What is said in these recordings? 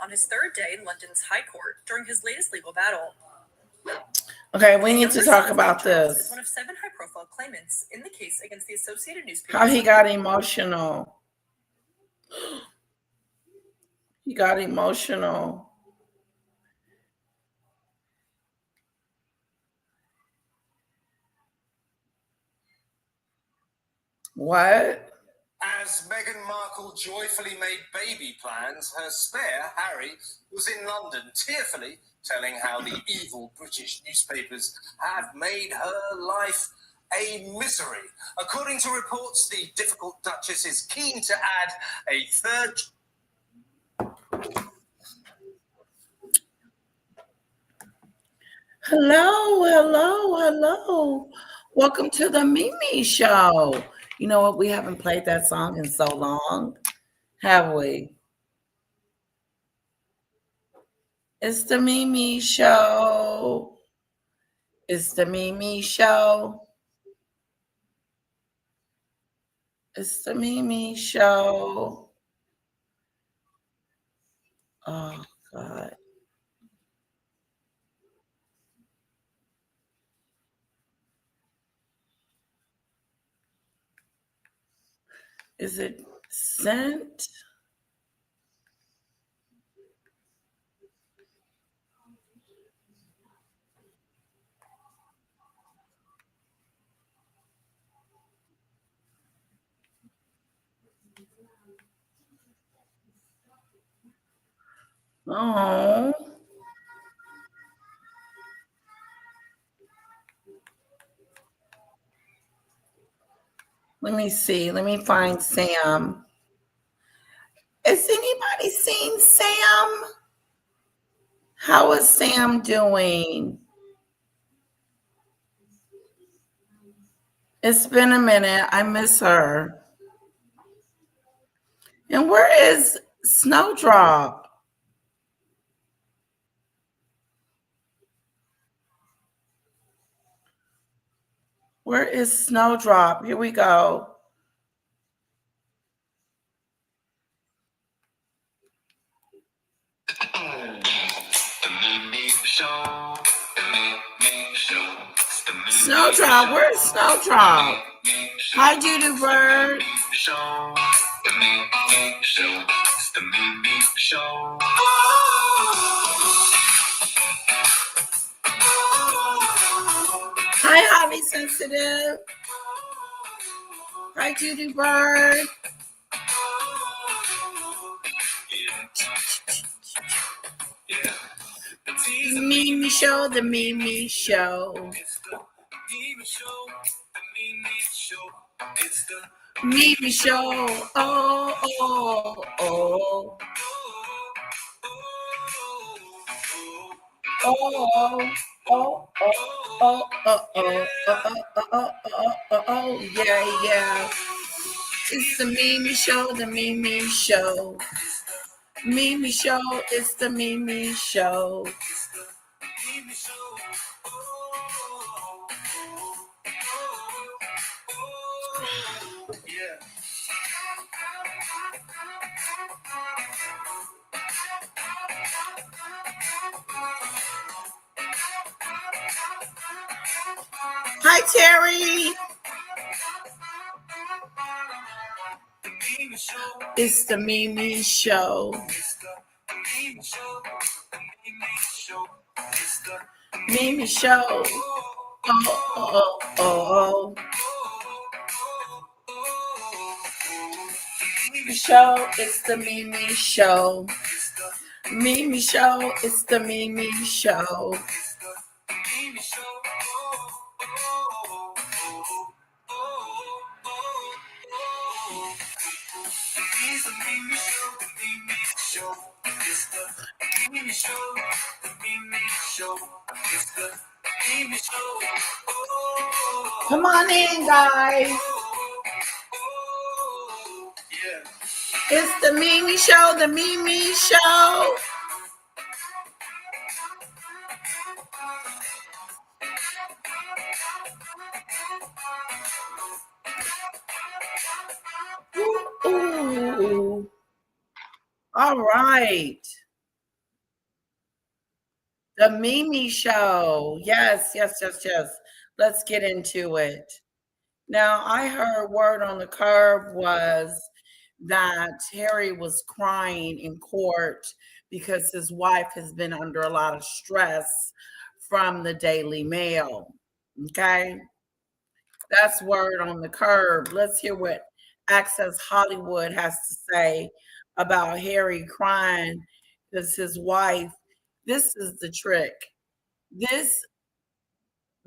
on his third day in London's High Court during his latest legal battle. Okay, we need to talk about this. Is one of 7 high-profile claimants in the case against the Associated Newspaper. How he got emotional. He got emotional. What? As Meghan Markle joyfully made baby plans, her spare, Harry, was in London tearfully telling how the evil British newspapers have made her life a misery. According to reports, the difficult Duchess is keen to add a third... Hello. Welcome to the Mimi Show. You know what? We haven't played that song in so long, have we? It's the Mimi Show. It's the Mimi Show. It's the Mimi Show. Oh, God. Is it sent? Oh. Let me see. Let me find Sam. Has anybody seen Sam? How is Sam doing? It's been a minute. I miss her. And where is Snowdrop? Where is Snowdrop? Here we go. Snowdrop, where's Snowdrop? Hi, Judy Bird. Hi, Hobby Sensitive. Hi, Judy Bird. The Mimi Show, the Mimi Show. Mimi Show. Yeah. It's the Mimi Show, the Mimi Show. Mimi Show, it's the Mimi Show. Hi, Terry. It's the Mimi Show. Mimi Show. Oh. Mimi Show, it's the Mimi Show. Mimi Show, it's the Mimi Show. Come on in, guys. It's the Mimi Show, the Mimi Show. Ooh. All right. The Mimi Show. Yes, yes, yes, yes. Let's get into it. Now, I heard word on the curb was that Harry was crying in court because his wife has been under a lot of stress from the Daily Mail. Okay. That's word on the curb. Let's hear what Access Hollywood has to say about Harry crying because his wife. This is the trick. This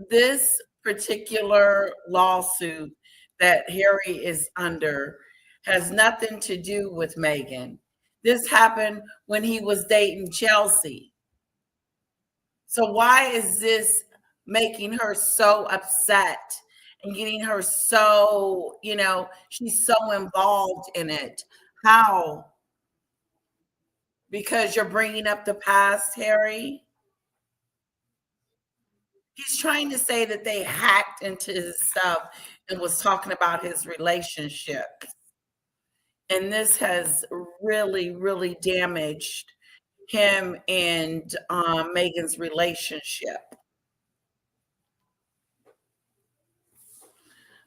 this particular lawsuit that Harry is under has nothing to do with Meghan. This happened when he was dating Chelsea. So why is this making her so upset and getting her so, she's so involved in it? How? Because you're bringing up the past, Harry? He's trying to say that they hacked into his stuff and was talking about his relationship. And this has really, really damaged him and Meghan's relationship.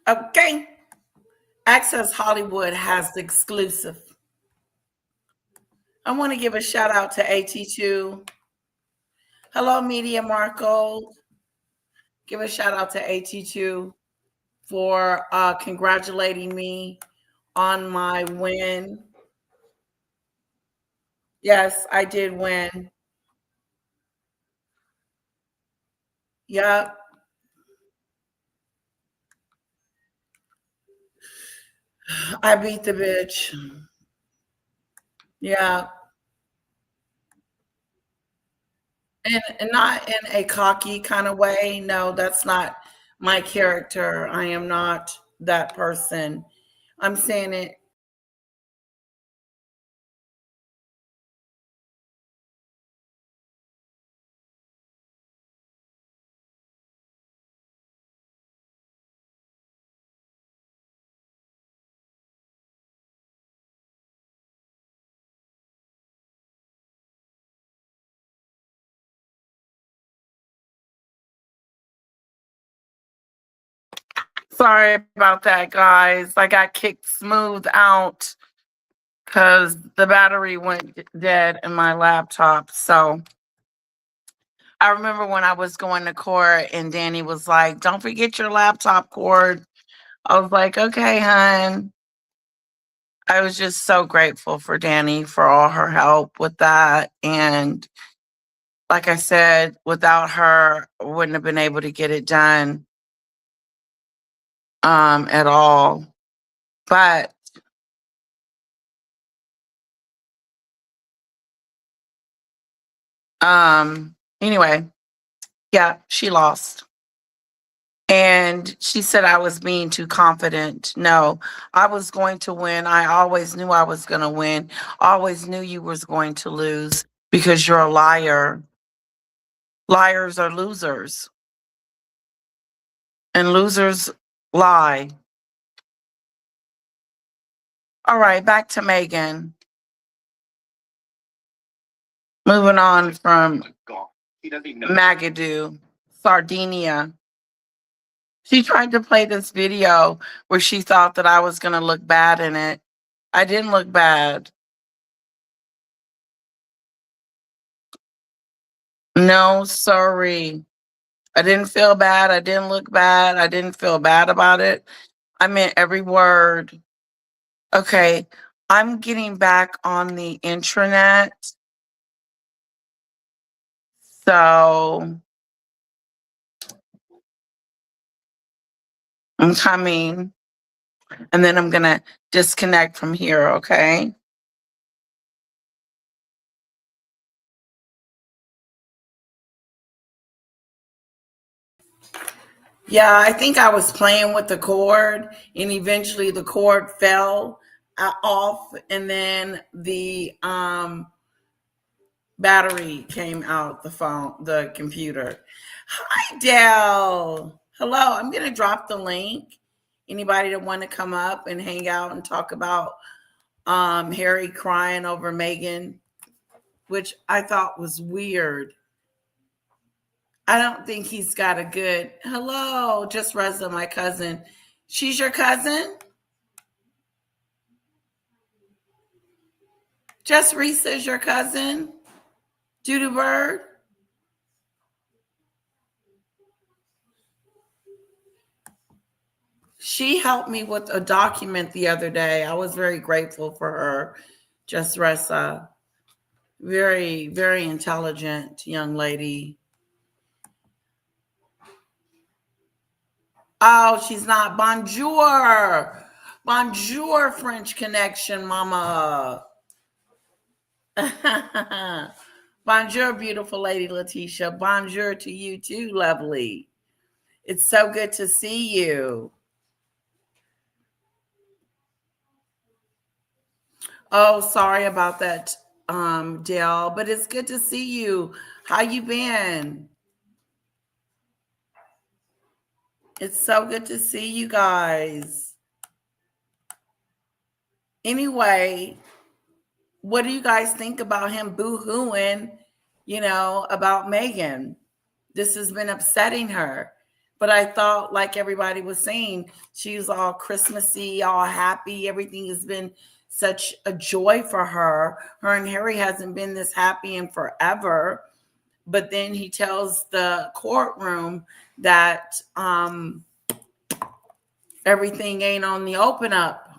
Okay. Access Hollywood has the exclusive. I want to give a shout out to AT2. Hello, Media Marco. Give a shout out to AT2 for congratulating me on my win. Yes, I did win. Yep. I beat the bitch. Yeah. And not in a cocky kind of way. No, that's not my character. I am not that person. I'm saying it. Sorry about that, guys. I got kicked smooth out because the battery went dead in my laptop. So I remember when I was going to court and Danny was like, "Don't forget your laptop cord." I was like, "Okay, hun." I was just so grateful for Danny for all her help with that. And like I said, without her, I wouldn't have been able to get it done at all. But anyway, yeah, she lost. And she said I was being too confident. No, I was going to win. I always knew I was going to win. Always knew you was going to lose because you're a liar. Liars are losers, and losers lie. All right, back to Meghan. Moving on from Magadoo, Sardinia. She tried to play this video where she thought that I was going to look bad in it. I didn't look bad. No, sorry. I didn't feel bad. I didn't look bad. I didn't feel bad about it. I meant every word. Okay, I'm getting back on the intranet. So I'm coming and then I'm going to disconnect from here, okay? Yeah, I think I was playing with the cord and eventually the cord fell off and then the battery came out the computer. Hi, Dell. Hello. I'm going to drop the link. Anybody that want to come up and hang out and talk about Harry crying over Meghan, which I thought was weird. I don't think he's got a good hello, just Reza, my cousin. She's your cousin? Just Risa's your cousin? Judy Bird? She helped me with a document the other day. I was very grateful for her. Just Ressa. Very, very intelligent young lady. Oh, she's not. Bonjour. Bonjour, French connection, mama. Bonjour, beautiful lady Letitia. Bonjour to you too, lovely. It's so good to see you. Oh, sorry about that, Dale, but it's good to see you. How you been? It's so good to see you guys. Anyway, what do you guys think about him boo-hooing, about Meghan? This has been upsetting her. But I thought, like everybody was saying, she's all Christmassy, all happy. Everything has been such a joy for her. Her and Harry hasn't been this happy in forever. But then he tells the courtroom that everything ain't on the open up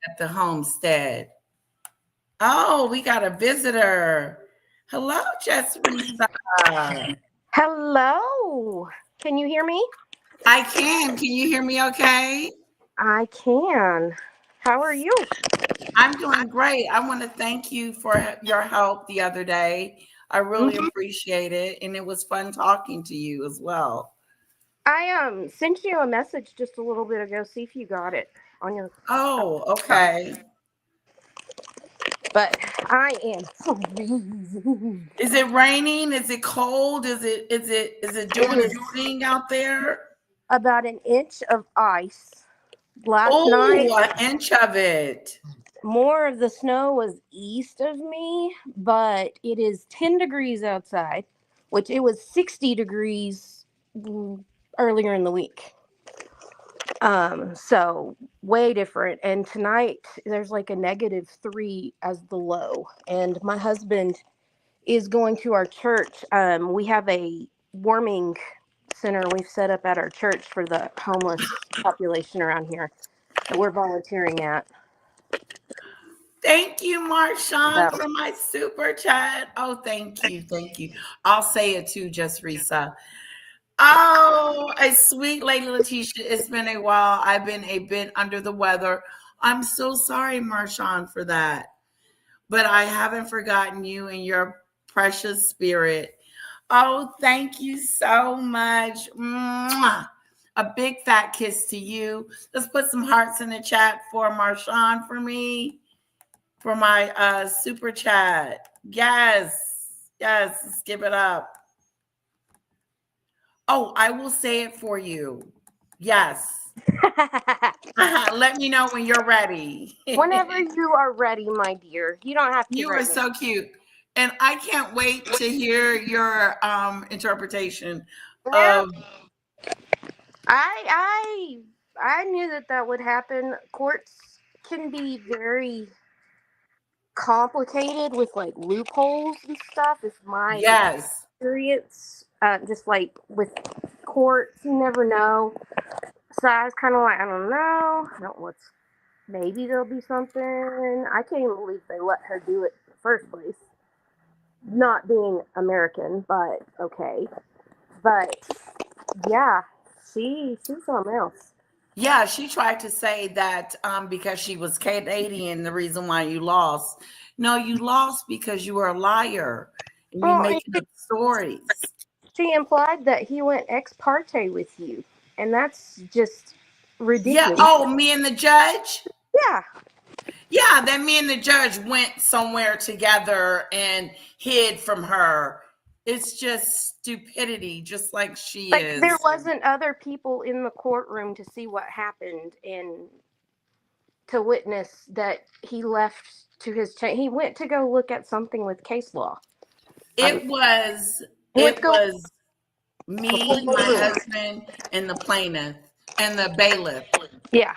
at the homestead. Oh, we got a visitor. Hello, Jessica. Hello. Can you hear me? I can. Can you hear me okay? I can. How are you? I'm doing great. I want to thank you for your help the other day. I really appreciate it. And it was fun talking to you as well. I sent you a message just a little bit ago. See if you got it on your. Oh, okay. But I am freezing. Is it raining? Is it cold? Is it doing its thing out there? About an inch of ice last night. Oh, an inch of it. More of the snow was east of me, but it is 10 degrees outside, which it was 60 degrees earlier in the week. So way different. And tonight there's like a -3 as the low. And my husband is going to our church. We have a warming center we've set up at our church for the homeless population around here that we're volunteering at. Thank you, Marshawn, for my super chat. Oh, thank you. Thank you. I'll say it too, just Risa. Oh, a sweet lady Letitia. It's been a while. I've been a bit under the weather. I'm so sorry, Marshawn, for that. But I haven't forgotten you and your precious spirit. Oh, thank you so much. Mwah. A big fat kiss to you. Let's put some hearts in the chat for Marshawn for me. For my super chat. Yes. Let's give it up. Oh, I will say it for you. Yes. Let me know when you're ready. Whenever you are ready, my dear. You don't have to. You are so cute. And I can't wait to hear your interpretation of. I knew that would happen. Courts can be very complicated with like loopholes and stuff. It's my experience. Just like with courts, you never know. So I was kind of like, I don't know. Maybe there'll be something. I can't even believe they let her do it in the first place. Not being American, but okay. But yeah, she's something else. Yeah, she tried to say that because she was Canadian, the reason why you lost. No, you lost because you were a liar and you making up stories. She implied that he went ex parte with you, and that's just ridiculous. Yeah. Oh, me and the judge? Yeah. Yeah, that me and the judge went somewhere together and hid from her. It's just stupidity, just like she is. There wasn't other people in the courtroom to see what happened and to witness that he left to his he went to go look at something with case law. It was Me, my husband, and the plaintiff and the bailiff. Yeah,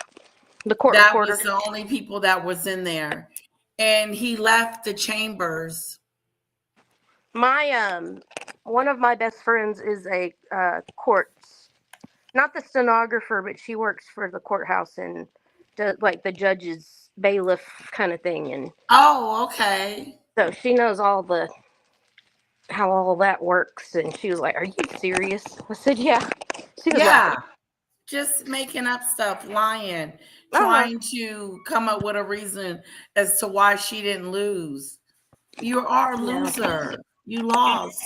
the court That reporter. was the only people that was in there. And he left the chambers. My one of my best friends is a court, not the stenographer, but she works for the courthouse and does like the judge's bailiff kind of thing, and Oh, okay. so she knows all the how all that works. And she was like, "Are you serious?" I said, "Yeah." She was Yeah. laughing. Just making up stuff, lying, Uh-huh. trying to come up with a reason as to why she didn't lose. You are a loser. You lost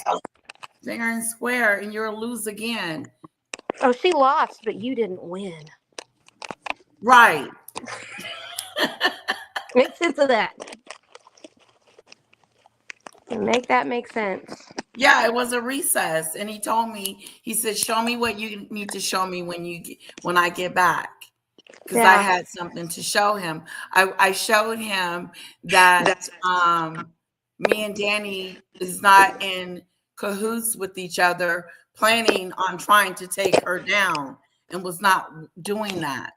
fair and square, and you're a loser again. Oh, she lost, but you didn't win. Right. Make sense of that. Make that make sense. Yeah, it was a recess, and he told me. He said, "Show me what you need to show me when I get back." Because I had something to show him. I showed him that me and Danny is not in cahoots with each other, planning on trying to take her down, and was not doing that.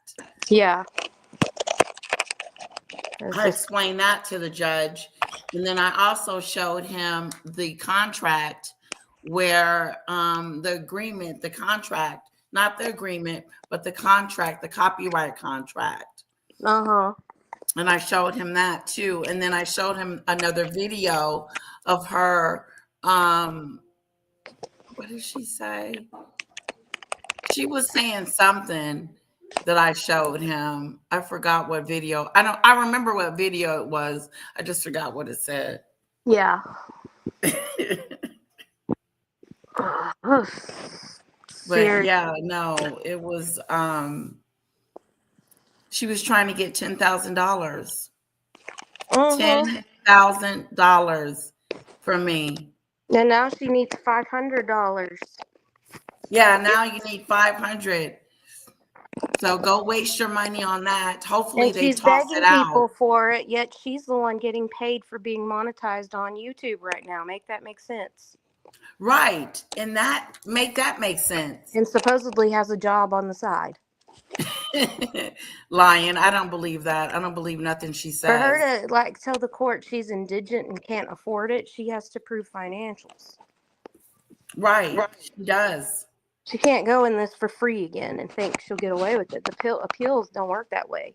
Yeah. I explained that to the judge. And then I also showed him the contract where the agreement, the contract, not the agreement, but the contract, the copyright contract. Uh-huh. And I showed him that too. And then I showed him another video of her. What did she say? She was saying something that I showed him. I forgot what video. I remember what video it was. I just forgot what it said. Yeah. But yeah, no, it was she was trying to get $10,000. $10,000 from me. And now she needs $500. Yeah, now you need 500. So go waste your money on that. Hopefully And they she's toss begging it out. people for it, yet she's the one getting paid for being monetized on YouTube right now. Make that make sense. Right. And that make sense. And supposedly has a job on the side. Lying. I don't believe that. I don't believe nothing she says. For her to like tell the court she's indigent and can't afford it, she has to prove financials. Right. She does. She can't go in this for free again and think she'll get away with it. The appeals don't work that way.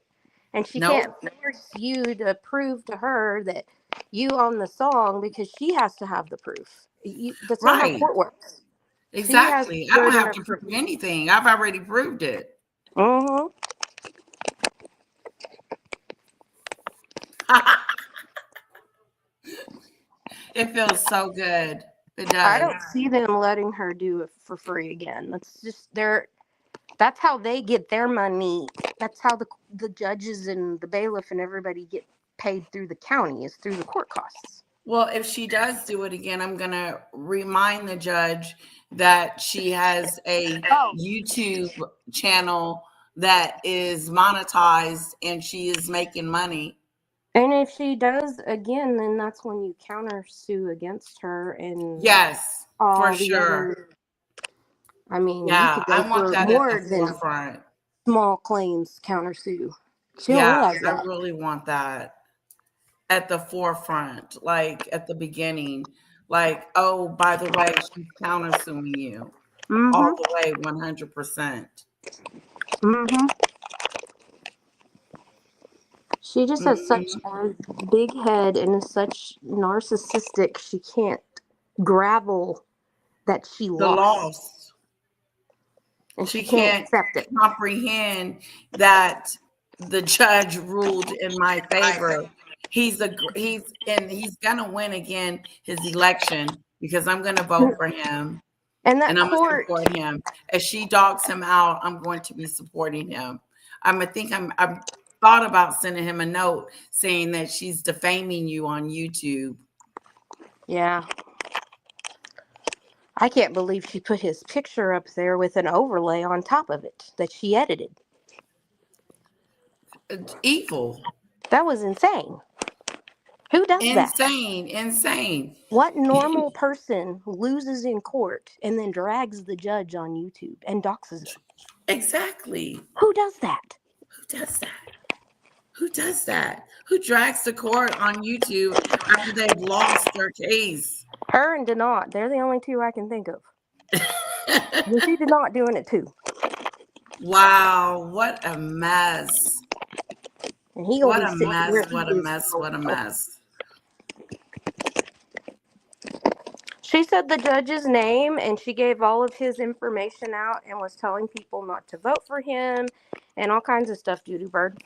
And she can't force you to prove to her that you own the song because she has to have the proof. That's not how court works. Exactly. I don't have to prove anything. I've already proved it. Mm-hmm. It feels so good. It does. I don't see them letting her do it for free again. That's just that's how they get their money. That's how the judges and the bailiff and everybody get paid through the county, is through the court costs. Well, if she does do it again, I'm going to remind the judge that she has a YouTube channel that is monetized and she is making money. And if she does again, then that's when you counter sue against her. And yes, for sure. I mean, yeah, you could go I want that more at the than forefront. Small claims counter sue. Yeah, I really want that at the forefront, like at the beginning. Like, oh, by the way, she's counter suing you all the way, 100%. Mm-hmm. She just has such a big head and is such narcissistic. She can't gravel that she lost. And she can't accept it. Comprehend that the judge ruled in my favor. He's gonna win again his election because I'm gonna vote for him. And I'm gonna support him. As she dogs him out, I'm going to be supporting him. I'm thought about sending him a note saying that she's defaming you on YouTube. Yeah. I can't believe she put his picture up there with an overlay on top of it that she edited. It's evil. That was insane. Who does that? Insane. What normal person loses in court and then drags the judge on YouTube and doxes her? Exactly. Who does that? Who does that? Who drags the court on YouTube after they've lost their case? Her and Denot. They're the only two I can think of. You see Denot doing it too. Wow, what a mess. And he What gonna a be sitting mess, where what he a is mess, now. what a mess. She said the judge's name and she gave all of his information out and was telling people not to vote for him and all kinds of stuff, Judy Bird.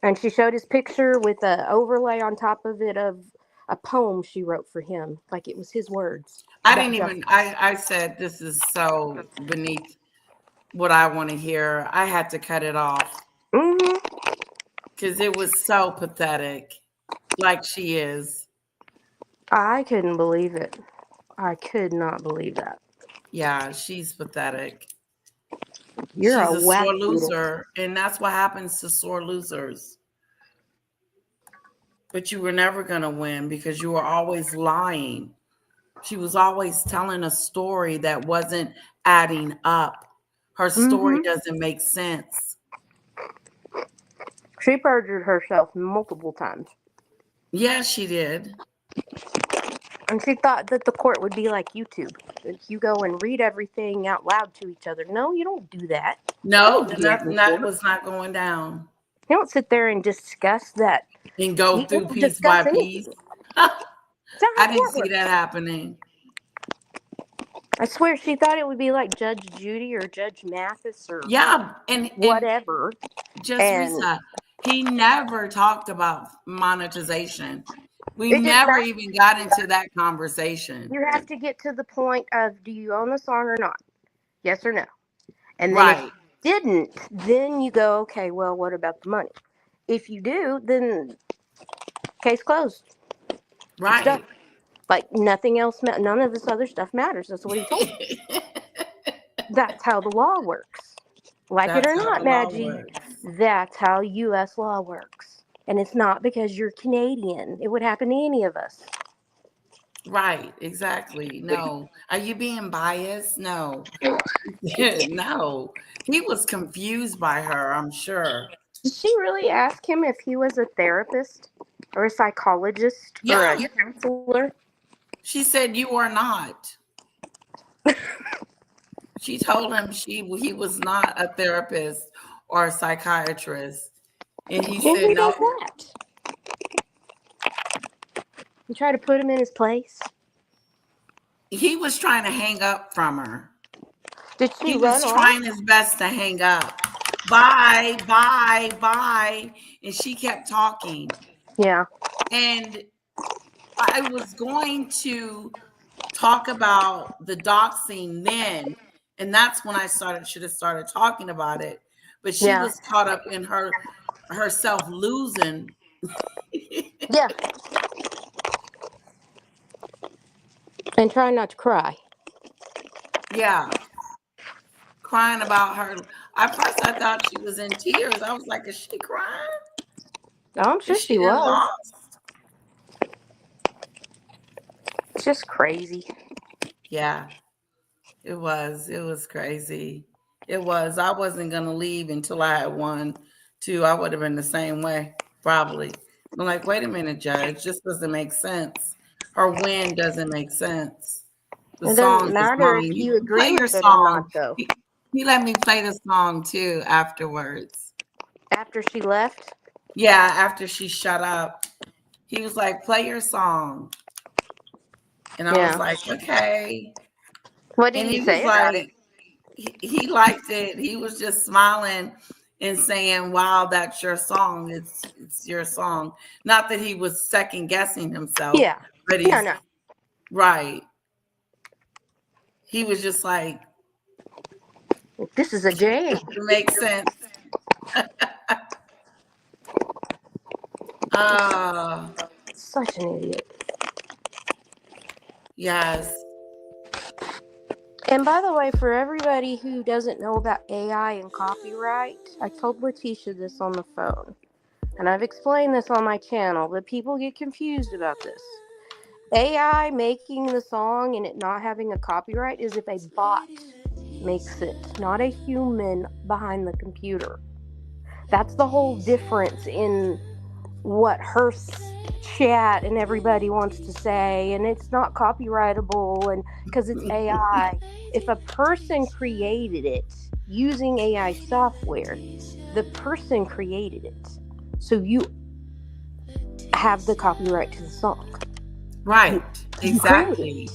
And she showed his picture with an overlay on top of it of a poem she wrote for him, like it was his words. I said this is so beneath what I want to hear. I had to cut it off. Because it was so pathetic. Like she is. I couldn't believe it. I could not believe that. Yeah, she's pathetic. You're She's a a sore whack loser. And that's what happens to sore losers. But you were never going to win because you were always lying. She was always telling a story that wasn't adding up. Her story doesn't make sense. She perjured herself multiple times. Yeah, she did. And she thought that the court would be like YouTube. You go and read everything out loud to each other. No, you don't do that. No, that was not going down. You don't sit there and discuss that. And go through piece by piece. I didn't see that happening. I swear she thought it would be like Judge Judy or Judge Mathis or and whatever. Risa, he never talked about monetization. We never even got into that conversation. You have to get to the point of, do you own the song or not? Yes or no? And then if you didn't, then you go, okay, well, what about the money? If you do, then case closed. Right. Like nothing else, none of this other stuff matters. That's what he told me. That's how the law works. Like it or not, Maggie, that's how U.S. law works. And it's not because you're Canadian. It would happen to any of us. Right, exactly. No. Are you being biased? No. No. He was confused by her, I'm sure. Did she really ask him if he was a therapist or a psychologist or a counselor? She said, you are not. She told him he was not a therapist or a psychiatrist. And he said, no. What? You try to put him in his place? He was trying to hang up from her. Did she He was trying his best to hang up. Bye, bye, bye. And she kept talking. Yeah. And I was going to talk about the doxing then. And that's when I should have started talking about it. But she was caught up in herself losing. Yeah. And trying not to cry. Yeah. Crying about her. At first I thought she was in tears. I was like, is she crying? Oh, I'm sure she was. Lost? It's just crazy. Yeah. It was crazy. It was. I wasn't going to leave until I had won, too. I would have been the same way, probably. I'm like, wait a minute, Judge. This doesn't make sense. Her win doesn't make sense. The song doesn't matter if you agree with it or not, though. He let me play the song, too, afterwards. After she left? Yeah, after she shut up. He was like, play your song. And I was like, okay. What did he say about it? He liked it. He was just smiling and saying, wow, that's your song. It's your song. Not that he was second guessing himself. Yeah. But no. Right. He was just like, this is a jam. It makes sense. Such an idiot. Yes. And by the way, for everybody who doesn't know about AI and copyright, I told Letitia this on the phone. and I've explained this on my channel, but people get confused about this. AI making the song and it not having a copyright is if a bot makes it, not a human behind the computer. That's the whole difference in what her chat and everybody wants to say, and it's not copyrightable, and because it's AI. If a person created it using AI software, the person created it, so you have the copyright to the song. Right, exactly.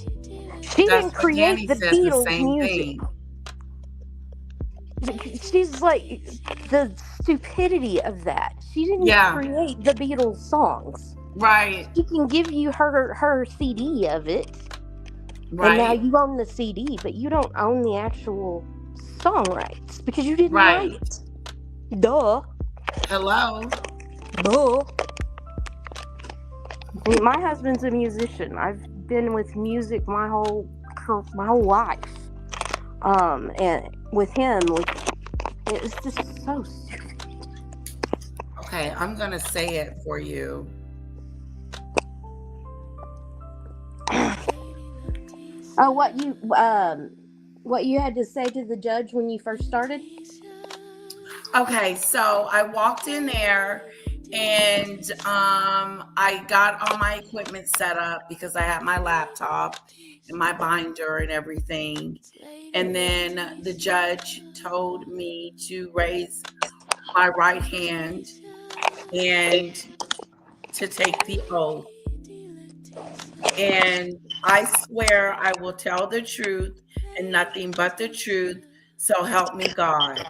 She didn't create the Beatles music. She's like, the stupidity of that. She didn't create the Beatles songs. Right. She can give you her CD of it. Right. And now you own the CD, but you don't own the actual song rights because you didn't write it. Duh. Hello. Duh. My husband's a musician. I've been with music my whole life. And with him, it's just so stupid. Okay, I'm gonna say it for you. Oh, what you had to say to the judge when you first started? Okay, so I walked in there and I got all my equipment set up because I had my laptop and my binder and everything. And then the judge told me to raise my right hand and to take the oath. And I swear I will tell the truth and nothing but the truth. So help me God.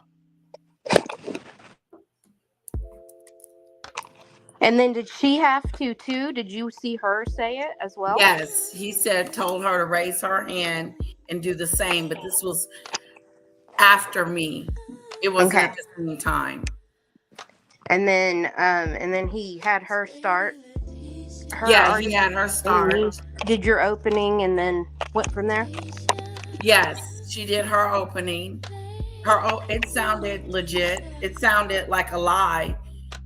And then did she have to too? Did you see her say it as well? Yes, he told her to raise her hand and do the same, but this was after me. It wasn't at the same time. And then he had her start. He had her start. Did your opening and then went from there? Yes, she did her opening. It sounded legit. It sounded like a lie,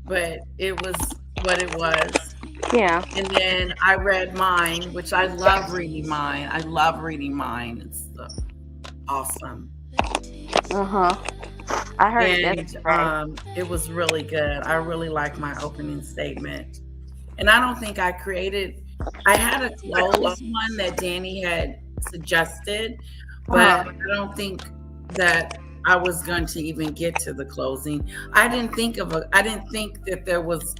but it was what it was. Yeah. And then I read mine, which I love reading mine. I love reading mine. It's awesome. I heard it. It was really good. I really like my opening statement. And I don't think I created. I had a closed one that Danny had suggested, but I don't think that I was going to even get to the closing. I didn't think that there was.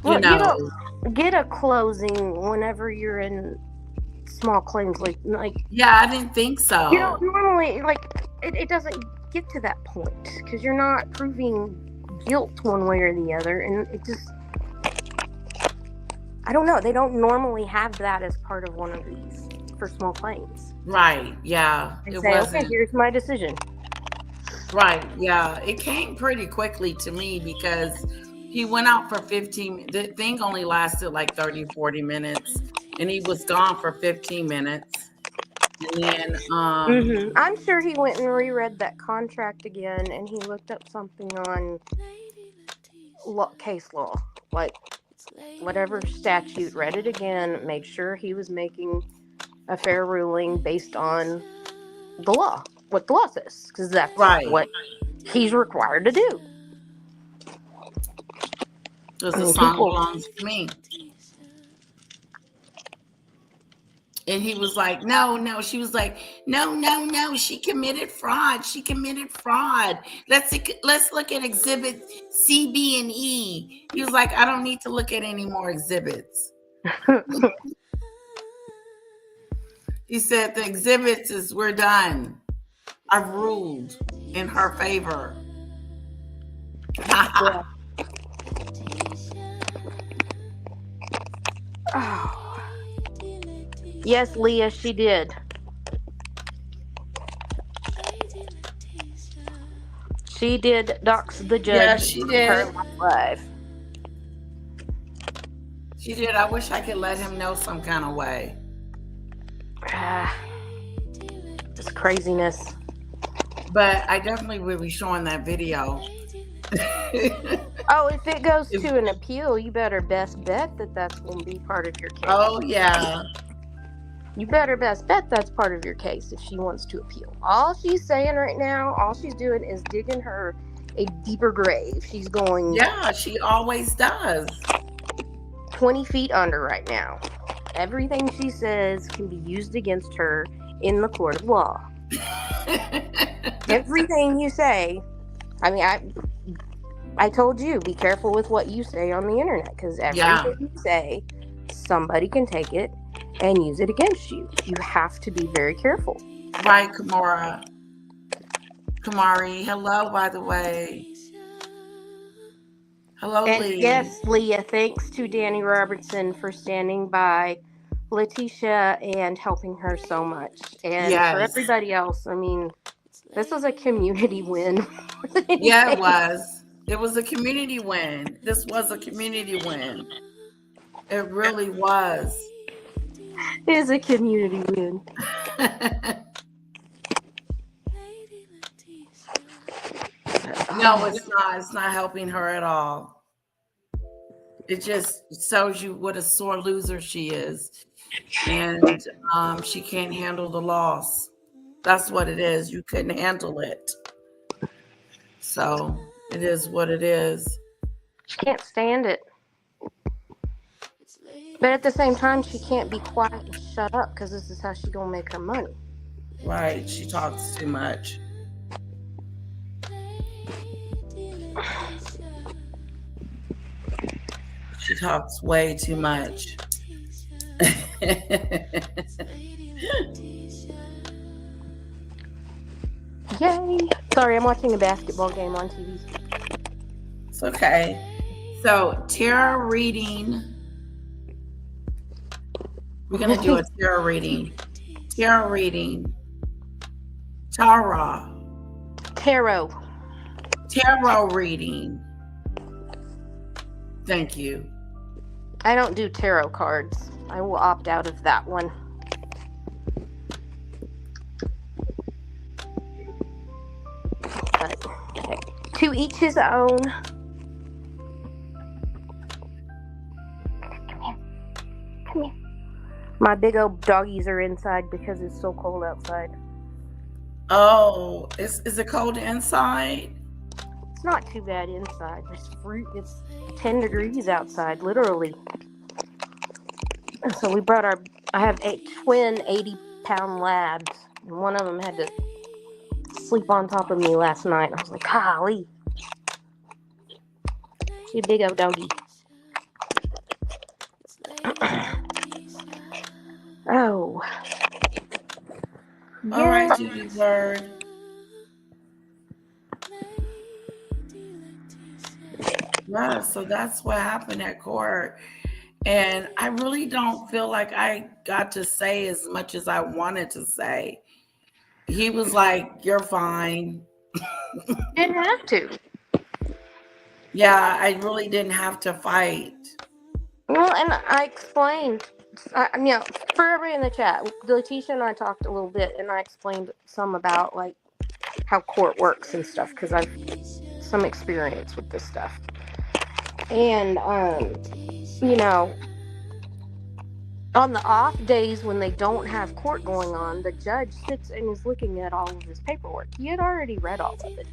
You don't get a closing whenever you're in small claims like. Yeah, I didn't think so. You don't normally it doesn't get to that point because you're not proving guilt one way or the other, and it just. I don't know. They don't normally have that as part of one of these for small claims. Right. Yeah. They say, okay, here's my decision. Right. Yeah. It came pretty quickly to me because he went out for 15. The thing only lasted like 30, 40 minutes, and he was gone for 15 minutes. And then I'm sure he went and reread that contract again, and he looked up something on case law, like whatever statute, read it again, made sure he was making a fair ruling based on the law, what the law says, because that's what he's required to do. Because the song belongs to me. And he was like, no. She was like, no. She committed fraud. Let's look at exhibit C, B, and E. He was like, I don't need to look at any more exhibits. He said the exhibits we're done. I've ruled in her favor. Yeah. Oh. Yes, Leah, she did. She did dox the judge. Yeah, she did. Her life. She did. I wish I could let him know some kind of way. Just craziness. But I definitely will be showing that video Oh, if it goes to an appeal, you better best bet that that's going to be part of your case. Oh, yeah. You better best bet that's part of your case if she wants to appeal. All she's saying right now, all she's doing is digging her a deeper grave. She's going... Yeah, she always does. 20 feet under right now. Everything she says can be used against her in the court of law. Everything you say... I mean, I told you, be careful with what you say on the internet, because everything you say, somebody can take it and use it against you. You have to be very careful. Right, Kamari. Hello, by the way. Hello, And Lee. yes, Leah, thanks to Danny Robertson for standing by Letitia and helping her so much. And for everybody else, I mean, this was a community win. Yeah, it was. It was a community win. This was a community win. It really was. It is a community win. No, it's not. It's not helping her at all. It just shows you what a sore loser she is. And she can't handle the loss. That's what it is. You couldn't handle it. So it is what it is. She can't stand it. But at the same time, she can't be quiet and shut up, because this is how she's going to make her money. Right. She talks too much. She talks way too much. Yay. Sorry, I'm watching a basketball game on TV. It's okay. So, tarot reading. We're going to do a tarot reading. Tarot reading. Tarot reading. Thank you. I don't do tarot cards. I will opt out of that one. But, okay. To each his own. Come here. My big old doggies are inside because it's so cold outside. Oh, is it cold inside? It's not too bad inside. It's 10 degrees outside, literally. So we brought I have 8 twin 80-pound labs, and one of them had to sleep on top of me last night. I was like, golly. She's a big old doggy. Oh. All right, Judy Bird. Yeah, so that's what happened at court. And I really don't feel like I got to say as much as I wanted to say. He was like, "You're fine." Didn't have to. Yeah, I really didn't have to fight. Well, and I explained, for everybody in the chat, Letitia and I talked a little bit, and I explained some about, like, how court works and stuff, because I've some experience with this stuff. And, on the off days when they don't have court going on, the judge sits and is looking at all of his paperwork. He had already read all of it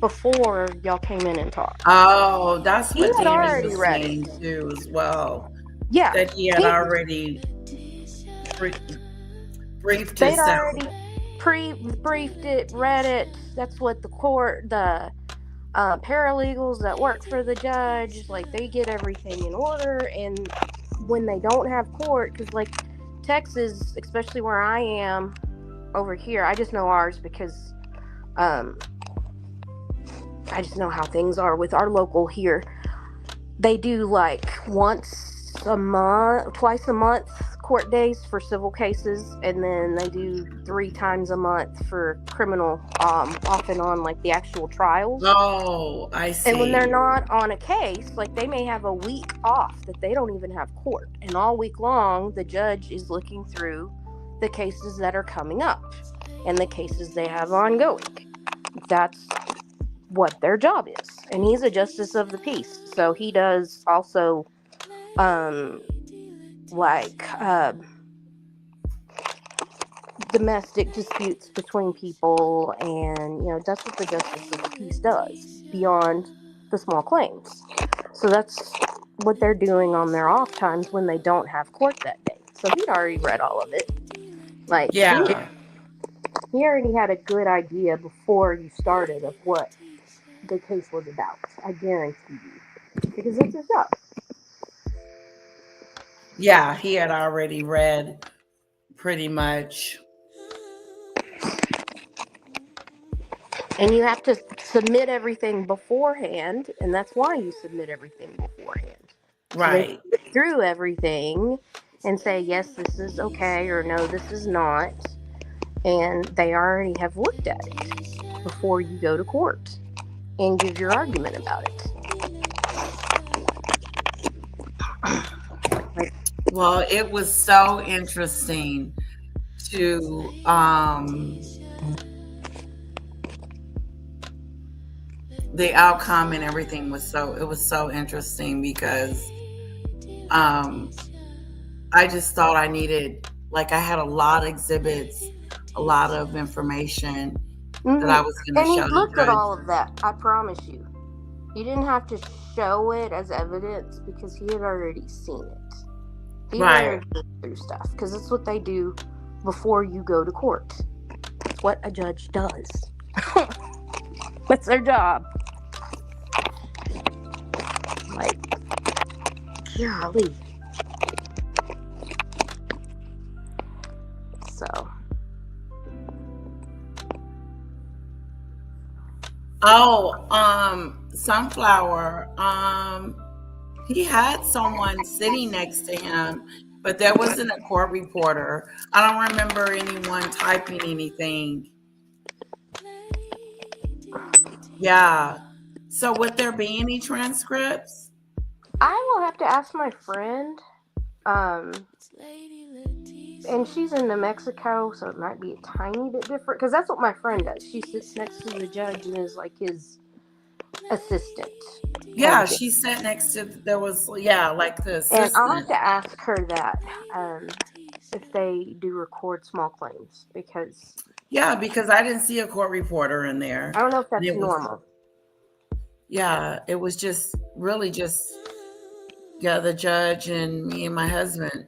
before y'all came in and talked. Oh, that's what he had already was read saying it too, as well. Yeah, that he had already briefed they'd himself. already briefed it, read it. That's what the paralegals that work for the judge, like, they get everything in order. And when they don't have court, because, like, Texas, especially where I am over here, I just know ours because I just know how things are with our local here. They do, like, twice a month court days for civil cases, and then they do 3 times a month for criminal, off and on, like, the actual trials. Oh, I see. And when they're not on a case, like, they may have a week off that they don't even have court, and all week long the judge is looking through the cases that are coming up and the cases they have ongoing. That's what their job is. And he's a justice of the peace. So he does also like domestic disputes between people, and that's what the justice of the peace does beyond the small claims. So that's what they're doing on their off times when they don't have court that day. So he'd already read all of it. Like Yeah. he already had a good idea before you started of what the case was about. I guarantee you, because it's his job. Yeah, he had already read pretty much. And you have to submit everything beforehand, and that's why you submit everything beforehand. Right. So they go through everything and say, yes, this is okay, or no, this is not. And they already have looked at it before you go to court and give your argument about it. Well, it was so interesting to the outcome and everything was so interesting because I just thought I needed, like, I had a lot of exhibits, a lot of information that I was going to show. And he looked at all of that, I promise you. He didn't have to show it as evidence because he had already seen it. He had already been through stuff because it's what they do before you go to court. It's what a judge does. That's their job. Like, golly. So. Oh, Sunflower. He had someone sitting next to him, but there wasn't a court reporter. I don't remember anyone typing anything. Yeah. So would there be any transcripts? I will have to ask my friend. And she's in New Mexico, so it might be a tiny bit different. Because that's what my friend does. She sits next to the judge and is like his assistant. Yeah, she sat next to, there was, like the assistant. And I'll have to ask her that if they do record small claims. Because I didn't see a court reporter in there. I don't know if that's normal. Yeah, it was just really just the judge and me and my husband.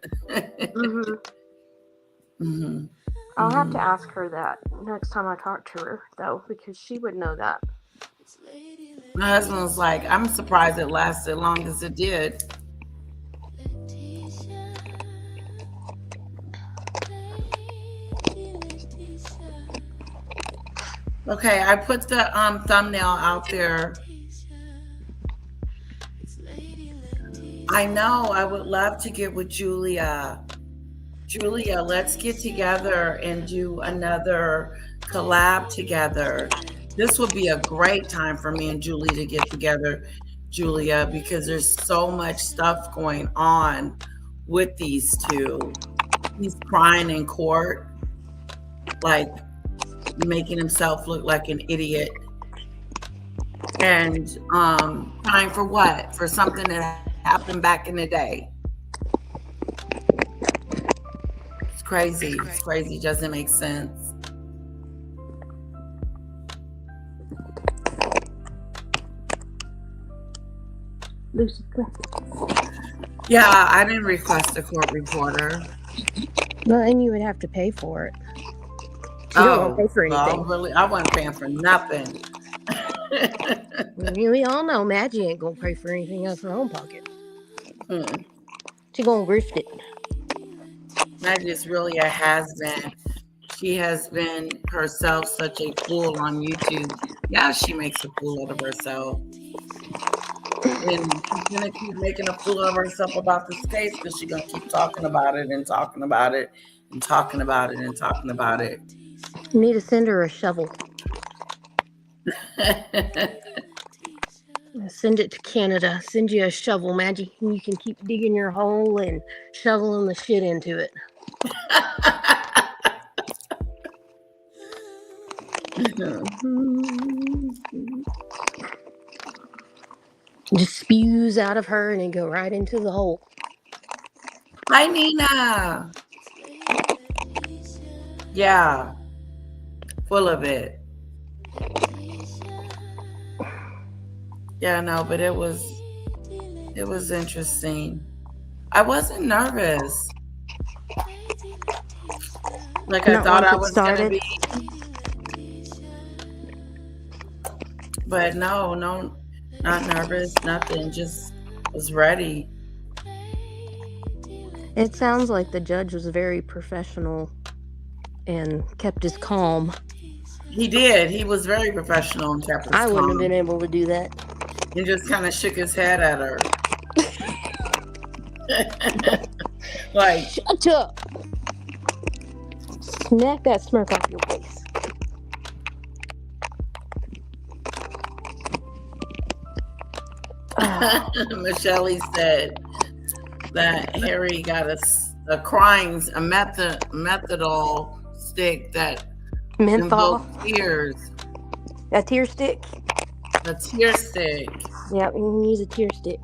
I'll have to ask her that next time I talk to her, though, because she would know that. My husband was like, I'm surprised it lasted as long as it did. Okay, I put the thumbnail out there. I know I would love to get with Julia. Julia, let's get together and do another collab together. This would be a great time for me and Julie to get together, Julia, because there's so much stuff going on with these two. He's crying in court, like making himself look like an idiot. And crying for what? For something that happened back in the day. It's crazy. It's crazy. It doesn't make sense. Lucy. Yeah, I didn't request a court reporter. Well, and you would have to pay for it. You don't want to pay for anything. Well, really, I wasn't paying for nothing. We all know Maggie ain't gonna pay for anything out of her own pocket. She gonna grift it. Maggie is really a has-been. She has been herself such a fool on YouTube. Yeah, she makes a fool out of herself. And she's gonna keep making a fool of herself about this case because she's gonna keep talking about it and talking about it and talking about it and talking about it. You need to send her a shovel. Send it to Canada. Send you a shovel, Maggie, and you can keep digging your hole and shoveling the shit into it. Just spews out of her and then go right into the hole. Hi, Nina. Yeah, full of it. Yeah, no, but it was interesting. I wasn't nervous. Like I Not thought once I it was gonna started. be, but no, not nervous, nothing. Just was ready. It sounds like the judge was very professional and kept his calm. He did. He was very professional and kept his I wouldn't have calm been able to do that. and just kind of shook his head at her. Like, shut up. Smack that smirk off your face. Michelle said that Harry got a methadol stick that Menthol. invoked tears. A tear stick. A tear stick. Yep, you can use a tear stick.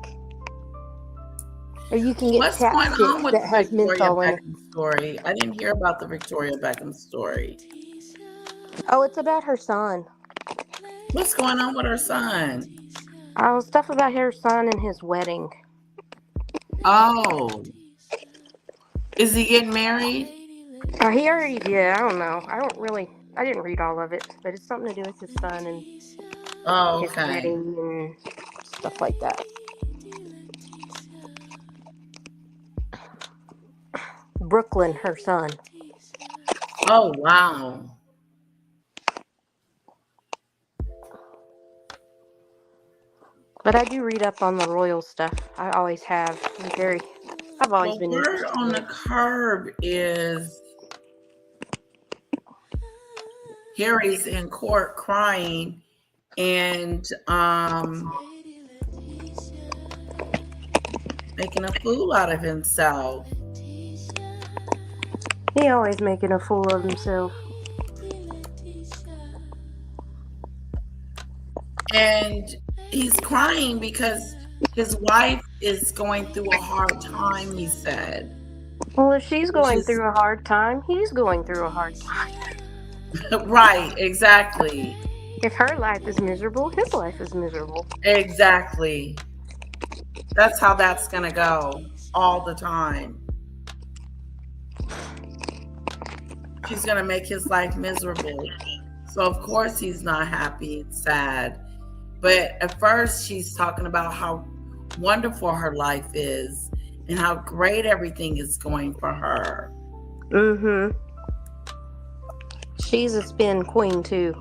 Or you can get What's going on chapstick with that the has Victoria menthol in it. Beckham story? I didn't hear about the Victoria Beckham story. Oh, it's about her son. What's going on with her son? Oh, stuff about her son and his wedding. Oh. Is he getting married? He already did. I don't know. I didn't read all of it, but it's something to do with his son and his wedding and stuff like that. Brooklyn, her son. Oh, wow. But I do read up on the royal stuff. I always have. I've always been Word interested on in the it. curb is Harry's in court crying and making a fool out of himself. He always making a fool of himself. And he's crying because his wife is going through a hard time, he said. Well, if she's going through a hard time, he's going through a hard time. Right, exactly. If her life is miserable, his life is miserable. Exactly. That's how that's going to go all the time. She's going to make his life miserable. So, of course, he's not happy. It's sad. But at first, she's talking about how wonderful her life is and how great everything is going for her. Mm-hmm. She's a spin queen, too.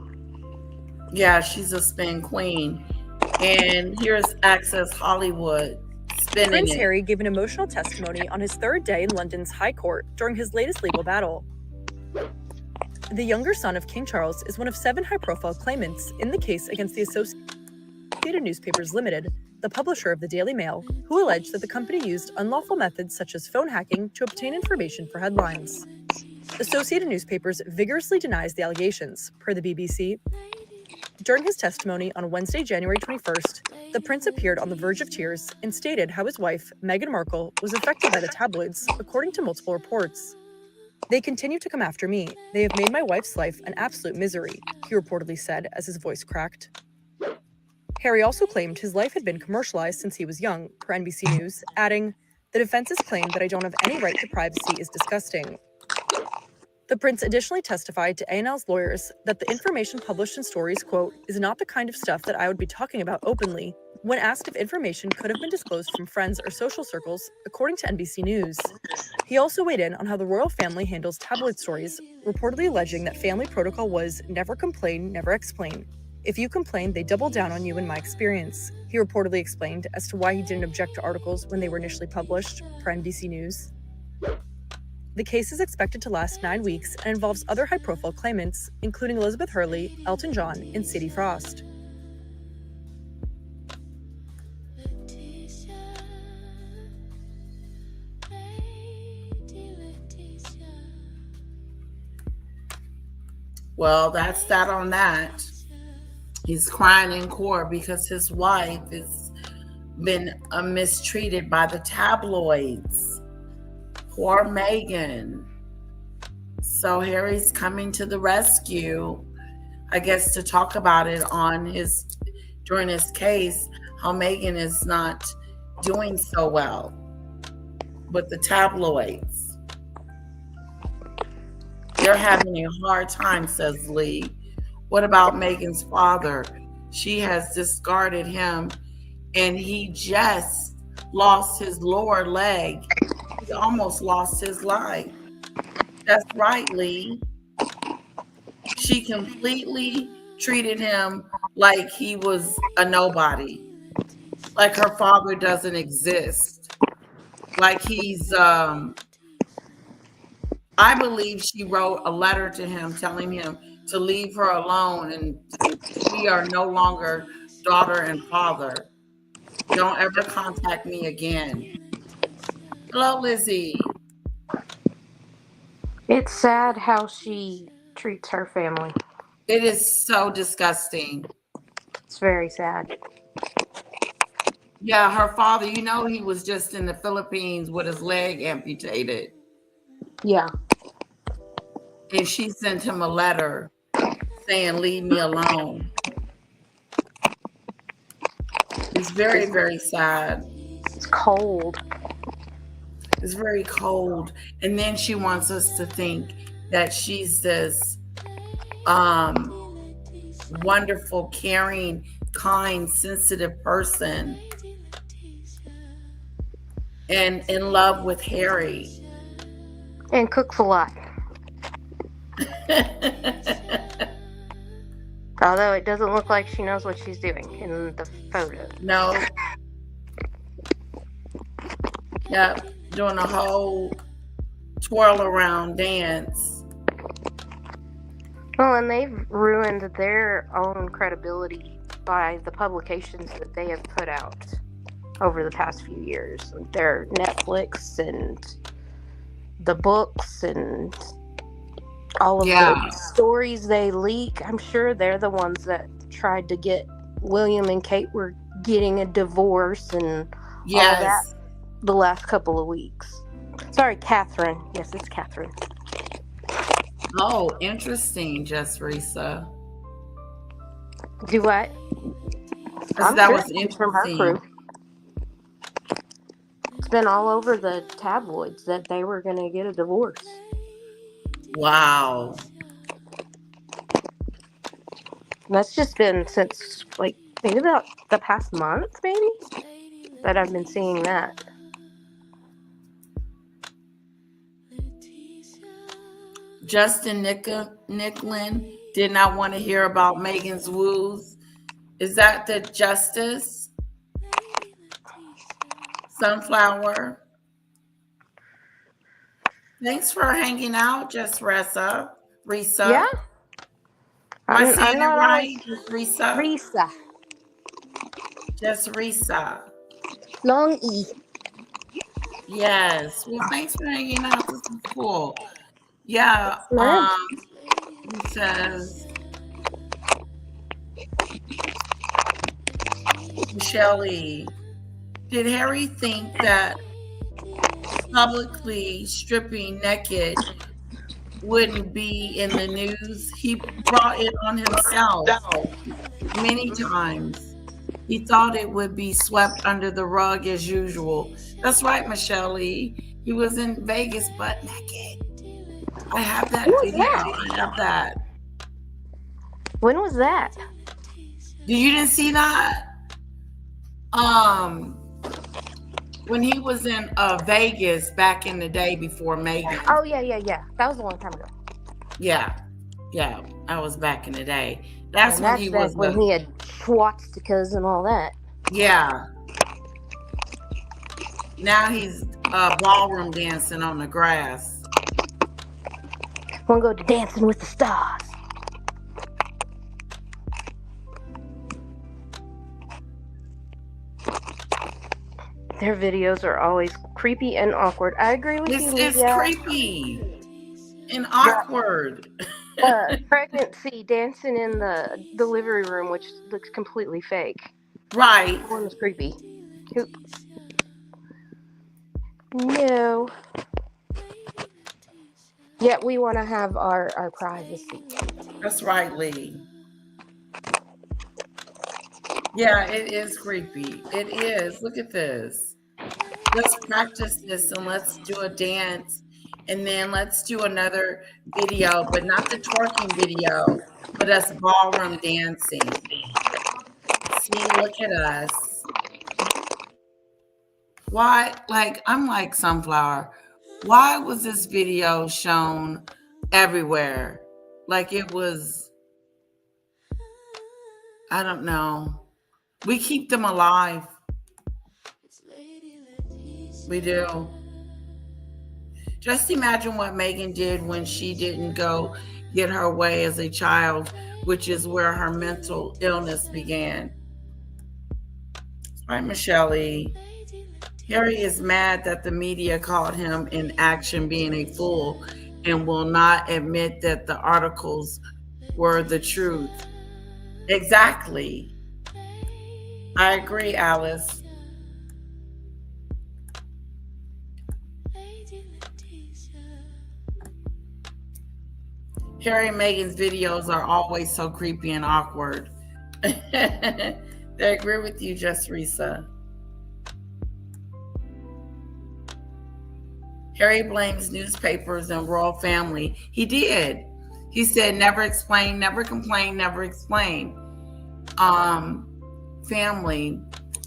Yeah, she's a spin queen. And here's Access Hollywood spinning Prince it. Harry gave an emotional testimony on his third day in London's High Court during his latest legal battle. The younger son of King Charles is one of 7 high-profile claimants in the case against the Associated Newspapers Limited, the publisher of the Daily Mail, who alleged that the company used unlawful methods such as phone hacking to obtain information for headlines. Associated Newspapers vigorously denies the allegations, per the BBC. During his testimony on Wednesday, January 21st, the prince appeared on the verge of tears and stated how his wife, Meghan Markle, was affected by the tabloids, according to multiple reports. "They continue to come after me. They have made my wife's life an absolute misery," he reportedly said as his voice cracked. Harry also claimed his life had been commercialized since he was young, per NBC News, adding, "The defense's claim that I don't have any right to privacy is disgusting." The prince additionally testified to A&L's lawyers that the information published in stories, quote, "is not the kind of stuff that I would be talking about openly," when asked if information could have been disclosed from friends or social circles, according to NBC News. He also weighed in on how the royal family handles tabloid stories, reportedly alleging that family protocol was never complain, never explain. "If you complain, they double down on you in my experience," he reportedly explained as to why he didn't object to articles when they were initially published, per NBC News. The case is expected to last 9 weeks and involves other high-profile claimants, including Elizabeth Hurley, Elton John, and Sadie Frost. Well, that's that on that. He's crying in court because his wife has been mistreated by the tabloids. Poor Meghan. So Harry's coming to the rescue, I guess, to talk about it during his case, how Meghan is not doing so well with the tabloids. They're having a hard time, says Lee. What about Meghan's father? She has discarded him, and he just lost his lower leg. He almost lost his life. That's right, Lee. She completely treated him like he was a nobody, like her father doesn't exist, like he's I believe she wrote a letter to him telling him to leave her alone, and we are no longer daughter and father. Don't ever contact me again. Hello, Lizzie. It's sad how she treats her family. It is so disgusting. It's very sad. Yeah, her father, he was just in the Philippines with his leg amputated. Yeah. And she sent him a letter saying, leave me alone. It's very, very sad. It's cold. It's very cold. And then she wants us to think that she's this wonderful, caring, kind, sensitive person and in love with Harry. And cooks a lot. Although it doesn't look like she knows what she's doing in the photo. No. Yep. Doing a whole twirl around dance. Well, and they've ruined their own credibility by the publications that they have put out over the past few years. Their Netflix and the books and all of the stories they leak. I'm sure they're the ones that tried to get William and Kate were getting a divorce and all that the last couple of weeks. Sorry, Catherine. Yes, it's Catherine. Oh, interesting, Just Risa. Do what? That was interesting. From her crew. It's been all over the tabloids that they were going to get a divorce. Wow. That's just been since, maybe about the past month, maybe, that I've been seeing that. Justin Nicklin did not want to hear about Meghan's woos. Is that the Justice? Sunflower? Thanks for hanging out, Just Risa. Yeah. Am I saying it right? Risa? Risa. Just Risa. Long E. Yes. Well, thanks for hanging out. This is cool. Yeah. He says, Michelle E., did Harry think that publicly stripping naked wouldn't be in the news? He brought it on himself many times. He thought it would be swept under the rug as usual. That's right, Michelle E. He was in Vegas butt naked. I have that video. I have that. When was that? You didn't see that? When he was in Vegas back in the day before Meghan. Oh, yeah. That was a long time ago. Yeah. That was back in the day. That's when he was. When he had swastikas and all that. Yeah. Now he's ballroom dancing on the grass. Want to go to Dancing with the Stars. Their videos are always creepy and awkward. I agree with you, Lydia. It's creepy and awkward. Pregnancy dancing in the delivery room, which looks completely fake. Right. That one was creepy. Hoop. No. Yet we want to have our privacy. That's right, Lee. Yeah, it is creepy. It is. Look at this. Let's practice this and let's do a dance. And then let's do another video, but not the twerking video, but us ballroom dancing. See, look at us. Why? Like, I'm like Sunflower. Why was this video shown everywhere? Like it was, I don't know. We keep them alive. We do. Just imagine what Meghan did when she didn't go get her way as a child, which is where her mental illness began. Right, Michelle E. Harry is mad that the media called him in action being a fool and will not admit that the articles were the truth. Exactly. I agree, Alice. Harry and Meghan's videos are always so creepy and awkward. They agree with you, Just Risa. Harry blames newspapers and royal family. He did. He said, never explain, never complain, never explain. Family.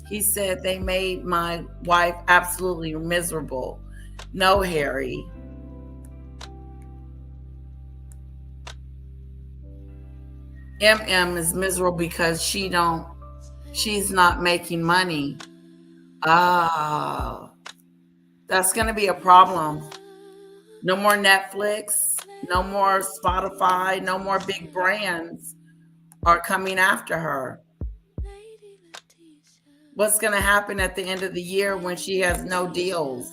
He said they made my wife absolutely miserable. No, Harry. MM is miserable because she's not making money. Oh, that's going to be a problem. No more Netflix, no more Spotify, no more big brands are coming after her. What's going to happen at the end of the year when she has no deals?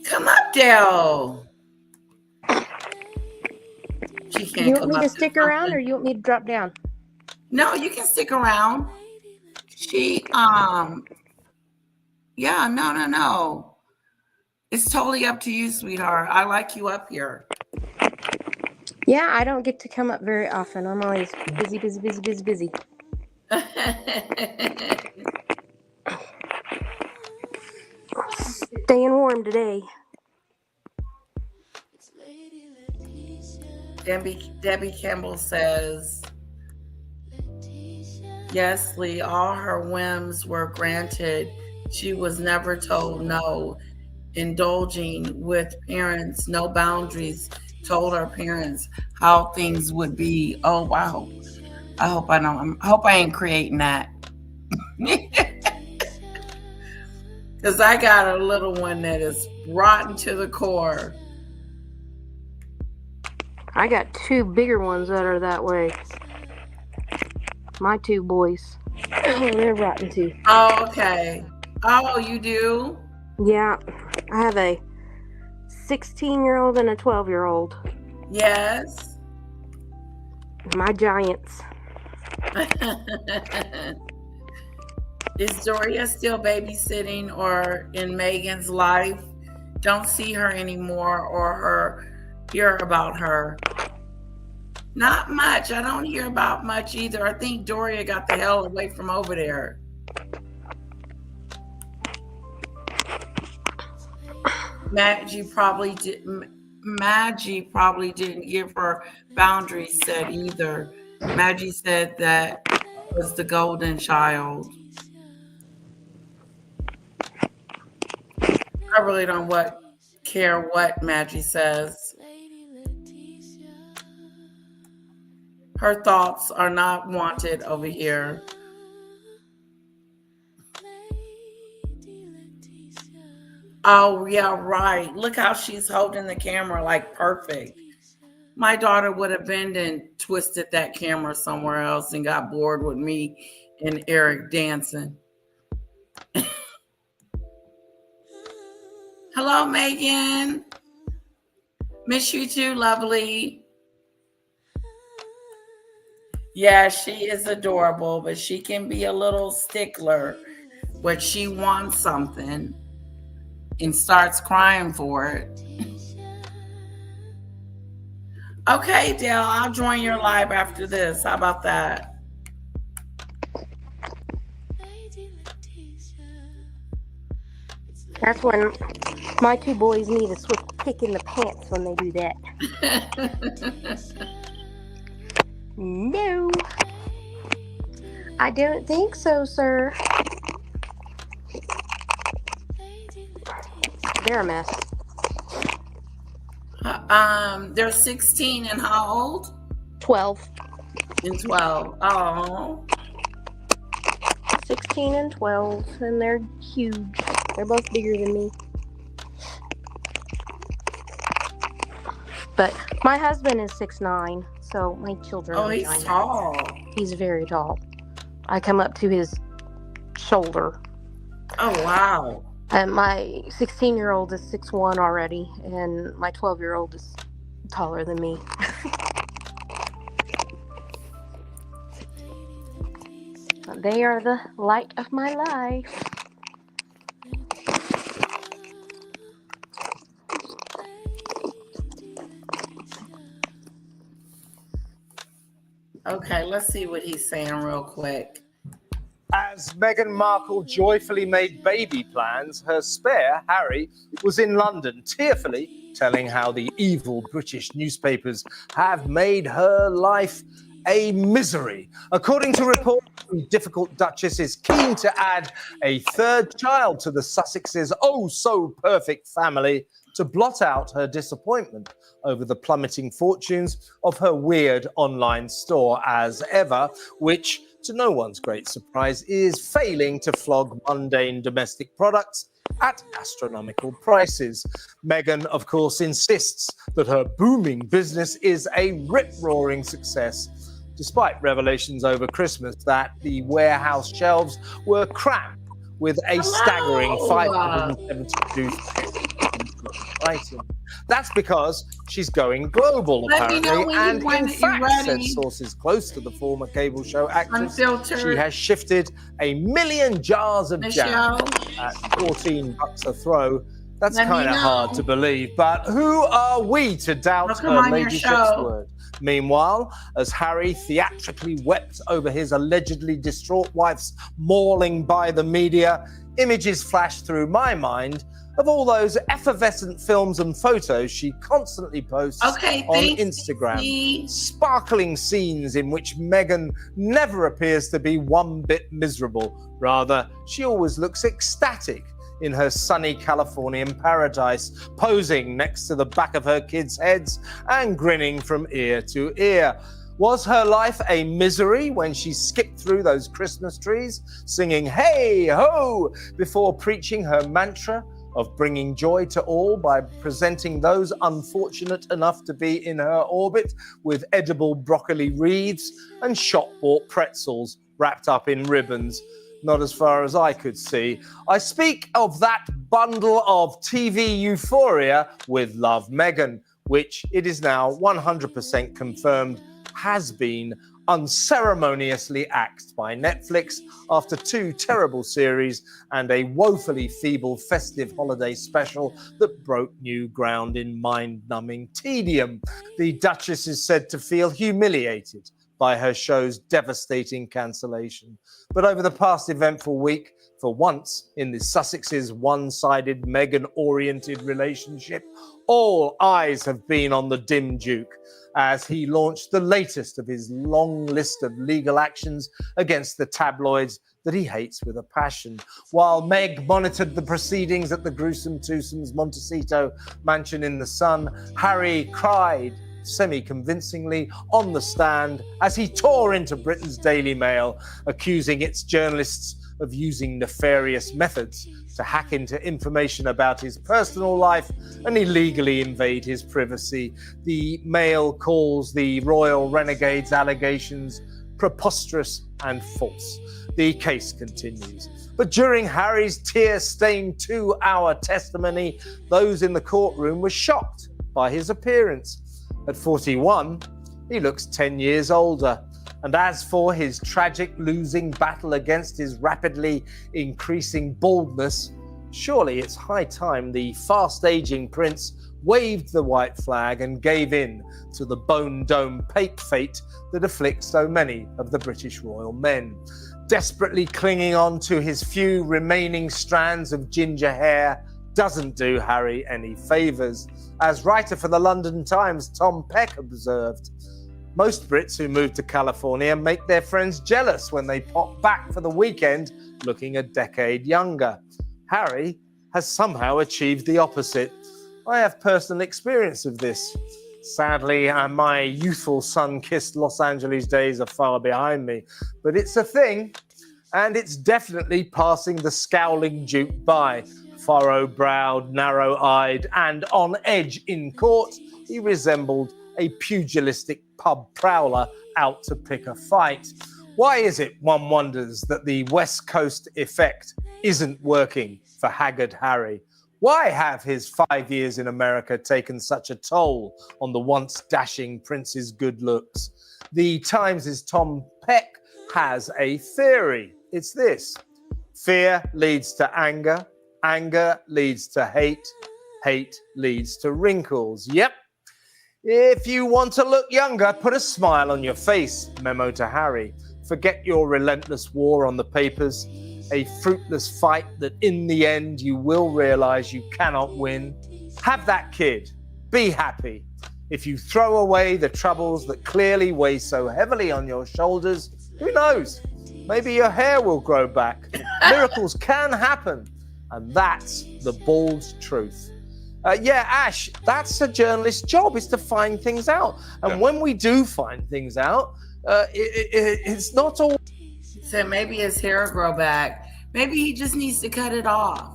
Come up, Dale. She can't You want come me up to stick around something. or you want me to drop down? No, you can stick around. Yeah, no. It's totally up to you, sweetheart. I like you up here. Yeah, I don't get to come up very often. I'm always busy. Staying warm today. Debbie Campbell says, yes, Lee, all her whims were granted. She was never told no. Indulging with parents, no boundaries, told her parents how things would be. Oh, wow. I hope I ain't creating that. Because I got a little one that is rotten to the core. I got two bigger ones that are that way. My two boys. Oh, they're rotten too. Oh, okay. Oh, you do? Yeah. I have a 16-year-old and a 12-year-old. Yes. My giants. Is Doria still babysitting or in Meghan's life? Don't see her anymore or hear about her. Not much. I don't hear about much either. I think Doria got the hell away from over there. Maggie probably didn't give her boundaries set either. Maggie said that was the golden child. I really don't care what Maggie says. Her thoughts are not wanted over here. Oh, yeah, right. Look how she's holding the camera like perfect. My daughter would have been and twisted that camera somewhere else and got bored with me and Eric dancing. Hello, Megan. Miss you too, lovely. Yeah, she is adorable, but she can be a little stickler when she wants something and starts crying for it. Okay, Dale, I'll join your live after this. How about that? That's when my two boys need a swift kick in the pants when they do that. No, I don't think so, sir. They're a mess. They're 16 and how old? 12. And 12. Oh. 16 and 12, and they're huge. They're both bigger than me. But my husband is 6'9", so my children are he's giant. tall. He's very tall. I come up to his shoulder. Oh, wow. And my 16-year-old is 6'1" already, and my 12-year-old is taller than me. They are the light of my life. Okay, let's see what he's saying real quick. As Meghan Markle joyfully made baby plans, her spare, Harry, was in London, tearfully telling how the evil British newspapers have made her life a misery. According to reports, the difficult Duchess is keen to add a third child to the Sussexes' oh-so-perfect family to blot out her disappointment over the plummeting fortunes of her weird online store as ever, which, to no one's great surprise, is failing to flog mundane domestic products at astronomical prices. Meghan, of course, insists that her booming business is a rip-roaring success, despite revelations over Christmas that the warehouse shelves were crammed with a staggering 572 items. That's because she's going global, apparently, and in fact, said sources close to the former cable show actress, she has shifted 1 million jars of jam at $14 a throw. That's kind of hard to believe, but who are we to doubt her ladyship's word? Meanwhile, as Harry theatrically wept over his allegedly distraught wife's mauling by the media, images flashed through my mind of all those effervescent films and photos she constantly posts on Instagram. Sparkling scenes in which Meghan never appears to be one bit miserable. Rather, she always looks ecstatic in her sunny Californian paradise, posing next to the back of her kids' heads and grinning from ear to ear. Was her life a misery when she skipped through those Christmas trees, singing hey ho, before preaching her mantra of bringing joy to all by presenting those unfortunate enough to be in her orbit with edible broccoli wreaths and shop-bought pretzels wrapped up in ribbons? Not as far as I could see. I speak of that bundle of TV euphoria with Love Meghan, which it is now 100% confirmed has been unceremoniously axed by Netflix after 2 terrible series and a woefully feeble festive holiday special that broke new ground in mind-numbing tedium. The Duchess is said to feel humiliated by her show's devastating cancellation. But over the past eventful week, for once in the Sussexes' one-sided Meghan-oriented relationship, all eyes have been on the dim Duke as he launched the latest of his long list of legal actions against the tabloids that he hates with a passion. While Meg monitored the proceedings at the gruesome twosome's Montecito mansion in the Sun, Harry cried semi-convincingly on the stand as he tore into Britain's Daily Mail, accusing its journalists of using nefarious methods to hack into information about his personal life and illegally invade his privacy. The Mail calls the royal renegade's allegations preposterous and false. The case continues. But during Harry's tear-stained 2-hour testimony, those in the courtroom were shocked by his appearance. At 41, he looks 10 years older. And as for his tragic losing battle against his rapidly increasing baldness, surely it's high time the fast-aging prince waved the white flag and gave in to the bone dome pape fate that afflicts so many of the British royal men. Desperately clinging on to his few remaining strands of ginger hair doesn't do Harry any favours. As writer for the London Times, Tom Peck observed, most Brits who move to California make their friends jealous when they pop back for the weekend looking a decade younger. Harry has somehow achieved the opposite. I have personal experience of this. Sadly, my youthful sun-kissed Los Angeles days are far behind me, but it's a thing, and it's definitely passing the scowling Duke by. Furrow-browed, narrow-eyed, and on edge in court, he resembled a pugilistic pub prowler out to pick a fight. Why is it, one wonders, that the West Coast effect isn't working for Haggard Harry? Why have his 5 years in America taken such a toll on the once dashing prince's good looks? The Times' Tom Peck has a theory. It's this: fear leads to anger, anger leads to hate, hate leads to wrinkles. Yep. If you want to look younger, put a smile on your face. Memo to Harry. Forget your relentless war on the papers. A fruitless fight that in the end you will realize you cannot win. Have that kid. Be happy. If you throw away the troubles that clearly weigh so heavily on your shoulders, who knows? Maybe your hair will grow back. Miracles can happen. And that's the bald truth. Ash, that's a journalist's job, is to find things out. And when we do find things out, it's not all. So maybe his hair will grow back. Maybe he just needs to cut it off.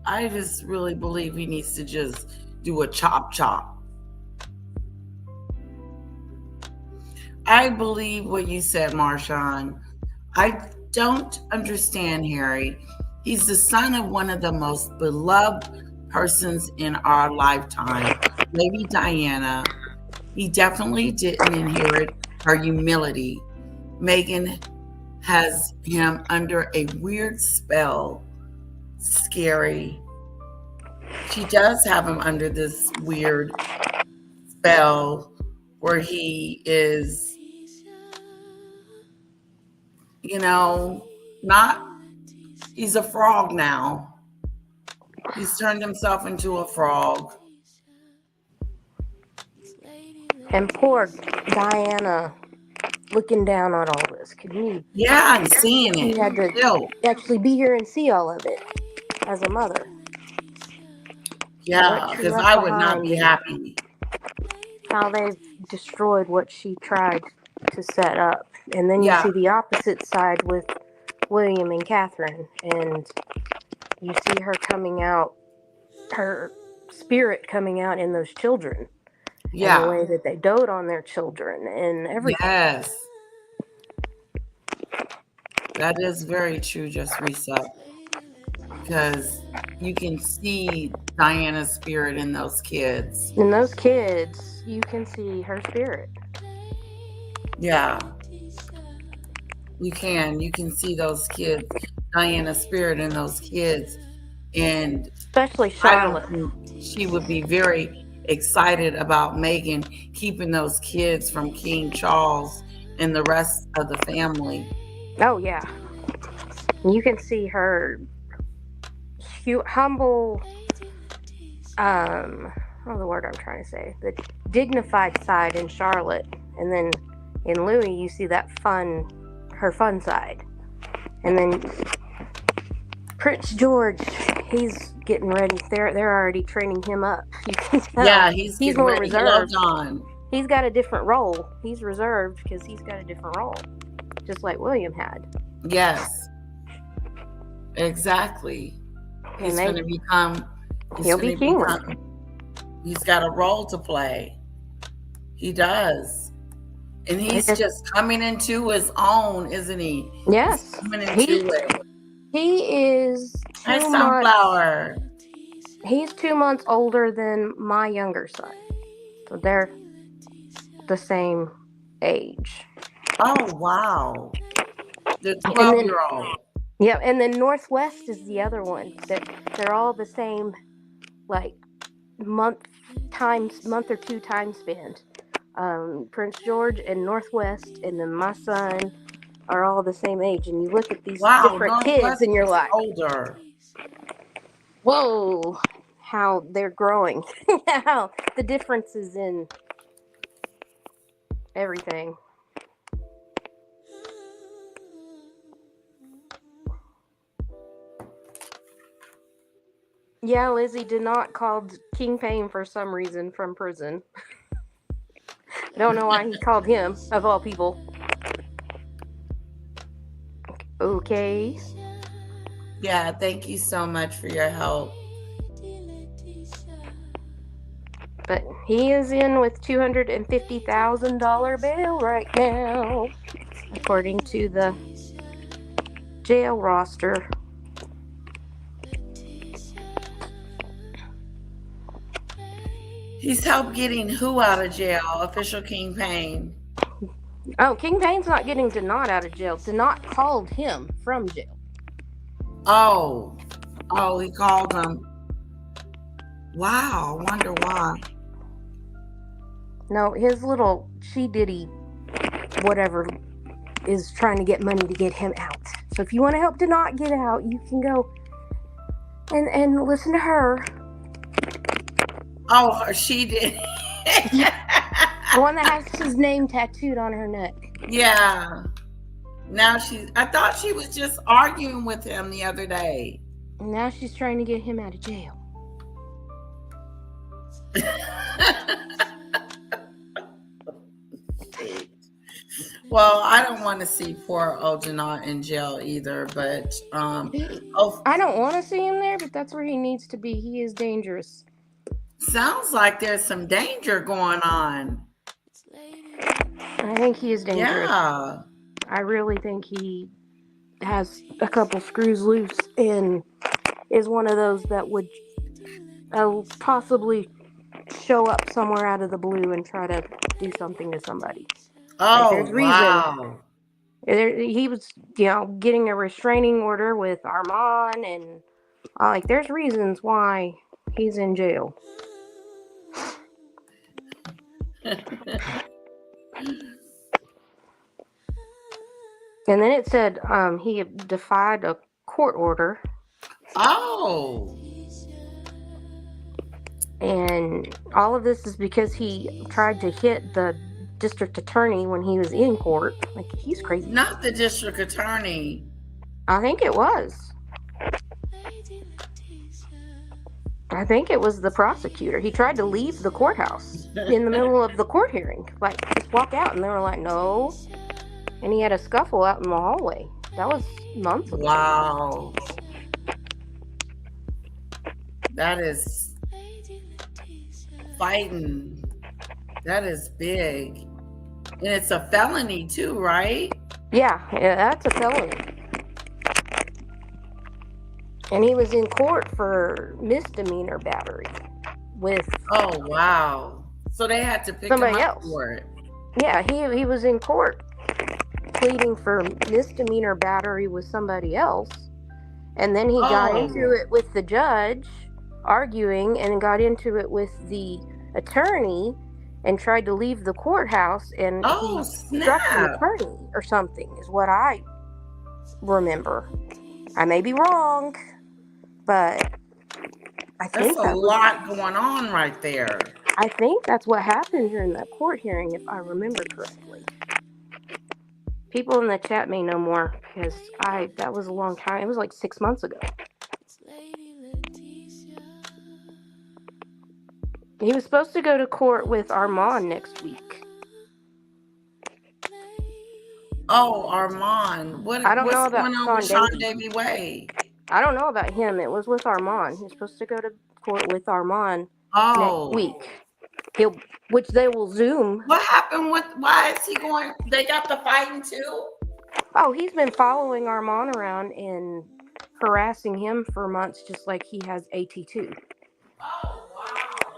I just really believe he needs to just do a chop. I believe what you said, Marshawn. I don't understand Harry. He's the son of one of the most beloved persons in our lifetime, Lady Diana. He definitely didn't inherit her humility. Meghan has him under a weird spell. Scary. She does have him under this weird spell where he is, he's a frog now. He's turned himself into a frog. And poor Diana looking down on all this. Could you? Yeah, I'm seeing it. You had to actually be here and see all of it as a mother. Yeah, because I would not be happy. How they've destroyed what she tried to set up. And then you see the opposite side with William and Catherine. And you see her coming out, her spirit coming out in those children. Yeah. And the way that they dote on their children and everything. Yes. That is very true, just reset. Because you can see Diana's spirit in those kids. In those kids, you can see her spirit. Yeah. You can see those kids, Diana's spirit in those kids. And especially Charlotte. She would be very excited about Meghan keeping those kids from King Charles and the rest of the family. Oh, yeah. You can see her humble, what's the word I'm trying to say? The dignified side in Charlotte. And then in Louis, you see that her fun side. And then Prince George, he's getting ready. They're already training him up. You can tell. Yeah, he's more reserved. On. He's got a different role. He's reserved because he's got a different role, just like William had. Yes, exactly. He's going to become. He'll be king. He's got a role to play. He does. And he's just coming into his own, isn't he? Yes. He's coming into it. He is Hi, Sunflower. He's 2 months older than my younger son. So they're the same age. Oh, wow. The And then 12-year-old. yeah, and then Northwest is the other one. They're all the same, like month or two time span. Prince George and Northwest, and then my son are all the same age. And you look at these Wow, different kids, Northwest and you're is like, older. whoa, how they're growing, how the differences in everything. Yeah, Lizzie Denot called King Payne for some reason from prison. I don't know why he called him, of all people. Okay. Yeah, thank you so much for your help. But he is in with $250,000 bail right now, according to the jail roster. He's helped getting who out of jail? Official King Payne. Oh, King Payne's not getting Denot out of jail. Denot called him from jail. Oh, he called him. Wow, I wonder why. No, his little she diddy whatever is trying to get money to get him out. So if you want to help Denot get out, you can go and listen to her. Oh, she did. The one that has his name tattooed on her neck. Yeah. Now I thought she was just arguing with him the other day. And now she's trying to get him out of jail. Well, I don't want to see poor old Denot in jail either, but I don't want to see him there, but that's where he needs to be. He is dangerous. Sounds like there's some danger going on. I think he is dangerous. Yeah. I really think he has a couple screws loose and is one of those that would possibly show up somewhere out of the blue and try to do something to somebody. Oh, there's wow. reason. He was, getting a restraining order with Armand, and there's reasons why he's in jail. And then it said he defied a court order. Oh. And all of this is because he tried to hit the district attorney when he was in court. He's crazy. Not the district attorney. I think it was. I think it was the prosecutor. He tried to leave the courthouse in the middle of the court hearing. Just walk out. And they were like, no. And he had a scuffle out in the hallway. That was months ago. Wow. That is fighting. That is big. And it's a felony too, right? Yeah, that's a felony. And he was in court for misdemeanor battery with... Oh, wow. So they had to pick somebody him up else for it. Yeah, he was in court pleading for misdemeanor battery with somebody else. And then he got into it with the judge, arguing, and got into it with the attorney and tried to leave the courthouse, and he struck the attorney or something, is what I remember. I may be wrong, but I think that's a lot going on right there. I think that's what happened during that court hearing, if I remember correctly. People in the chat may know more, because that was a long time. It was like 6 months ago. He was supposed to go to court with Armand next week. Oh, Armand. I don't know what's about going on with Sean Davey. Davey Way? I don't know about him. It was with Armand. He's supposed to go to court with Armand next week. Which they will Zoom. What happened why is he going? They got the fighting too? Oh, he's been following Armand around and harassing him for months, just like he has AT2. Oh, wow.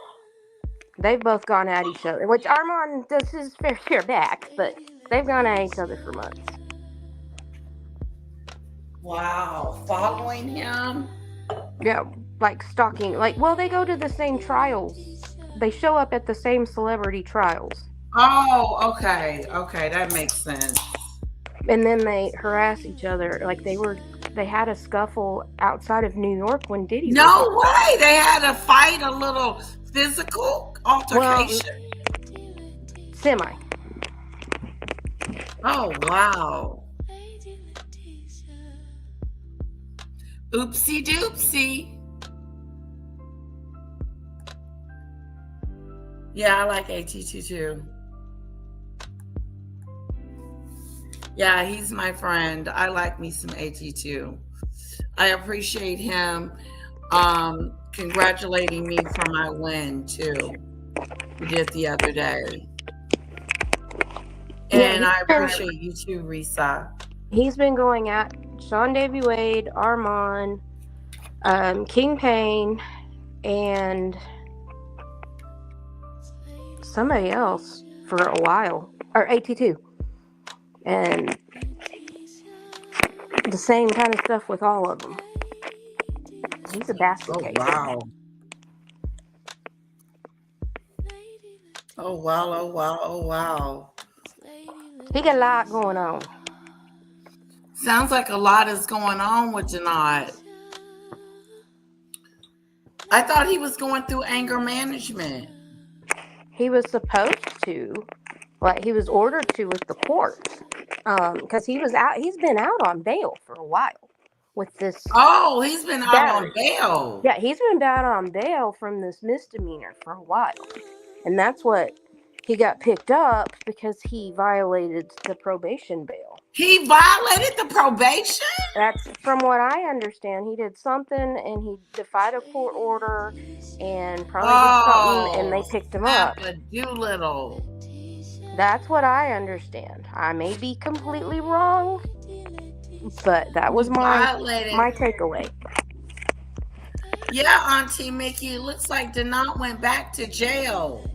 They've both gone at each other, which Armand does his fair share back, but they've gone at each other for months. Wow. Following him? Yeah, like stalking. Like, well, they go to the same trials. They show up at the same celebrity trials. Oh, okay. Okay, that makes sense. And then they harass each other. Like they had a scuffle outside of New York when Diddy was No there. way. They had a fight, a little physical altercation. Semi. Oh, wow. Oopsie doopsie. Yeah, I like AT2 too. Yeah, he's my friend. I like me some AT2. I appreciate him congratulating me for my win too. He did the other day. And I appreciate you too, Risa. He's been going at Sean Davy Wade, Armand, King Payne, and somebody else for a while. Or AT2. And the same kind of stuff with all of them. He's a basket case. Wow. Oh, wow. Oh, wow. Oh, wow. He got a lot going on. Sounds like a lot is going on with Janot. I thought he was going through anger management. He was supposed to, like he was ordered to with the court, because he's been out on bail for a while with this. Oh, he's been out on bail. Yeah, he's been out on bail from this misdemeanor for a while, and that's what he got picked up because he violated the probation bail. He violated the probation? That's from what I understand. He did something and he defied a court order and probably did something and they picked him up. Doolittle. That's what I understand. I may be completely wrong, but that was my takeaway. Yeah, Auntie Mickey, it looks like Denant went back to jail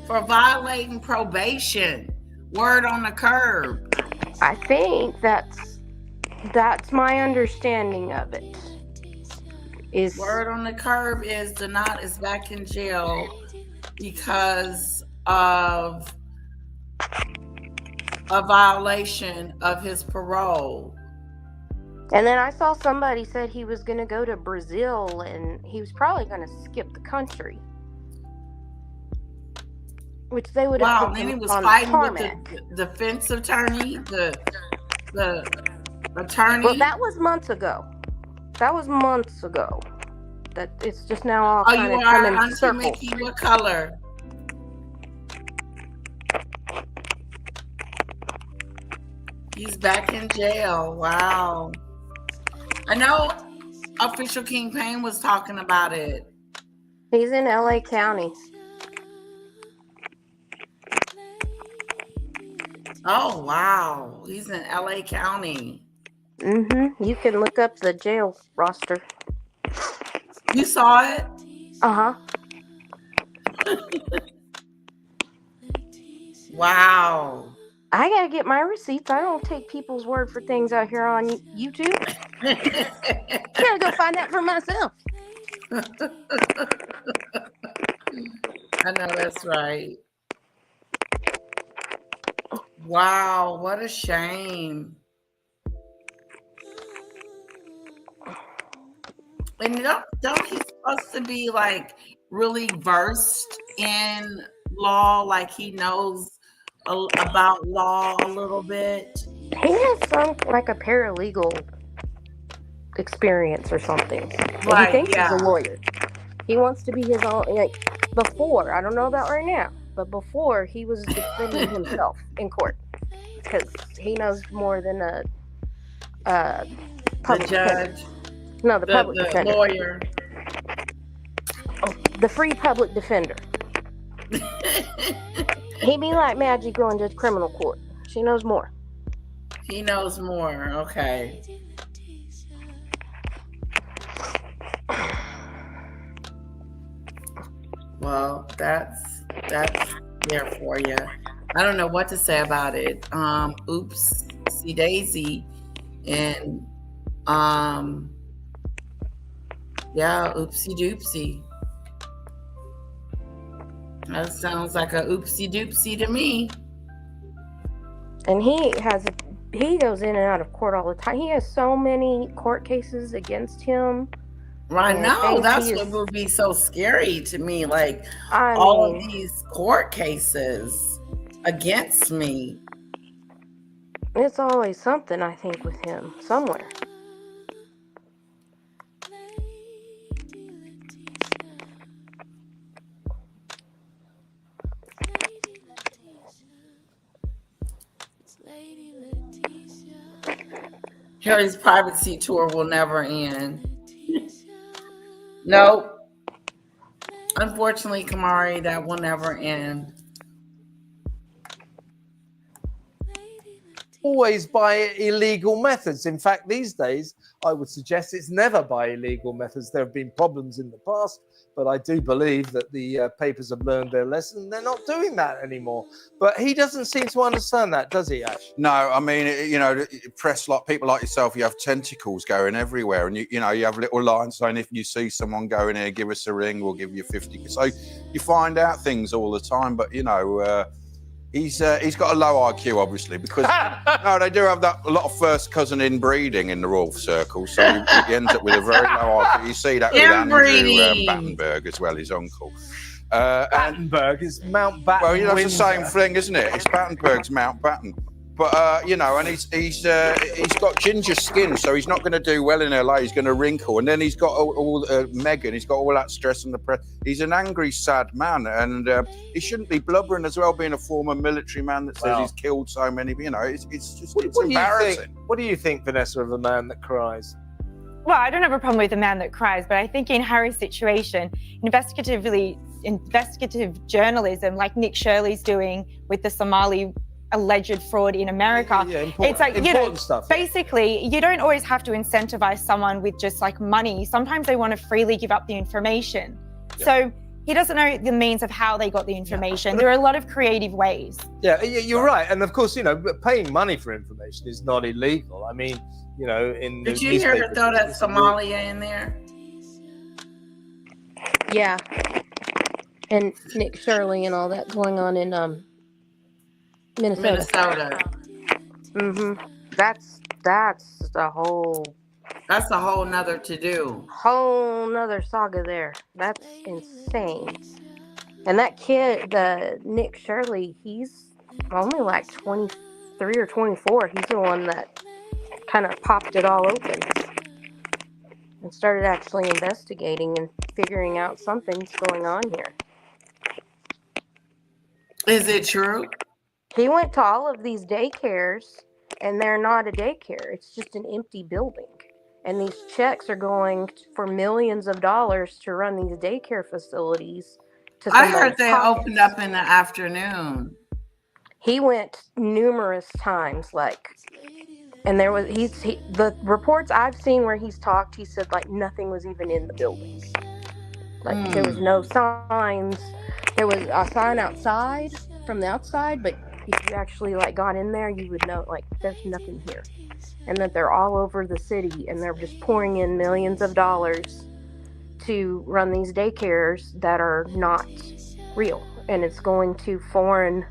for violating probation. Word on the curb. I think that's my understanding of it. Word on the curb is Denant is back in jail because of a violation of his parole. And then I saw somebody said he was going to go to Brazil and he was probably going to skip the country. Which they would have. Wow, then he was fighting with the defense attorney, the attorney. Well, that was months ago. That it's just now all kind of coming in circles. Mickey, what color? He's back in jail. Wow. I know Official King Payne was talking about it. He's in LA County. Oh, wow. He's in LA County. Mm-hmm. You can look up the jail roster. You saw it? Uh-huh. Wow. I gotta get my receipts. I don't take people's word for things out here on YouTube. I gotta go find out for myself. I know that's right. Wow, what a shame. And don't he supposed to be like really versed in law, like he knows about law a little bit? He has some like a paralegal experience or something. Right, he thinks he's a lawyer. He wants to be his own. Like before, I don't know about right now, but before he was defending himself in court because he knows more than a public judge. defender. No, the public defender. Lawyer. Oh, the free public defender. He be like Magic going to criminal court. She knows more. He knows more. Okay. Well, that's there for you. I don't know what to say about it. Oopsie daisy, and yeah, oopsie doopsie. That sounds like a oopsie doopsie to me. And he goes in and out of court all the time. He has so many court cases against him. I and know, things that's he what is- would be so scary to me. Like I all of mean, these court cases against me. it's always something, I think, with him somewhere. Harry's privacy tour will never end. Nope. Unfortunately, Kamari, that will never end. Always by illegal methods. In fact, these days, I would suggest it's never by illegal methods. There have been problems in the past, but I do believe that the papers have learned their lesson. They're not doing that anymore. But he doesn't seem to understand that, does he, Ash? No, I mean, you know, press like people like yourself, you have tentacles going everywhere, and you know, you have little lines saying if you see someone going here, give us a ring, we'll give you 50. So you find out things all the time, but you know, he's got a low IQ, obviously, because no, they do have that a lot of first cousin inbreeding in the royal circle, so he ends up with a very low IQ. You see that with Andrew Battenberg as well, his uncle. Battenberg is Mount Batten. Well, you know, it's the Windsor. same thing, isn't it? It's Battenberg's Mount Batten. But you know, and he's got ginger skin, so he's not going to do well in LA. He's going to wrinkle, and then he's got all Meghan. He's got all that stress and the press. He's an angry, sad man, and he shouldn't be blubbering as well. Being a former military man that says he's killed so many, you know, it's just it's embarrassing. What do you think, Vanessa, of a man that cries? Well, I don't have a problem with a man that cries, but I think in Harry's situation, investigative journalism, like Nick Shirley's doing with the Somali alleged fraud in America, it's like, you know, stuff, basically, you don't always have to incentivize someone with just like money. Sometimes they want to freely give up the information. Yeah. So he doesn't know the means of how they got the information. There are a lot of creative ways. Yeah, you're right. And of course, you know, paying money for information is not illegal. I mean, you know, in Did you hear her throw that Somalia in there? Yeah. And Nick Shirley and all that going on in Minnesota. Mm-hmm. That's the whole. That's a whole nother to do. Whole nother saga there. That's insane. And that kid, the Nick Shirley, he's only like 23 or 24. He's the one that kind of popped it all open and started actually investigating and figuring out something's going on here. Is it true? He went to all of these daycares, and they're not a daycare. It's just an empty building. And these checks are going for millions of dollars to run these daycare facilities. I heard they opened up in the afternoon. He went numerous times, and there was the reports I've seen where he's talked. He said like nothing was even in the building. Like there was no signs. There was a sign outside from the outside, but if you actually like got in there, you would know like there's nothing here, and that they're all over the city, and they're just pouring in millions of dollars to run these daycares that are not real, and it's going to foreign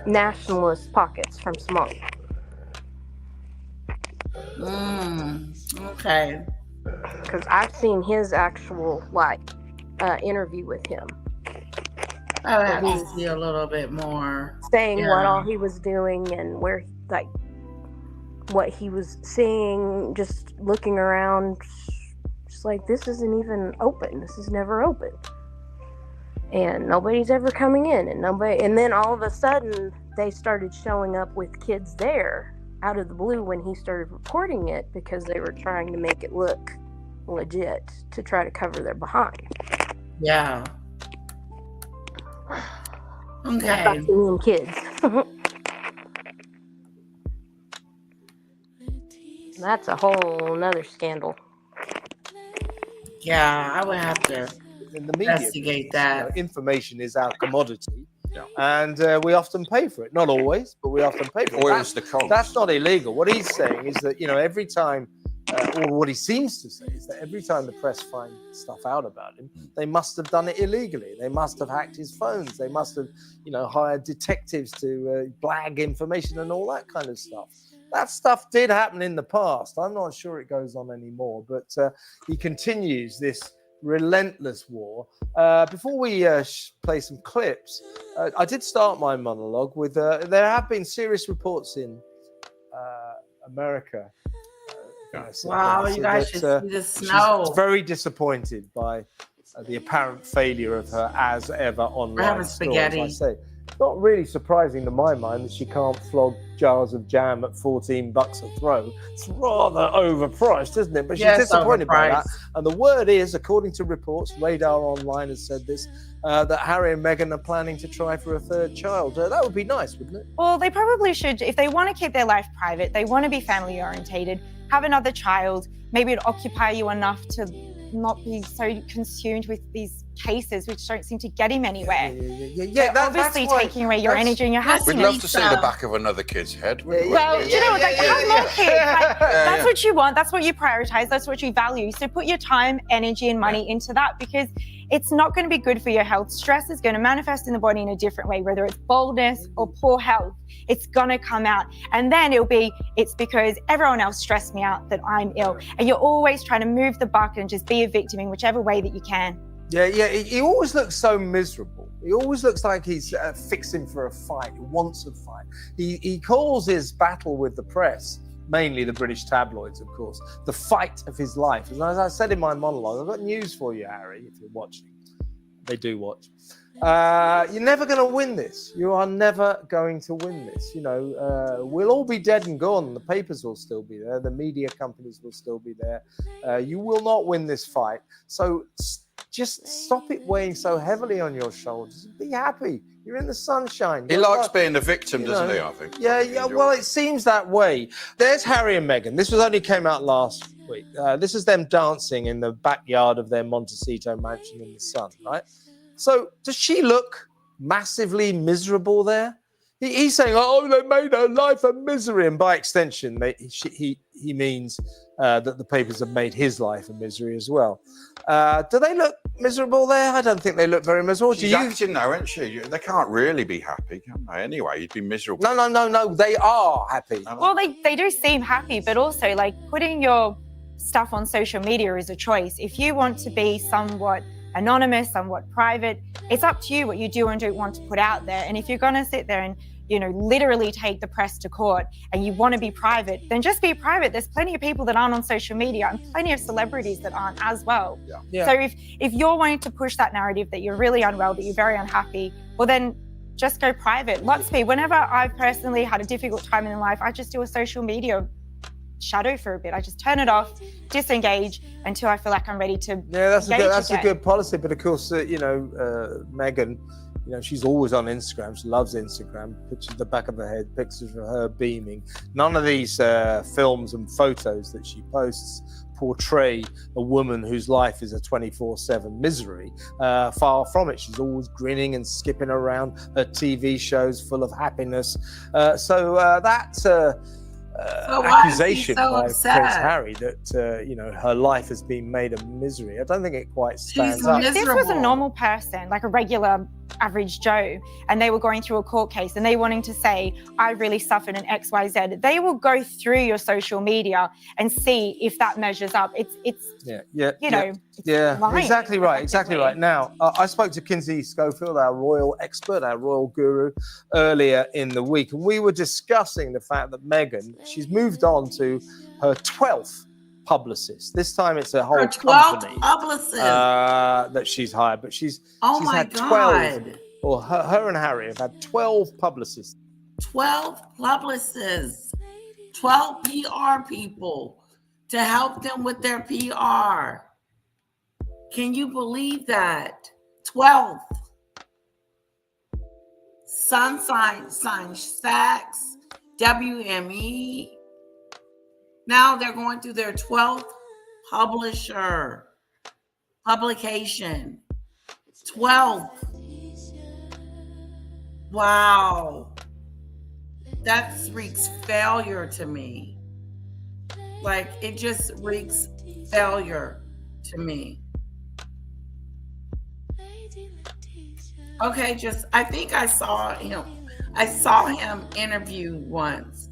nationalist pockets from Somalia. Okay. Because I've seen his actual interview with him. I would have to see a little bit more. Saying what all he was doing and where, what he was seeing, just looking around, just like, this isn't even open. This is never open. And nobody's ever coming in, and then all of a sudden, they started showing up with kids there out of the blue when he started reporting it, because they were trying to make it look legit to try to cover their behind. Yeah. Okay. Kids. That's a whole nother scandal. Yeah, I would have to in the media. Investigate business. You know, that. information is our commodity, Yeah. and we often pay for it. Not always, but we often pay for it. Oil's the cogs. That's not illegal. What he's saying is that, you know, every time, or what he seems to say is that every time the press find stuff out about him, they must have done it illegally. They must have hacked his phones. They must have, you know, hired detectives to blag information and all that kind of stuff. That stuff did happen in the past. I'm not sure it goes on anymore, but he continues this relentless war. Before we play some clips, I did start my monologue with there have been serious reports in America. Wow, you guys should see the snow. She's very disappointed by the apparent failure of her as ever online. We're having spaghetti. Stores, I say. It's not really surprising to my mind that she can't flog jars of jam at $14 a throw. It's rather overpriced, isn't it? But she's disappointed by that. And the word is, according to reports, Radar Online has said this, that Harry and Meghan are planning to try for a third child. That would be nice, wouldn't it? Well, they probably should. If they want to keep their life private, they want to be family orientated, have another child, maybe it'd occupy you enough to not be so consumed with these cases which don't seem to get him anywhere. Obviously taking away your energy and your happiness. We'd love to see the back of another kid's head. Well, you know, like, have more kids. Like, that's what you want. That's what you prioritize. That's what you value. So put your time, energy, and money into that, because it's not going to be good for your health. Stress is going to manifest in the body in a different way, whether it's baldness or poor health. It's going to come out. And then it's because everyone else stressed me out that I'm ill. And you're always trying to move the bucket and just be a victim in whichever way that you can. Yeah, he always looks so miserable. He always looks like he's fixing for a fight. He wants a fight. He calls his battle with the press, mainly the British tabloids, of course, the fight of his life. And as I said in my monologue, I've got news for you, Harry, if you're watching. They do watch. You're never going to win this. You are never going to win this. You know, we'll all be dead and gone. The papers will still be there. The media companies will still be there. You will not win this fight. So just stop it weighing so heavily on your shoulders. Be happy. You're in the sunshine. He likes being the victim, doesn't he, I think? Yeah. Well, it seems that way. There's Harry and Meghan. This only came out last week. This is them dancing in the backyard of their Montecito mansion in the sun, right? So does she look massively miserable there? He's saying, oh, they made her life a misery. And by extension, he means that the papers have made his life a misery as well. Do they look miserable there? I don't think they look very miserable. She's acting now, isn't she? They can't really be happy, can they? Anyway, you'd be miserable. No. They are happy. Well, they do seem happy, but also, like, putting your stuff on social media is a choice. If you want to be somewhat anonymous, somewhat private, it's up to you what you do and don't want to put out there. And if you're going to sit there and, you know, literally take the press to court and you want to be private, then just be private. There's plenty of people that aren't on social media and plenty of celebrities that aren't as well. Yeah. So if you're wanting to push that narrative that you're really unwell, that you're very unhappy, well, then just go private. Lots me. Whenever I've personally had a difficult time in life, I just do a social media shadow for a bit. I just turn it off, disengage until I feel like I'm ready to. Yeah, that's a good policy. But of course, Meghan, you know, she's always on Instagram. She loves Instagram. Pictures of the back of her head, pictures of her beaming. None of these films and photos that she posts portray a woman whose life is a 24/7 misery. Far from it. She's always grinning and skipping around. Her TV shows full of happiness. Accusation by Prince Harry that her life has been made a misery. I don't think it quite stands up. If this was a normal person, like a regular average Joe, and they were going through a court case and they wanting to say, I really suffered an XYZ, they will go through your social media and see if that measures up. It's lying, exactly right. Now, I spoke to Kinsey Schofield, our royal expert, our royal guru, earlier in the week, and we were discussing the fact that Meghan, she's moved on to her 12th publicist. This time it's a whole company that she's hired, but she's had 12, or her and Harry have had 12 publicists. 12 publicists, 12 PR people to help them with their PR. Can you believe that? 12. Sunshine Stacks, WME. Now they're going through their 12th publication. 12th. Wow. That reeks failure to me. Like, it just reeks failure to me. Okay, I think I saw him interviewed once.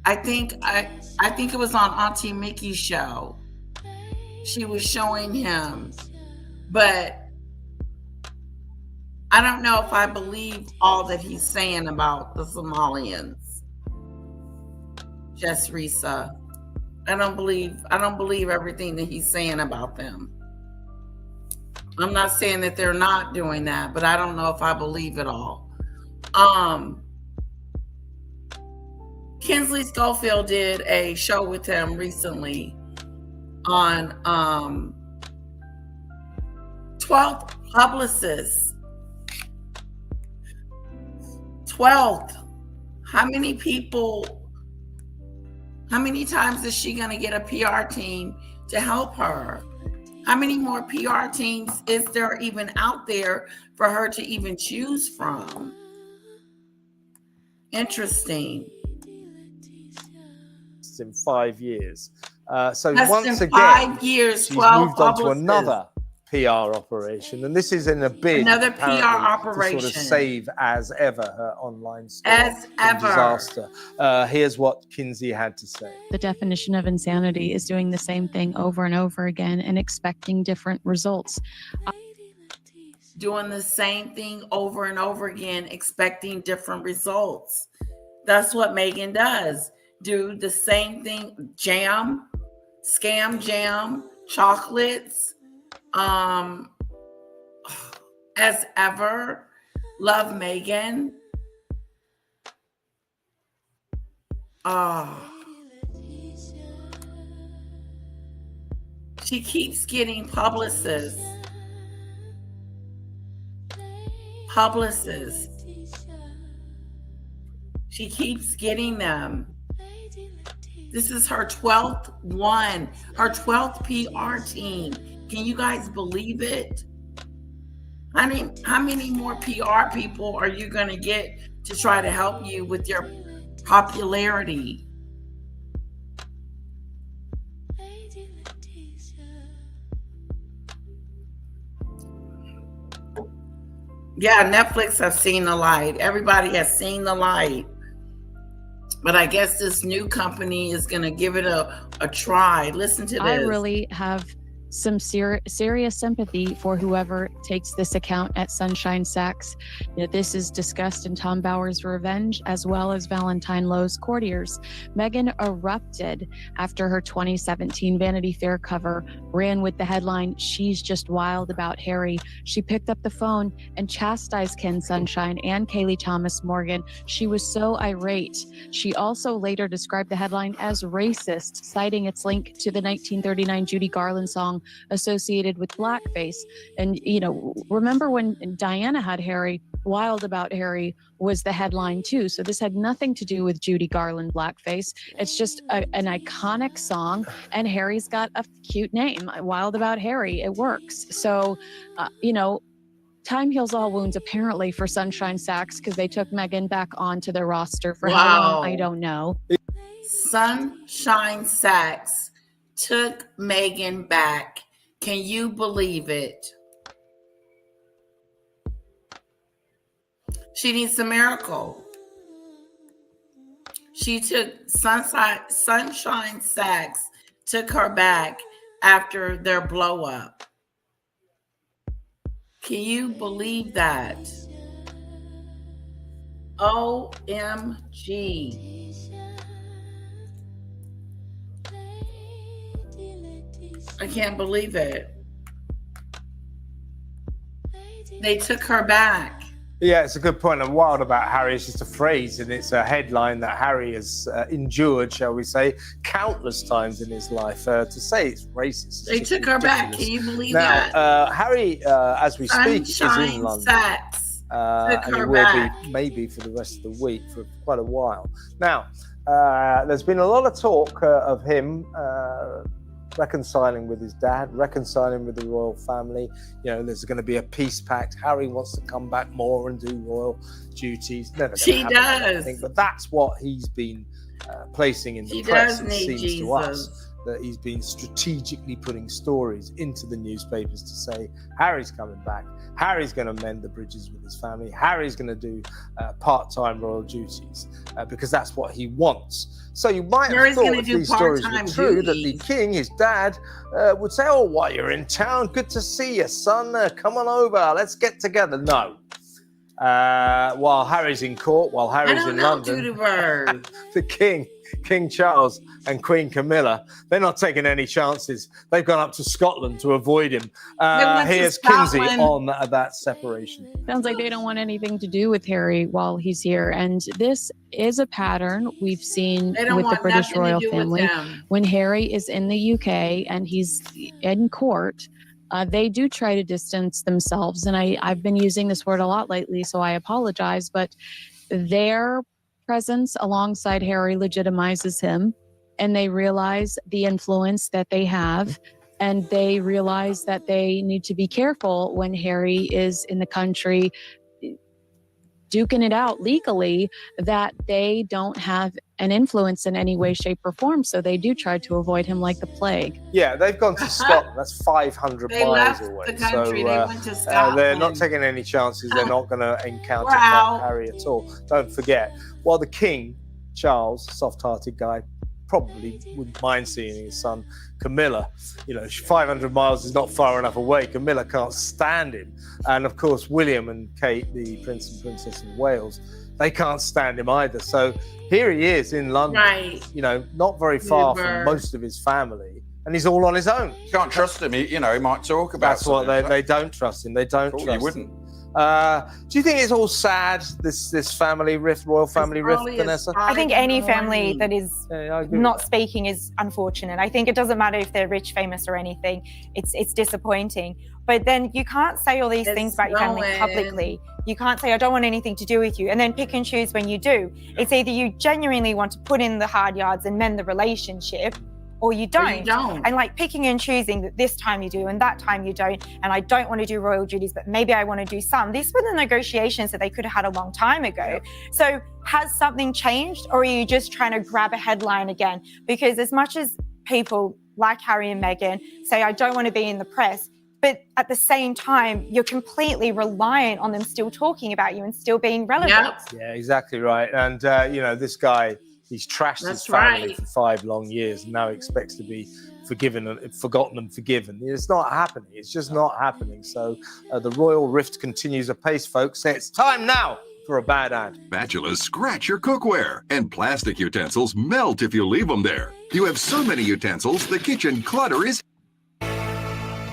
I think it was on Auntie Mickey's show. She was showing him, but I don't know if I believe all that he's saying about the Somalians. Just Risa. I don't believe everything that he's saying about them. I'm not saying that they're not doing that, but I don't know if I believe it all. Kinsley Schofield did a show with him recently on 12th publicist. 12th. How many times is she going to get a PR team to help her? How many more PR teams is there even out there for her to even choose from? Interesting. In 5 years. So Less once than again, 5 years, she's 12 moved on to publicists. another PR operation, and this is in a bid Another PR apparently, operation. to sort of save as ever her online store As from ever. disaster. Here's what Kinsey had to say. The definition of insanity is doing the same thing over and over again and expecting different results. Doing the same thing over and over again, expecting different results. That's what Meghan does. Do the same thing. Jam, scam jam, chocolates, as ever. Love Meghan. She keeps getting publicists. She keeps getting them. This is her 12th one, her 12th PR team. Can you guys believe it? How many more PR people are you going to get to try to help you with your popularity? Yeah, Netflix has seen the light. Everybody has seen the light. But I guess this new company is going to give it a try. Listen to this. I really have some serious sympathy for whoever takes this account at Sunshine Sachs. You know, this is discussed in Tom Bower's Revenge as well as Valentine Lowe's Courtiers. Meghan erupted after her 2017 Vanity Fair cover ran with the headline, "She's just wild about Harry." She picked up the phone and chastised Ken Sunshine and Kaylee Thomas Morgan. She was so irate. She also later described the headline as racist, citing its link to the 1939 Judy Garland song associated with blackface. And, you know, remember when Diana had Harry, "Wild About Harry" was the headline too. So this had nothing to do with Judy Garland blackface. It's just an iconic song, and Harry's got a cute name, "Wild About Harry." It works. So, you know, time heals all wounds apparently for Sunshine Sachs, because they took Meghan back onto their roster for how long, I don't know. Sunshine Sachs took Meghan back. Can you believe it? She needs a miracle. She took Sunshine Sachs, took her back after their blow up. Can you believe that? OMG. I can't believe it. They took her back. Yeah, it's a good point. And "Wild About Harry" is just a phrase, and it's a headline that Harry has endured, shall we say, countless times in his life. To say it's racist. They took her back. Can you believe that? Now, Harry, as we speak, is in London. Sachs took and her it will back. be maybe for the rest of the week for quite a while. Now, there's been a lot of talk of him reconciling with his dad, reconciling with the royal family. You know, there's going to be a peace pact. Harry wants to come back more and do royal duties. Never She gonna happen, I don't does. think, but that's what he's been placing in the She press. does It need seems Jesus. to us that he's been strategically putting stories into the newspapers to say Harry's coming back. Harry's going to mend the bridges with his family. Harry's going to do part-time royal duties because that's what he wants. So you might have Harry's thought gonna if do these stories were part-time true that the duties. king, his dad, would say, "Oh, while you're in town, good to see you, son. Come on over. Let's get together." No. While Harry's in court, while I Harry's don't in know, London, Judy Bird. the King Charles and Queen Camilla, they're not taking any chances. They've gone up to Scotland to avoid him. went to Here's Kinsey Scotland. on that separation. Sounds like they don't want anything to do with Harry while he's here. And this is a pattern we've seen They don't with the want British nothing royal to do with family. him. When Harry is in the UK and he's in court, they do try to distance themselves. And I've been using this word a lot lately, so I apologize. But their presence alongside Harry legitimizes him, and they realize the influence that they have. And they realize that they need to be careful when Harry is in the country duking it out legally, that they don't have an influence in any way, shape, or form. So they do try to avoid him like the plague. Yeah, they've gone to Scotland. That's 500 They miles left away. the country. So They went to Scotland. they're not taking any chances. They're not going to encounter Wow. Harry at all. Don't forget, while the King, Charles, soft-hearted guy, probably wouldn't mind seeing his son Camilla. 500 miles is not far enough away. Camilla can't stand him. And of course, William and Kate, the Prince and Princess of Wales, they can't stand him either. So here he is in London, Right. Not very far Never. from most of his family. And he's all on his own. You can't trust him. He might talk about That's what something. they don't trust him. They don't Cool, you trust wouldn't. him. Do you think it's all sad, this family rift, royal family rift, Early as Vanessa? I think 5 in any the family morning. that is Yeah, I agree not with that. speaking is unfortunate. I think it doesn't matter if they're rich, famous, or anything. It's disappointing. But then you can't say all these It's things about your family snowing. publicly. You can't say, "I don't want anything to do with you," and then pick and choose when you do. It's either you genuinely want to put in the hard yards and mend the relationship, or you Or don't. you don't. And like picking and choosing that this time you do and that time you don't, and I don't want to do royal duties, but maybe I want to do some. These were the negotiations that they could have had a long time ago. So has something changed, or are you just trying to grab a headline again? Because as much as people like Harry and Meghan say, "I don't want to be in the press," but at the same time, you're completely reliant on them still talking about you and still being relevant. Yep. Yeah, exactly right. And, this guy, he's trashed his That's family right. for 5 long years and now expects to be forgotten and forgiven. It's not happening. It's just not happening. So the royal rift continues apace, folks. It's time now for a bad ad. Spatulas scratch your cookware, and plastic utensils melt if you leave them there. You have so many utensils, the kitchen clutter is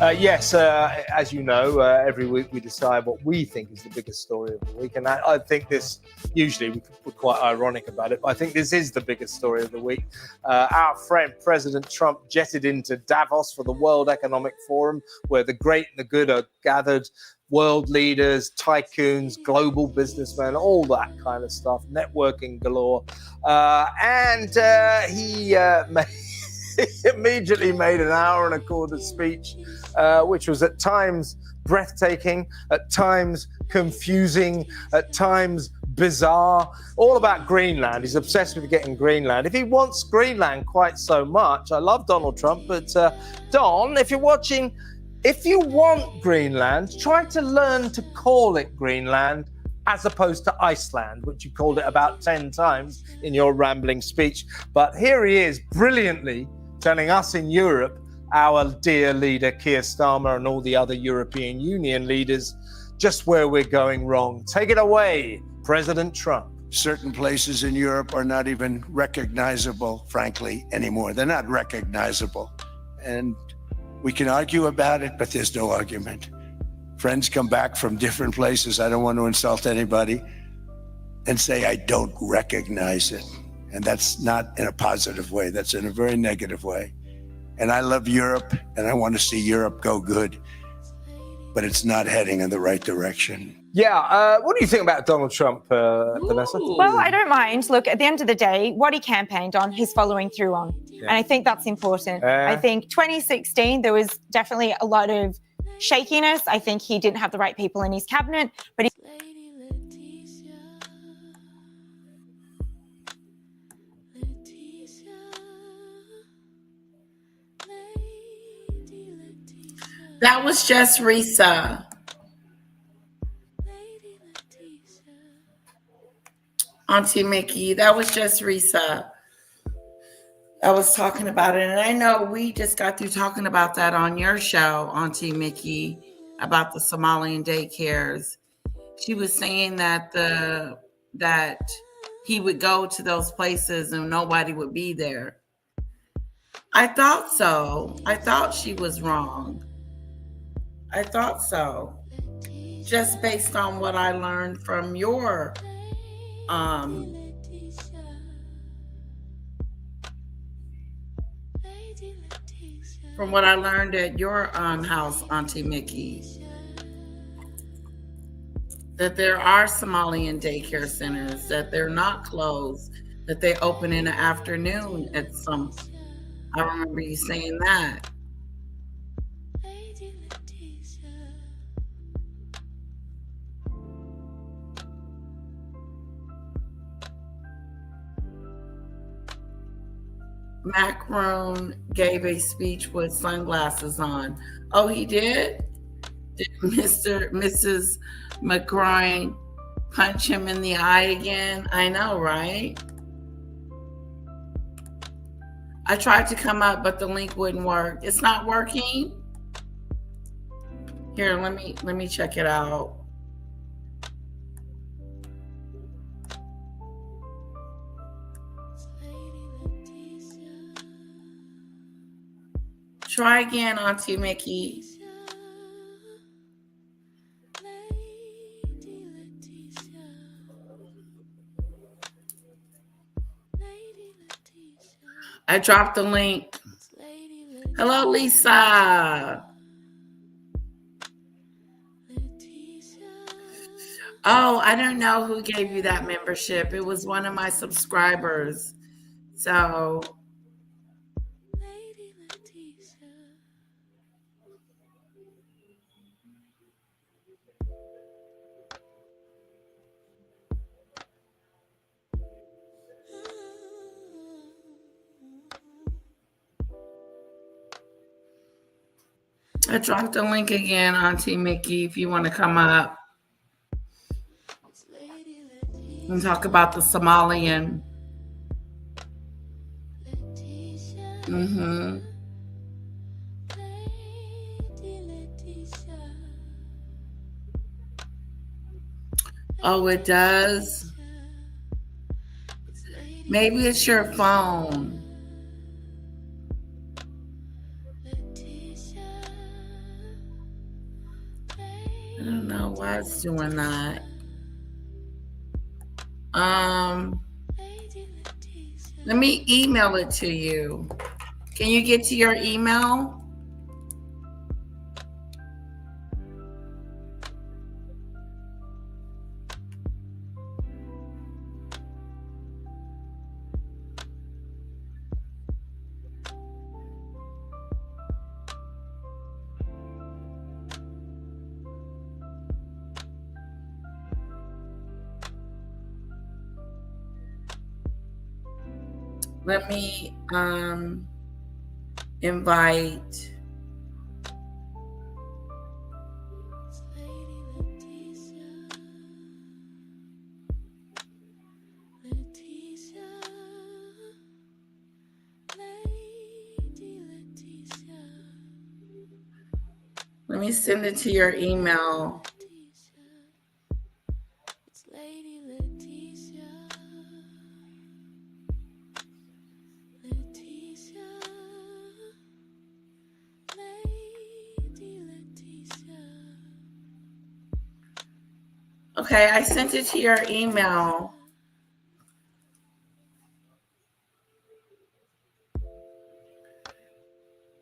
Yes, as you know, every week we decide what we think is the biggest story of the week. And I think this, usually we're quite ironic about it, but I think this is the biggest story of the week. Our friend President Trump jetted into Davos for the World Economic Forum, where the great and the good are gathered. World leaders, tycoons, global businessmen, all that kind of stuff, networking galore. And he immediately made an hour and a quarter speech, which was at times breathtaking, at times confusing, at times bizarre, all about Greenland. He's obsessed with getting Greenland. If he wants Greenland quite so much, I love Donald Trump, but Don, if you're watching, if you want Greenland, try to learn to call it Greenland as opposed to Iceland, which you called it about 10 times in your rambling speech. But here he is brilliantly telling us in Europe, our dear leader Keir Starmer and all the other European Union leaders, just where we're going wrong. Take it away, President Trump. Certain places in Europe are not even recognizable, frankly, anymore. They're not recognizable. And we can argue about it, but there's no argument. Friends come back from different places. I don't want to insult anybody and say I don't recognize it. And that's not in a positive way. That's in a very negative way. And I love Europe, and I want to see Europe go good. but it's not heading in the right direction. Yeah, what do you think about Donald Trump, Vanessa? Well, I don't mind. Look, at the end of the day, what he campaigned on, he's following through on. Yeah. And I think that's important. I think 2016, there was definitely a lot of shakiness. I think he didn't have the right people in his cabinet, but That was just Risa. Auntie Mickey, that was just Risa. I was talking about it, and I know we just got through talking about that on your show, Auntie Mickey, about the Somalian daycares. She was saying that that he would go to those places and nobody would be there. I thought so. I thought she was wrong. I thought so. Just based on what I learned from your from what I learned at your house, Auntie Mickey, that there are Somalian daycare centers, that they're not closed, that they open in the afternoon at some. I remember you saying that. Macron gave a speech with sunglasses on. Oh, he did? Did Mrs. Macron punch him in the eye again? I know, right? I tried to come up, but the link wouldn't work. It's not working? Here, let me check it out. Try again, Auntie Mickey. I dropped the link. Hello, Lisa. Oh, I don't know who gave you that membership. It was one of my subscribers. So I dropped the link again, Auntie Mickey, if you want to come up and talk about the Somalian. Oh, it does? Maybe it's your phone. I don't know why it's doing that. Let me email it to you. Can you get to your email? Let me invite Let me send it to your email. Okay, I sent it to your email.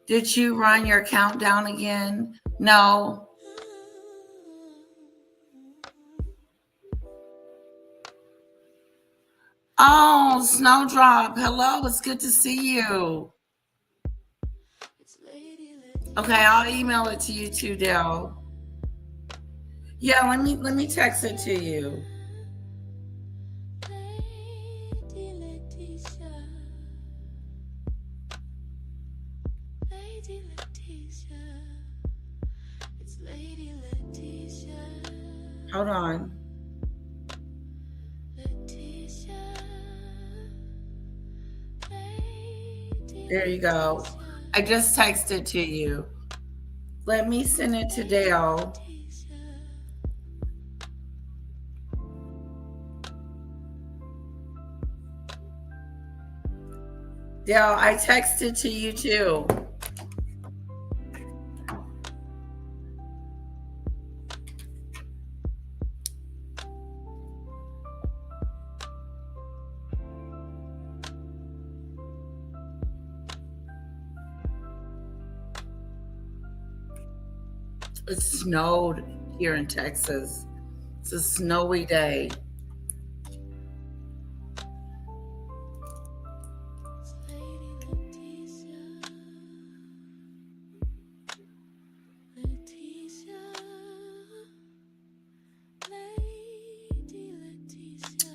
Did you run your countdown again? No. Oh, Snowdrop. Hello, it's good to see you. Okay, I'll email it to you too, Dale. Yeah, let me text it to you. Hold on. There you go. I just texted to you. Let me send it to Dale. Dale, I texted to you too. It snowed here in Texas. It's a snowy day.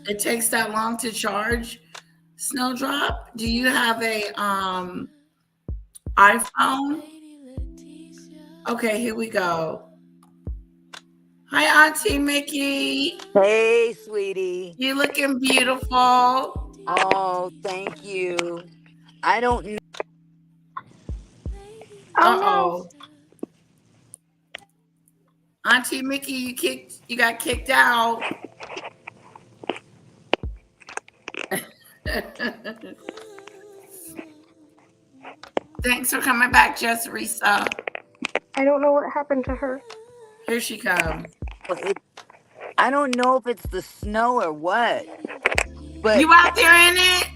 It takes that long to charge, Snowdrop? Do you have a iPhone? Okay, here we go. Hi, Auntie Mickey. Hey, sweetie. You looking beautiful. Oh, thank you. I don't know. Uh-oh. Auntie Mickey, you got kicked out. Thanks for coming back, Jess Risa. I don't know what happened to her. Here she comes. I don't know if it's the snow or what. But you out there in it?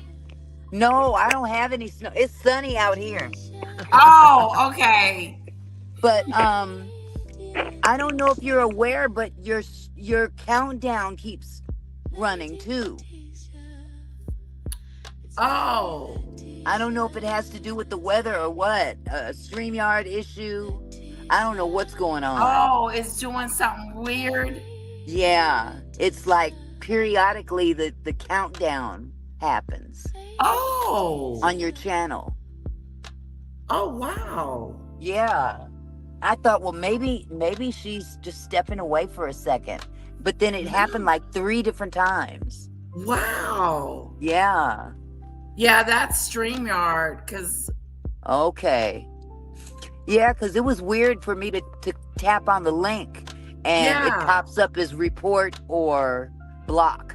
No, I don't have any snow. It's sunny out here. Oh, okay. But I don't know if you're aware, but your countdown keeps running too. Oh. I don't know if it has to do with the weather or what. A StreamYard issue. I don't know what's going on. Oh, it's doing something weird. Yeah, it's like periodically the countdown happens. Oh. On your channel. Oh, wow. Yeah. I thought, well, maybe she's just stepping away for a second. But then it happened like 3 different times. Wow. Yeah. Yeah, that's StreamYard, because... Okay. Yeah, because it was weird for me to tap on the link and it pops up as report or block.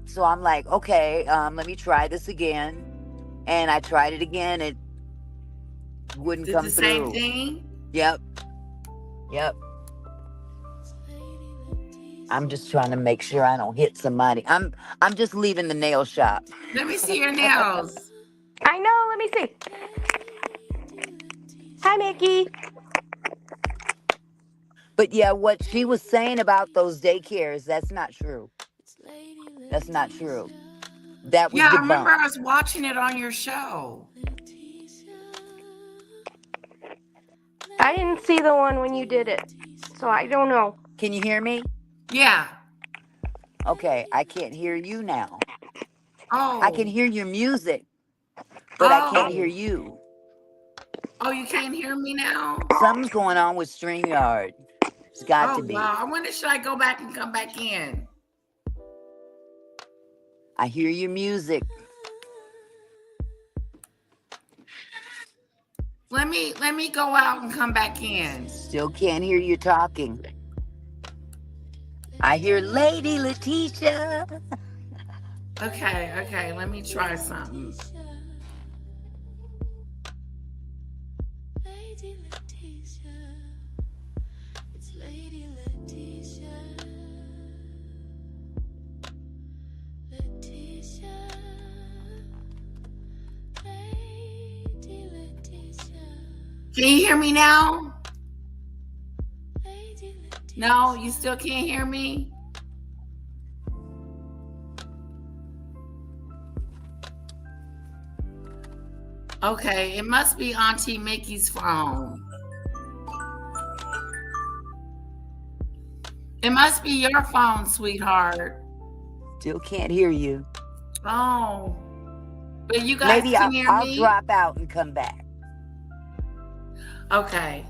So I'm like, okay, let me try this again. And I tried it again. It wouldn't come through. Same thing? Yep. I'm just trying to make sure I don't hit somebody. I'm just leaving the nail shop. Let me see your nails. I know. Let me see. Hi, Mickey. But yeah, what she was saying about those daycares, that's not true. That's not true. That was I debunked. remember I was watching it on your show. I didn't see the one when you did it, so I don't know. Can you hear me? Yeah. Okay, I can't hear you now. Oh. I can hear your music, but I can't hear you. Oh, you can't hear me now? Something's going on with StreamYard. It's got to be. Wow. I wonder, should I go back and come back in? I hear your music. Let me go out and come back in. Still can't hear you talking. I hear Lady Letitia. Okay. Let me try something. Can you hear me now? No, you still can't hear me? Okay, it must be Auntie Mickey's phone. It must be your phone, sweetheart. Still can't hear you. Oh, but you guys Maybe can hear I'll me? drop out and come back. Okay.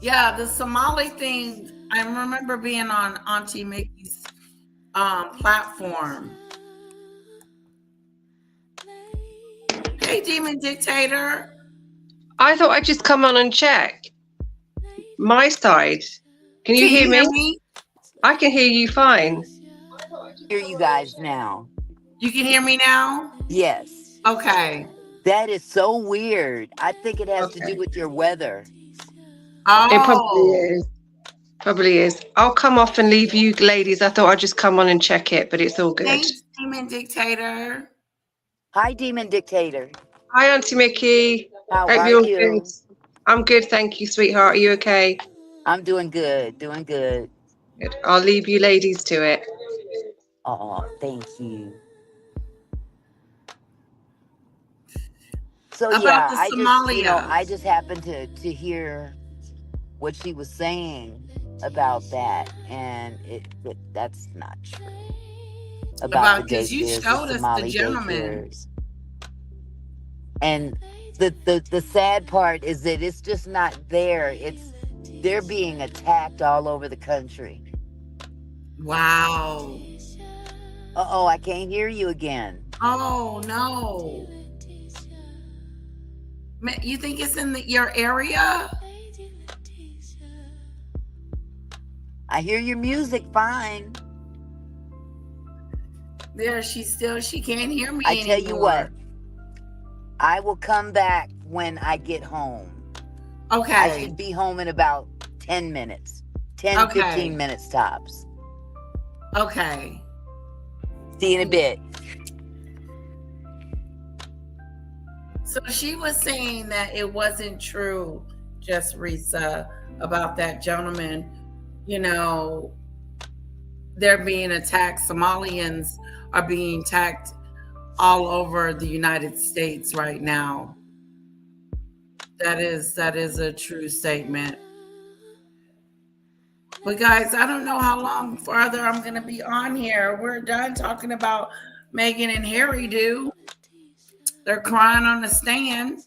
Yeah, the Somali thing, I remember being on Auntie Mickey's platform. Hey, Demon Dictator. I thought I'd just come on and check my side. Can you hear me? I can hear you fine. Hear you guys now. You can hear me now? Yes. Okay. That is so weird. I think it has to do with your weather. Oh. It probably is. Probably is. I'll come off and leave you ladies. I thought I'd just come on and check it, but it's all good. Thanks, Demon Dictator. Hi, Demon Dictator. Hi, Auntie Mickey. How Hope are you're you? good. I'm good, thank you, sweetheart. Are you okay? I'm doing good. Good. I'll leave you ladies to it. Oh, thank you. So About yeah, the Somalia. I just happened to hear what she was saying about that, and that's not true. About the because you daycares, showed the us Somali the gentleman. daycares. And the sad part is that it's just not there. They're being attacked all over the country. Wow. Uh-oh, I can't hear you again. Oh no. You think it's in your area? I hear your music fine. There, she can't hear me I tell you what, anymore. I will come back when I get home. Okay. I should be home in about 10 minutes. 15 minutes tops. Okay. See you in a bit. So she was saying that it wasn't true, just Risa, about that gentleman. They're being attacked. Somalians are being attacked all over the United States right now. That is a true statement. But guys, I don't know how long further I'm going to be on here. We're done talking about Meghan and Harry, They're crying on the stand.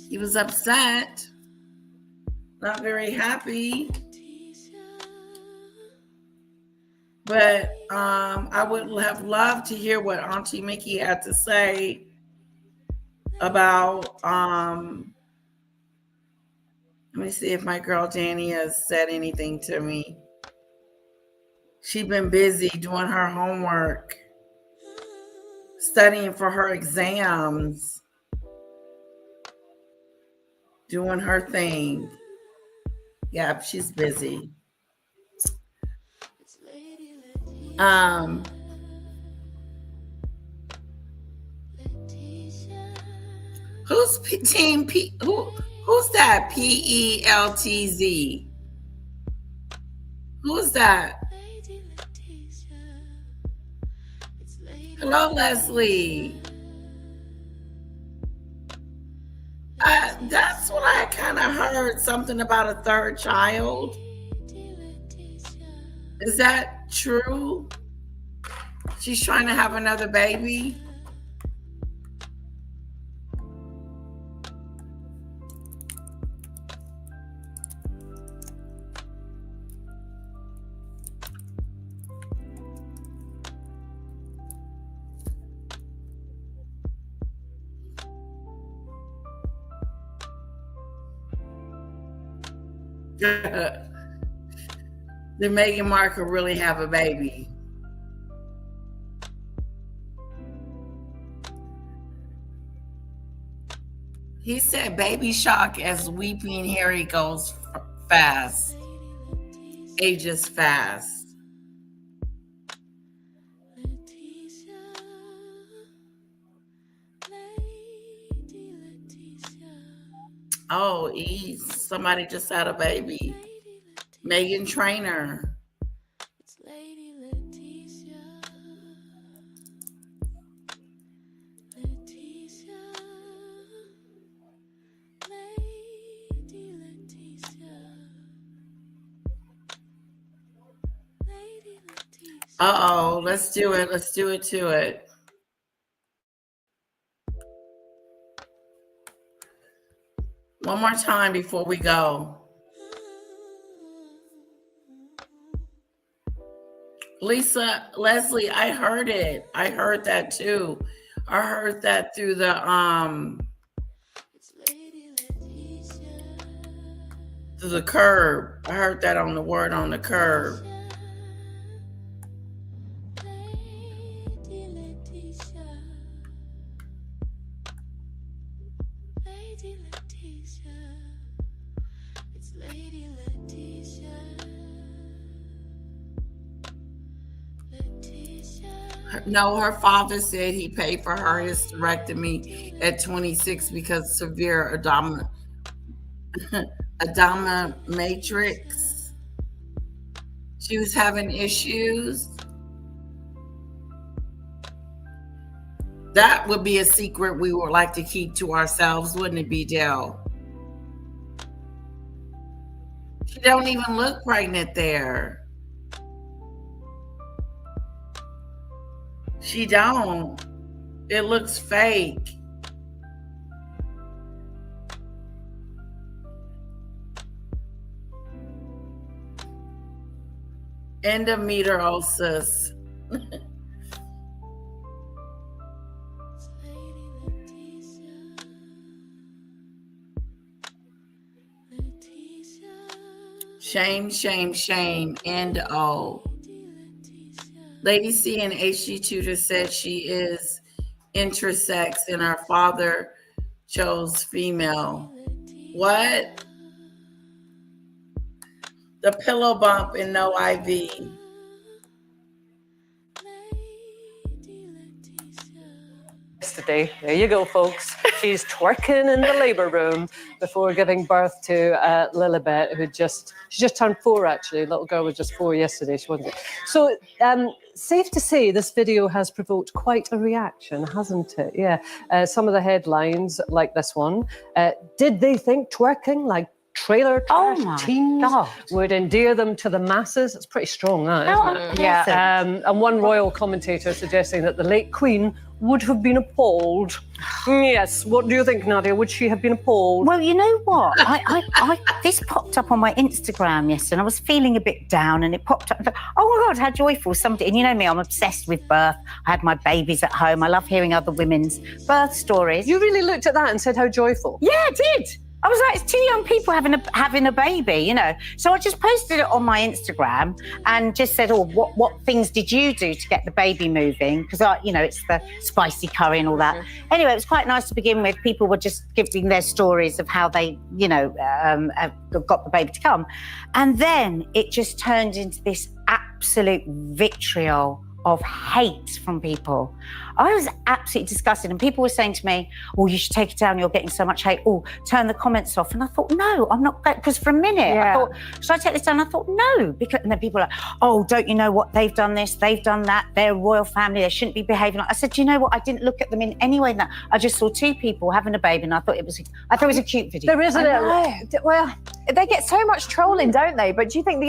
He was upset. Not very happy. But I would have loved to hear what Auntie Mickey had to say about let me see if my girl Danny has said anything to me. She's been busy doing her homework, studying for her exams, doing her thing. Yeah, she's busy. Who's Team P? Who's that? PELTZ. Who's that? Hello, Leslie. That's what I kind of heard. Something about a third child. Is that true? She's trying to have another baby. Did Meghan Markle really have a baby? He said baby shock as weeping Harry goes fast, ages fast. Oh, somebody just had a baby. Meghan Trainor. Uh-oh, let's do it. Let's do it to it. One more time before we go. Lisa, Leslie, I heard it. I heard that too. I heard that through the curb. I heard that on the word on the curb. No, her father said he paid for her hysterectomy at 26 because severe matrix. She was having issues. That would be a secret we would like to keep to ourselves, wouldn't it be, Dell? She don't even look pregnant there. She don't. It looks fake. Endometriosis. Shame, shame, shame. Endo. Lady C and HG Tutor said she is intersex and her father chose female. What? The pillow bump and no IV. Yesterday, there you go, folks. She's twerking in the labour room before giving birth to Lilibet, who she just turned 4 actually. Little girl was just 4 yesterday. She wasn't. So safe to say, this video has provoked quite a reaction, hasn't it? Yeah. Some of the headlines, like this one, did they think twerking like trailer trash teens would endear them to the masses? It's pretty strong, that, isn't it? Yeah. And one royal commentator suggesting that the late Queen would have been appalled. Yes. What do you think, Nadia? Would she have been appalled? Well, you know what? I this popped up on my Instagram yesterday, and I was feeling a bit down, and it popped up. Oh my God, how joyful somebody! And you know me, I'm obsessed with birth. I had my babies at home. I love hearing other women's birth stories. You really looked at that and said how joyful. Yeah, I did. I was like, it's 2 young people having a baby, you know. So I just posted it on my Instagram and just said, what things did you do to get the baby moving? Because it's the spicy curry and all that. Anyway, it was quite nice to begin with. People were just giving their stories of how they, got the baby to come. And then it just turned into this absolute vitriol of hate from people. I was absolutely disgusted, and people were saying to me, oh, you should take it down, you're getting so much hate. Oh, turn the comments off. And I thought, no, I'm not, because for a minute I thought, should I take this down? I thought, no, and then people were like, oh, don't you know what, they've done this, they've done that, they're a royal family, they shouldn't be behaving like. I said, do you know what, I didn't look at them in any way that I just saw 2 people having a baby, and I thought it was a cute video. There isn't it? Well, they get so much trolling, don't they? But do you think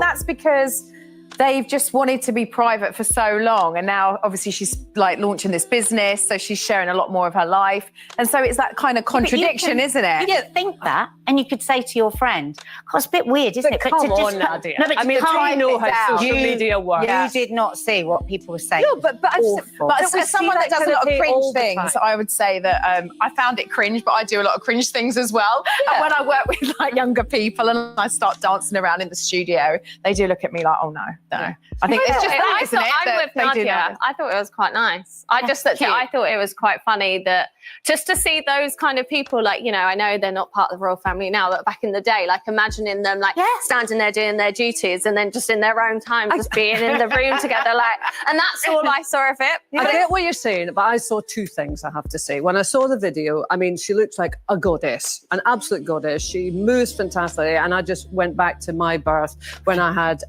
that's because they've just wanted to be private for so long, and now obviously she's like launching this business, so she's sharing a lot more of her life, and so it's that kind of contradiction, isn't it? You don't think that, and you could say to your friend, "God, it's a bit weird, isn't it?" But come on, Nadia. No, but I mean, I know how social media works. You did not see what people were saying. No, but as someone that does a lot of cringe things, I would say that I found it cringe, but I do a lot of cringe things as well. And when I work with like younger people and I start dancing around in the studio, they do look at me like, oh no, though. I think it's just that, isn't it? I'm with Nadia. I thought it was quite nice. I just looked at it, I thought it was quite funny that just to see those kind of people, like, you know, I know they're not part of the royal family now, but back in the day, like imagining them like standing there doing their duties and then just in their own time just being in the room together, like, and that's all I saw of it. I get what you're saying, but I saw two things, I have to say. When I saw the video, I mean, she looks like a goddess, an absolute goddess. She moves fantastically, and I just went back to my birth when I had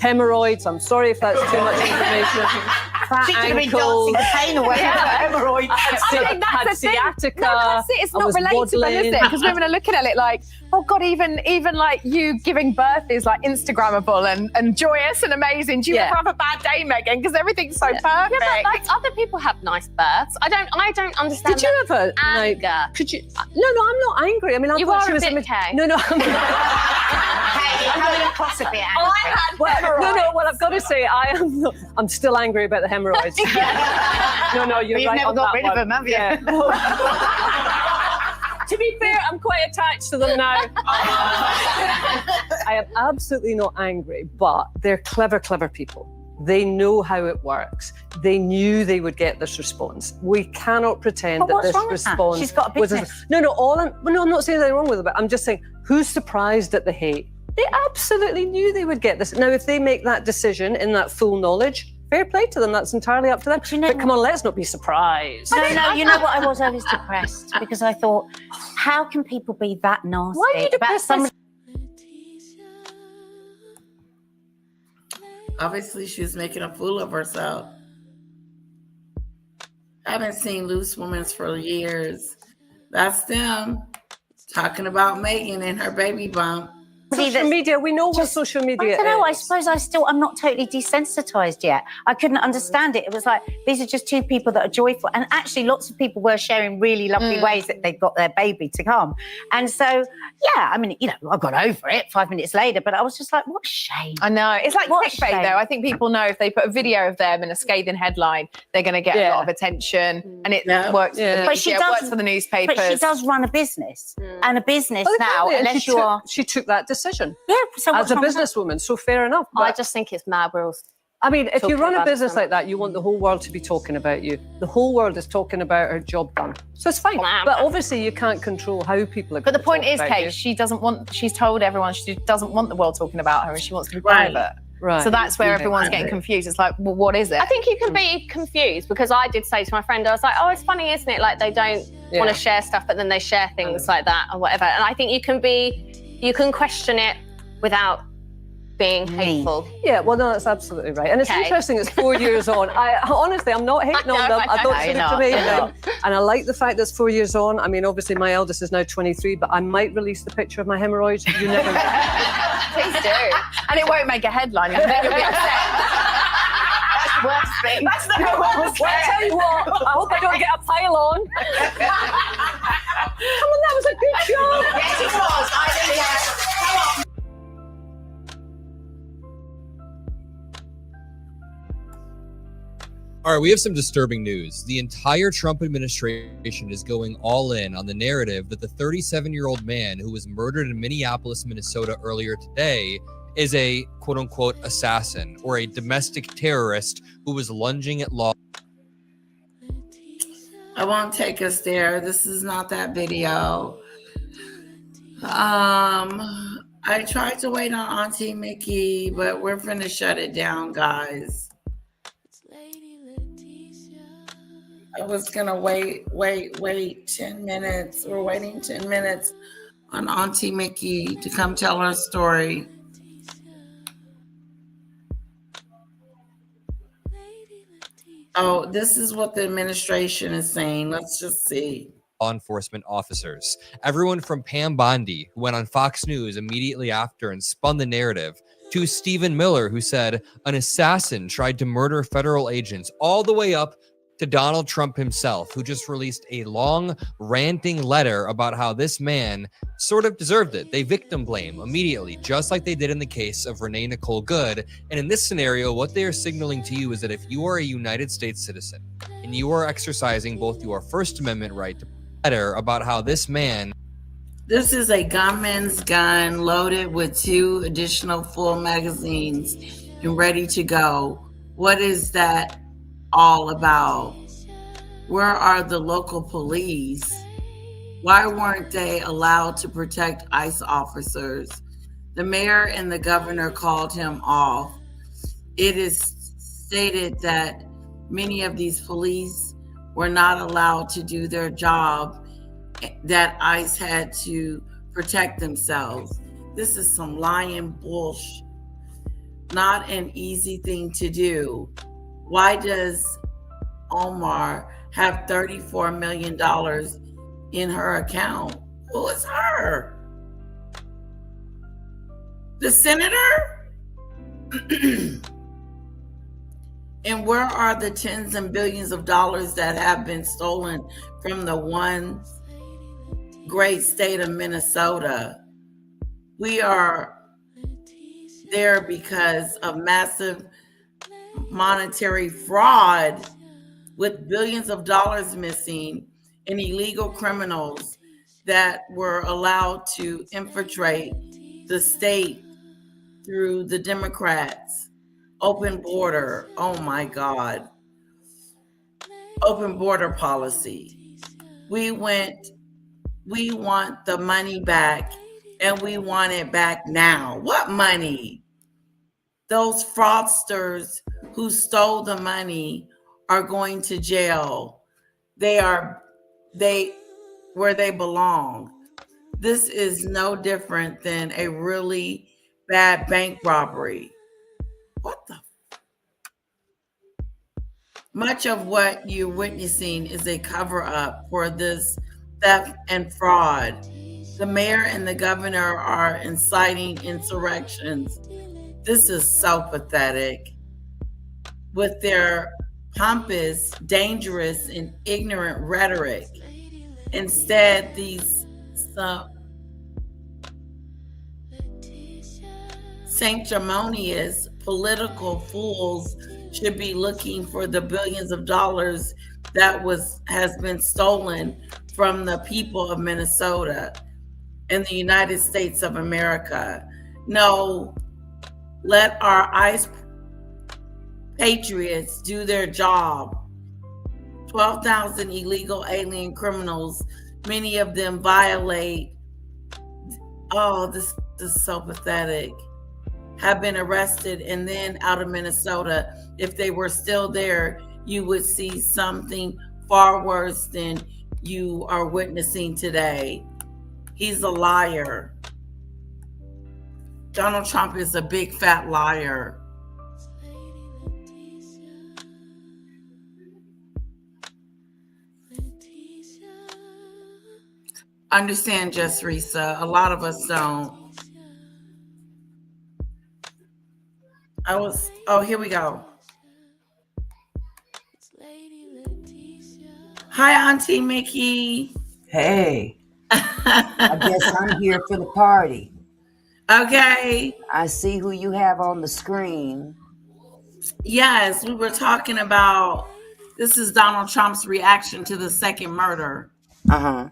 hemorrhoids. I'm sorry if that's too much information. Fat She could have been ankles. dancing the pain away with hemorrhoids. I think that's the sciatica. No, that's it. It's I not was relatable, waddling. is it? Because women are looking at it like, oh God, even like you giving birth is like Instagrammable and joyous and amazing. Do you ever have a bad day, Meghan? Because everything's so perfect. Yeah, but like other people have nice births. I don't understand. Did you ever anger? like? Could you? No, I'm not angry. I mean, I You thought are she a was. bit, Kay. No. Hey, you're coming across a bit angry. No. Well, I've got to say, I'm still angry about the hemorrhoids. No, you're You've right never on got that rid one. of them, have you? Yeah. To be fair, I'm quite attached to them now. I am absolutely not angry, but they're clever people. They know how it works. They knew they would get this response. We cannot pretend But that what's this wrong with that? response She's got a was business. no. I'm not saying anything wrong with it, but I'm just saying, who's surprised at the hate? They absolutely knew they would get this. Now, if they make that decision in that full knowledge, fair play to them. That's entirely up to them. But come on, let's not be surprised. No, you know what I was? I was depressed because I thought, how can people be that nasty? Why are you about depressed? somebody? Obviously, she was making a fool of herself. I haven't seen Loose Women's for years. That's them talking about Meghan and her baby bump. Social media, we know what social media I don't know. I is. suppose I'm not totally desensitized yet. I couldn't understand it. It was like, these are just two people that are joyful. And actually, lots of people were sharing really lovely ways that they've got their baby to come. And so, yeah, I mean, you know, I got over it 5 minutes later, but I was just like, what a shame. I know. It's like What a clickbait, shame. though. I think people know if they put a video of them in a scathing headline, they're going to get a lot of attention. And it works, But she it does, works for the newspapers. But she does run a business. And a business Well, now, exactly, and unless she you are... she took that decision. Yeah, so as a businesswoman, so fair enough. I But just think it's mad. We're all I mean, if you talking run a about it business so like that, you want the whole world to be talking about you. The whole world is talking about her job done. So it's fine. But obviously you can't control how people are But the gonna point talk is, about you. Kate, she's told everyone she doesn't want the world talking about her and she wants to be private. Right. So that's where Yeah. everyone's getting confused. It's like, well, what is it? I think you can be confused because I did say to my friend, I was like, oh, it's funny, isn't it? Like they don't want to share stuff, but then they share things like that or whatever. And I think you can question it without being hateful. Yeah, well, no, that's absolutely right. And it's Okay. interesting, it's 4 years on. Honestly, I'm not hating on them. I don't see it to me. And I like the fact that it's 4 years on. I mean, obviously, my eldest is now 23, but I might release the picture of my hemorrhoids. You never know. Please do. And it won't make a headline. And then you'll be upset. That's the worst thing. That's the worst Well, I tell you what, I hope I don't get a pile on. Come on, that was a good job. Yes, it was. I really am. Come on. All right, we have some disturbing news. The entire Trump administration is going all in on the narrative that the 37-year-old man who was murdered in Minneapolis, Minnesota earlier today is a quote-unquote assassin or a domestic terrorist who was lunging at law. I won't take us there. This is not that video. I tried to wait on Auntie Mickey, but we're finna shut it down, guys. I was gonna wait 10 minutes. We're waiting 10 minutes on Auntie Mickey to come tell her story. Oh, this is what the administration is saying. Let's just see. Law enforcement officers. Everyone from Pam Bondi, who went on Fox News immediately after and spun the narrative, to Stephen Miller, who said an assassin tried to murder federal agents, all the way up to Donald Trump himself, who just released a long ranting letter about how this man sort of deserved it. They victim blame immediately, just like they did in the case of Renee Nicole Good. And in this scenario, what they are signaling to you is that if you are a United States citizen and you are exercising both your First Amendment right to letter about how this man. This is a gunman's gun loaded with 2 additional full magazines. and ready to go. What is that all about? Where are the local police? Why weren't they allowed to protect ICE officers? The mayor and the governor called him off. It is stated that many of these police were not allowed to do their job, that ICE had to protect themselves. This is some lying bullshit. Not an easy thing to do. Why does Omar have $34 million in her account? Who is her? The senator? And where are the tens and billions of dollars that have been stolen from the one great state of Minnesota? We are there because of massive monetary fraud, with billions of dollars missing, and illegal criminals that were allowed to infiltrate the state through the Democrats. Open border. Oh my God. Open border policy. We want the money back, and we want it back now. What money? Those fraudsters who stole the money are going to jail. Where they belong. This is no different than a really bad bank robbery. What the? Much of what you're witnessing is a cover-up for this theft and fraud. The mayor and the governor are inciting insurrections. This is so pathetic. With their pompous, dangerous, and ignorant rhetoric. Instead, these sanctimonious political fools should be looking for the billions of dollars that has been stolen from the people of Minnesota and the United States of America. No, let our ICE patriots do their job. 12,000 illegal alien criminals, many of them violate, this is so pathetic, have been arrested and then out of Minnesota. If they were still there, you would see something far worse than you are witnessing today. He's a liar. Donald Trump is a big fat liar. Understand, Just Risa. A lot of us don't. Here we go. Hi, Auntie Mickey. Hey. I guess I'm here for the party. Okay. I see who you have on the screen. Yes, we were talking about, this is Donald Trump's reaction to the second murder. Uh-huh.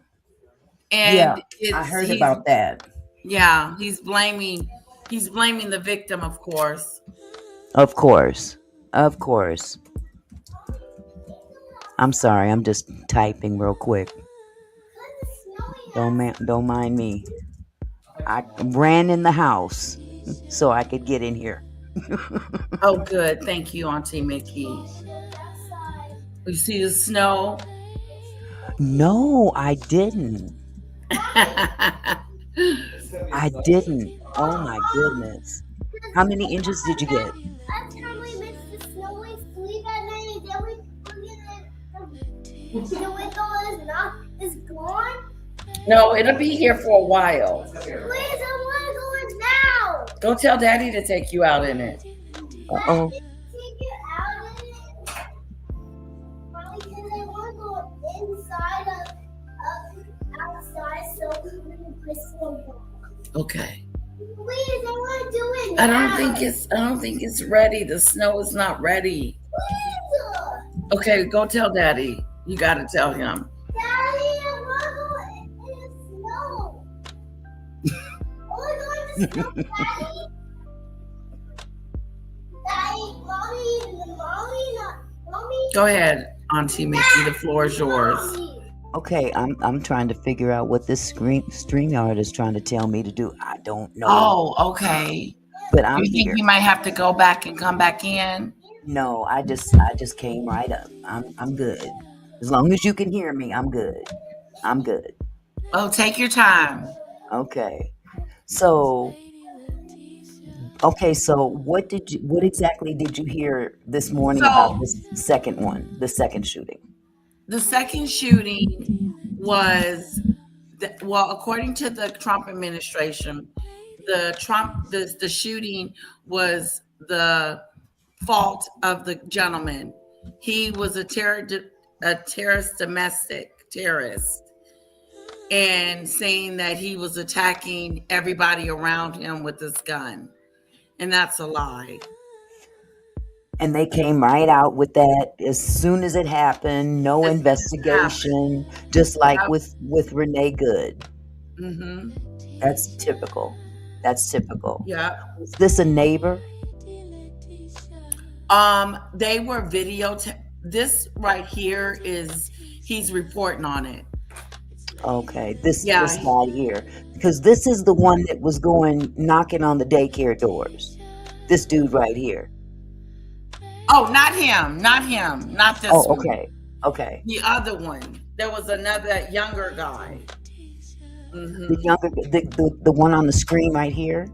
And yeah, I heard about that. Yeah, he's blaming the victim, of course. Of course. Of course. I'm sorry, I'm just typing real quick. Don't mind me. I ran in the house so I could get in here. Oh, good. Thank you, Auntie Mickey. You see the snow? No, I didn't. I didn't. Oh my goodness. How many inches did you get? Is gone? No, it'll be here for a while. Please, I want to go in now. Go tell Daddy to take you out in it. Uh-oh. Take you out in it. Mommy, because I want to go inside outside so we can crystal ball. Okay. Please, I want to do it now. I don't think it's ready. The snow is not ready. Please. Okay, go tell Daddy. You gotta tell him. Daddy, I want to go in the snow. I want to go in the snow, Daddy. Go ahead, Auntie Mickey. The floor is yours. Okay, I'm trying to figure out what this StreamYard is trying to tell me to do. I don't know. Oh, okay. But I'm You think here. you might have to go back and come back in? No, I just came right up. I'm good. As long as you can hear me, I'm good. I'm good. Oh, take your time. Okay. So what exactly did you hear this morning about this the second shooting? The second shooting was, well, according to the Trump administration, the shooting was the fault of the gentleman. He was a domestic terrorist, and saying that he was attacking everybody around him with this gun. And that's a lie. And they came right out with that as soon as it happened. No investigation, just like with Renee Good. Mm-hmm. That's typical. Yeah. Is this a neighbor? They were this right here is, he's reporting on it. Okay, this guy here, because this is the one that was going knocking on the daycare doors. This dude right here. Oh, not him, not this one. Okay. The other one. There was another younger guy. Mm-hmm. The one on the screen right here?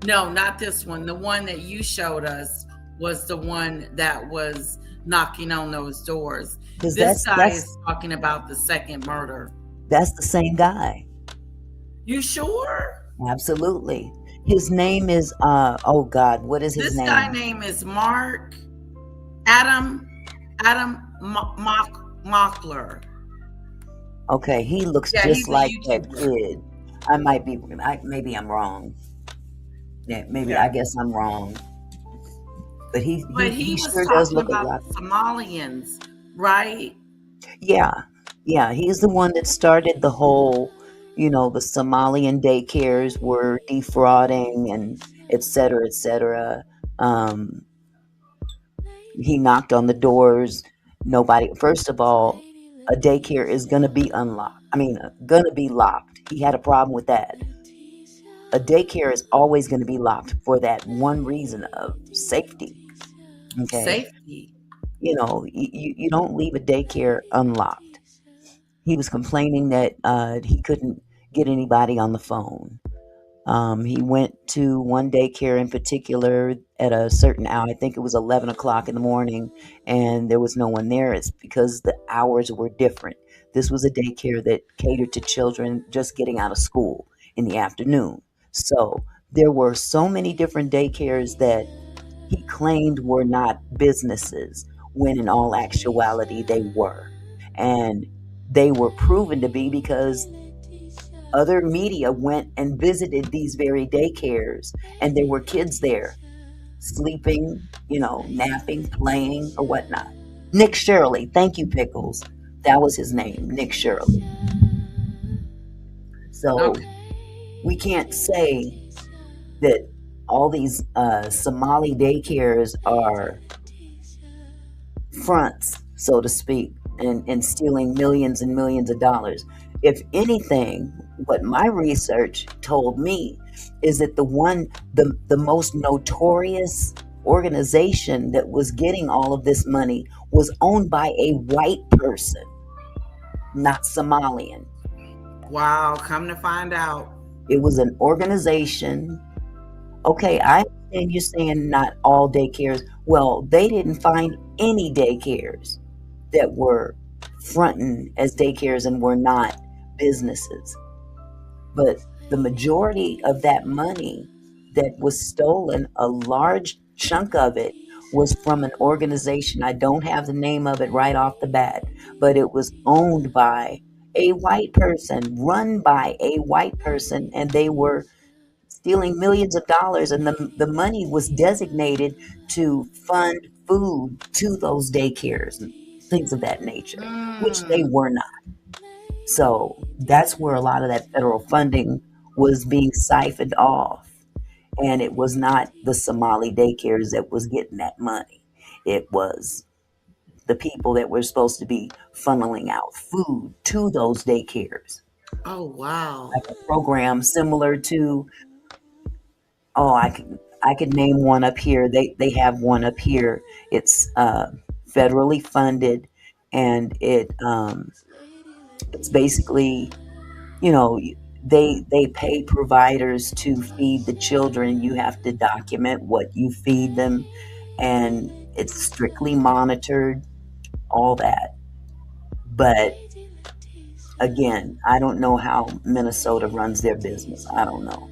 No, not this one. The one that you showed us was the one that was knocking on those doors. This guy is talking about the second murder. That's the same guy. You sure? Absolutely. His name is oh God, what is his name? This guy name is Mark Adam Mockler. Okay, he looks just like that kid. Maybe I'm wrong. Yeah, I guess I'm wrong. But he sure does look about a lot. Somalians, right? Yeah, he's the one that started the whole, the Somalian daycares were defrauding and et cetera, et cetera. He knocked on the doors. Nobody, first of all, a daycare is going to be going to be locked. He had a problem with that. A daycare is always going to be locked for that one reason of safety. Okay. Safety. You don't leave a daycare unlocked. He was complaining that he couldn't get anybody on the phone. He went to one daycare in particular at a certain hour. I think it was 11 o'clock in the morning, and there was no one there. It's because the hours were different. This was a daycare that catered to children just getting out of school in the afternoon. So there were so many different daycares that he claimed were not businesses, when in all actuality they were. And they were proven to be because other media went and visited these very daycares, and there were kids there sleeping, napping, playing, or whatnot. Nick Shirley, thank you, Pickles. That was his name, Nick Shirley. So we can't say that all these Somali daycares are fronts, so to speak, and stealing millions and millions of dollars. If anything, what my research told me is that the most notorious organization that was getting all of this money was owned by a white person, not Somalian. Wow, come to find out. It was an organization. Okay, I understand you're saying not all daycares. Well, they didn't find any daycares that were fronting as daycares and were not businesses. But the majority of that money that was stolen, a large chunk of it was from an organization. I don't have the name of it right off the bat, but it was owned by a white person, run by a white person, and they were stealing millions of dollars, and the money was designated to fund food to those daycares and things of that nature, which they were not. So that's where a lot of that federal funding was being siphoned off. And it was not the Somali daycares that was getting that money. It was the people that were supposed to be funneling out food to those daycares. Oh, wow. Like a program similar to, I could name one up here. They have one up here. It's federally funded, and it's basically, you know, they pay providers to feed the children. You have to document what you feed them, and it's strictly monitored, all that. But again, I don't know how Minnesota runs their business. I don't know.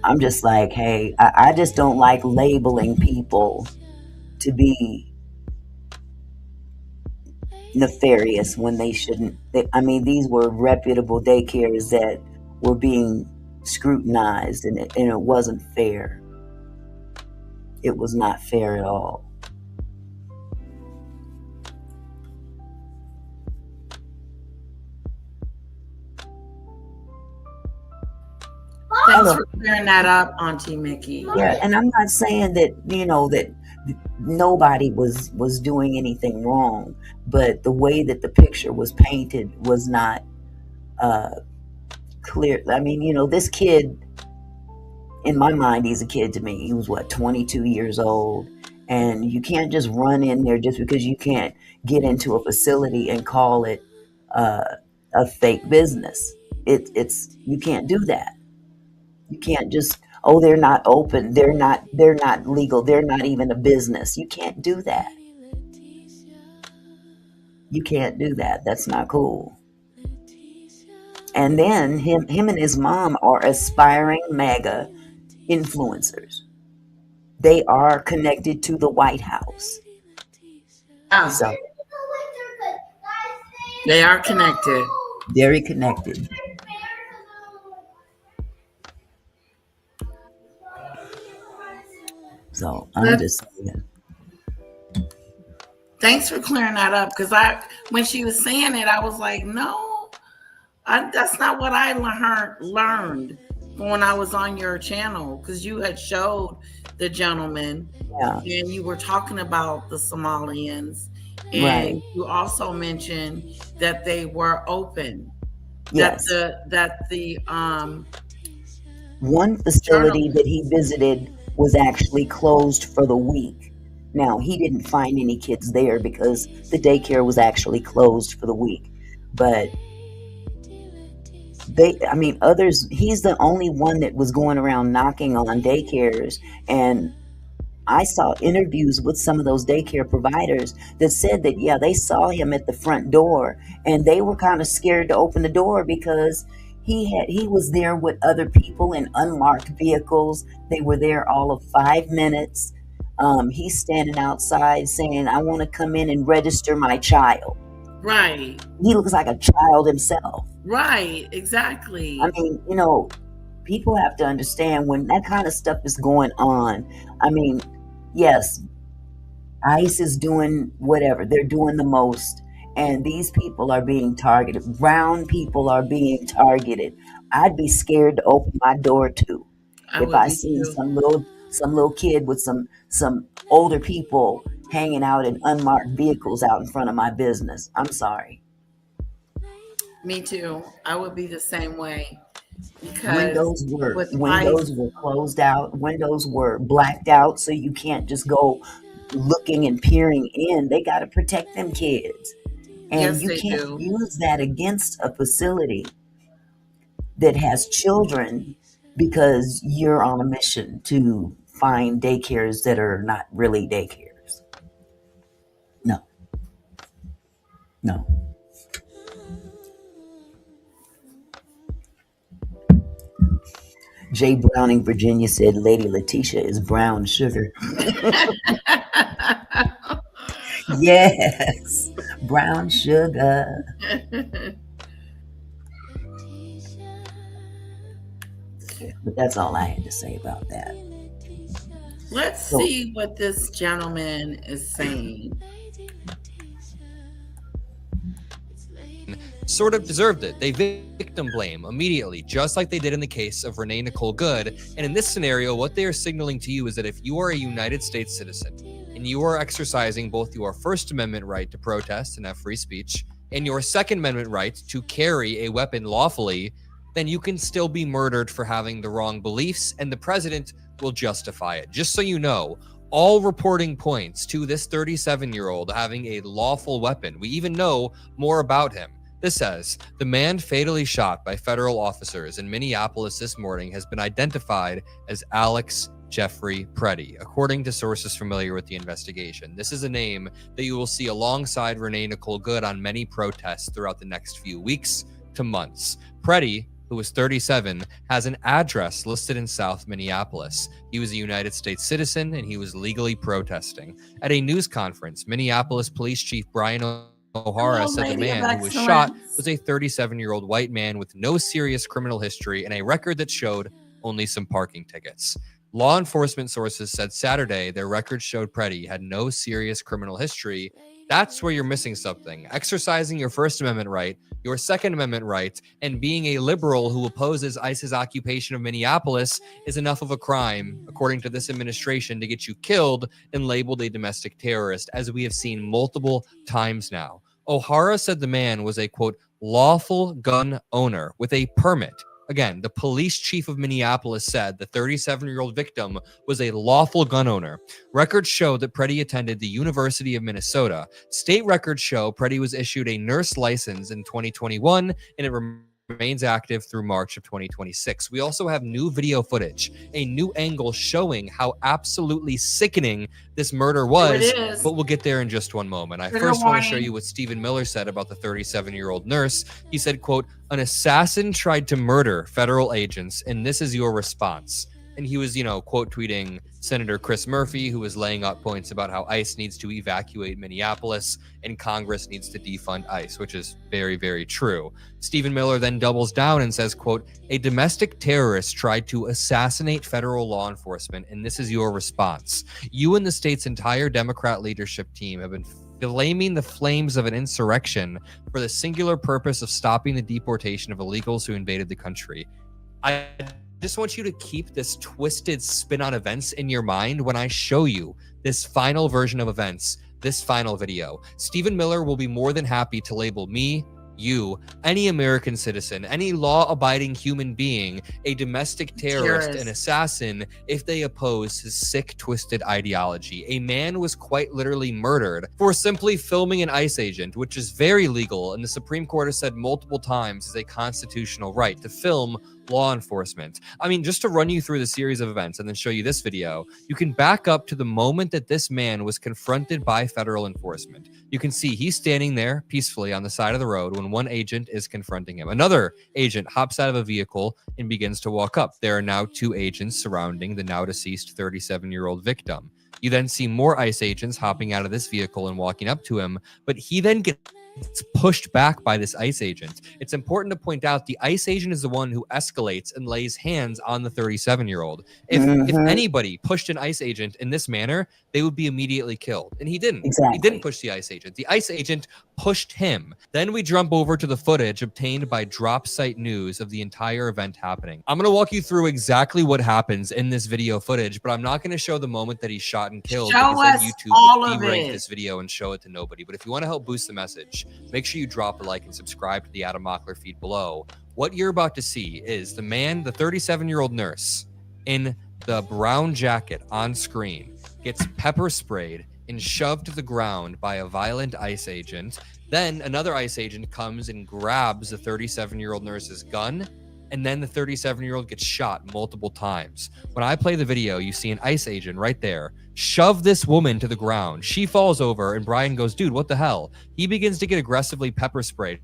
I'm just like, hey, I just don't like labeling people to be nefarious when they shouldn't. These were reputable daycares that were being scrutinized, and it wasn't fair. It was not fair at all. Thanks for clearing that up, Auntie Mickey. Yeah, and I'm not saying that, that nobody was doing anything wrong, but the way that the picture was painted was not clear. This kid, in my mind, he's a kid to me. He was 22 years old, and you can't just run in there just because you can't get into a facility and call it a fake business. You can't do that. You can't just, they're not open, they're not legal, they're not even a business. You can't do that. You can't do that. That's not cool. And then him and his mom are aspiring MAGA influencers. They are connected to the White House. So they are connected. Very connected. So I'm just saying. Thanks for clearing that up, because when she was saying it, I was like, no, that's not what I learned when I was on your channel, because you had showed the gentleman, and you were talking about the Somalians, and you also mentioned that they were open. Yes. That the one facility that he visited was actually closed for the week. Now, he didn't find any kids there because the daycare was actually closed for the week. But others, he's the only one that was going around knocking on daycares. And I saw interviews with some of those daycare providers that said that, they saw him at the front door, and they were kind of scared to open the door because he was there with other people in unmarked vehicles. They were there all of 5 minutes. He's standing outside saying, I want to come in and register my child. Right. He looks like a child himself. Right, exactly. People have to understand when that kind of stuff is going on. Yes, ICE is doing whatever. They're doing the most. And these people are being targeted. Brown people are being targeted. I'd be scared to open my door too. If I see some little kid with some older people hanging out in unmarked vehicles out in front of my business. I'm sorry. Me too. I would be the same way. Because windows were closed out. Windows were blacked out, so you can't just go looking and peering in. They got to protect them kids. And you can't use that against a facility that has children because you're on a mission to find daycares that are not really daycares. No. Jay Browning, Virginia said Lady Letitia is brown sugar. Yes, brown sugar. But that's all I had to say about that. Let's see what this gentleman is saying. sort of deserved it. They victim blame immediately, just like they did in the case of Renee Nicole Good. And in this scenario, what they are signaling to you is that if you are a United States citizen and you are exercising both your First Amendment right to protest and have free speech and your Second Amendment right to carry a weapon lawfully, then you can still be murdered for having the wrong beliefs, and the president will justify it. Just so you know, all reporting points to this 37-year-old having a lawful weapon. We even know more about him. This says, the man fatally shot by federal officers in Minneapolis this morning has been identified as Alex Jeffrey Preddy, according to sources familiar with the investigation. This is a name that you will see alongside Renee Nicole Good on many protests throughout the next few weeks to months. Preddy, who was 37, has an address listed in South Minneapolis. He was a United States citizen and he was legally protesting. At a news conference, Minneapolis Police Chief Brian O'Hara said the man who was shot was a 37-year-old white man with no serious criminal history and a record that showed only some parking tickets. Law enforcement sources said Saturday their records showed Preddy had no serious criminal history. That's where you're missing something. Exercising your First Amendment right, your Second Amendment right, and being a liberal who opposes ICE's occupation of Minneapolis is enough of a crime, according to this administration, to get you killed and labeled a domestic terrorist, as we have seen multiple times now. O'Hara said the man was a, quote, lawful gun owner with a permit. Again, the police chief of Minneapolis said the 37-year-old victim was a lawful gun owner. Records show that Preddy attended the University of Minnesota. State records show Preddy was issued a nurse license in 2021, and it remains active through March of 2026. We also have new video footage, a new angle showing how absolutely sickening this murder was, but we'll get there in just one moment. I first want to show you what Stephen Miller said about the 37-year-old nurse. He said, quote, an assassin tried to murder federal agents, and this is your response. And he was, quote tweeting Senator Chris Murphy, who was laying out points about how ICE needs to evacuate Minneapolis and Congress needs to defund ICE, which is very, very true. Stephen Miller then doubles down and says, quote, a domestic terrorist tried to assassinate federal law enforcement, and this is your response. You and the state's entire Democrat leadership team have been flaming the flames of an insurrection for the singular purpose of stopping the deportation of illegals who invaded the country. I just want you to keep this twisted spin on events in your mind when I show you this final version of events, this final video. Stephen Miller will be more than happy to label me, you, any American citizen, any law-abiding human being, a domestic terrorist, an assassin, if they oppose his sick, twisted ideology. A man was quite literally murdered for simply filming an ICE agent, which is very legal, and the Supreme Court has said multiple times is a constitutional right to film law enforcement. I mean, just to run you through the series of events and then show you this video, you can back up to the moment that this man was confronted by federal enforcement. You can see he's standing there peacefully on the side of the road when one agent is confronting him. Another agent hops out of a vehicle and begins to walk up. There are now two agents surrounding the now deceased 37-year-old victim. You then see more ICE agents hopping out of this vehicle and walking up to him, but he then gets pushed back by this ICE agent. It's important to point out the ICE agent is the one who escalates and lays hands on the 37-year-old. If anybody pushed an ICE agent in this manner, they would be immediately killed. And he didn't. He didn't push the ICE agent. The ICE agent pushed him. Then we jump over to the footage obtained by Drop Site News of the entire event happening. I'm going to walk you through exactly what happens in this video footage, but I'm not going to show the moment that he's shot and killed because then YouTube would derank this video and show it to nobody. But if you want to help boost the message, make sure you drop a like and subscribe to the Adam Mockler feed below. What you're about to see is the man, the 37-year-old nurse in the brown jacket on screen, gets pepper sprayed and shoved to the ground by a violent ICE agent. Then another ICE agent comes and grabs the 37-year-old nurse's gun, and then the 37-year-old gets shot multiple times. When I play the video, you see an ICE agent right there shove this woman to the ground. She falls over, and Brian goes, dude, what the hell? He begins to get aggressively pepper sprayed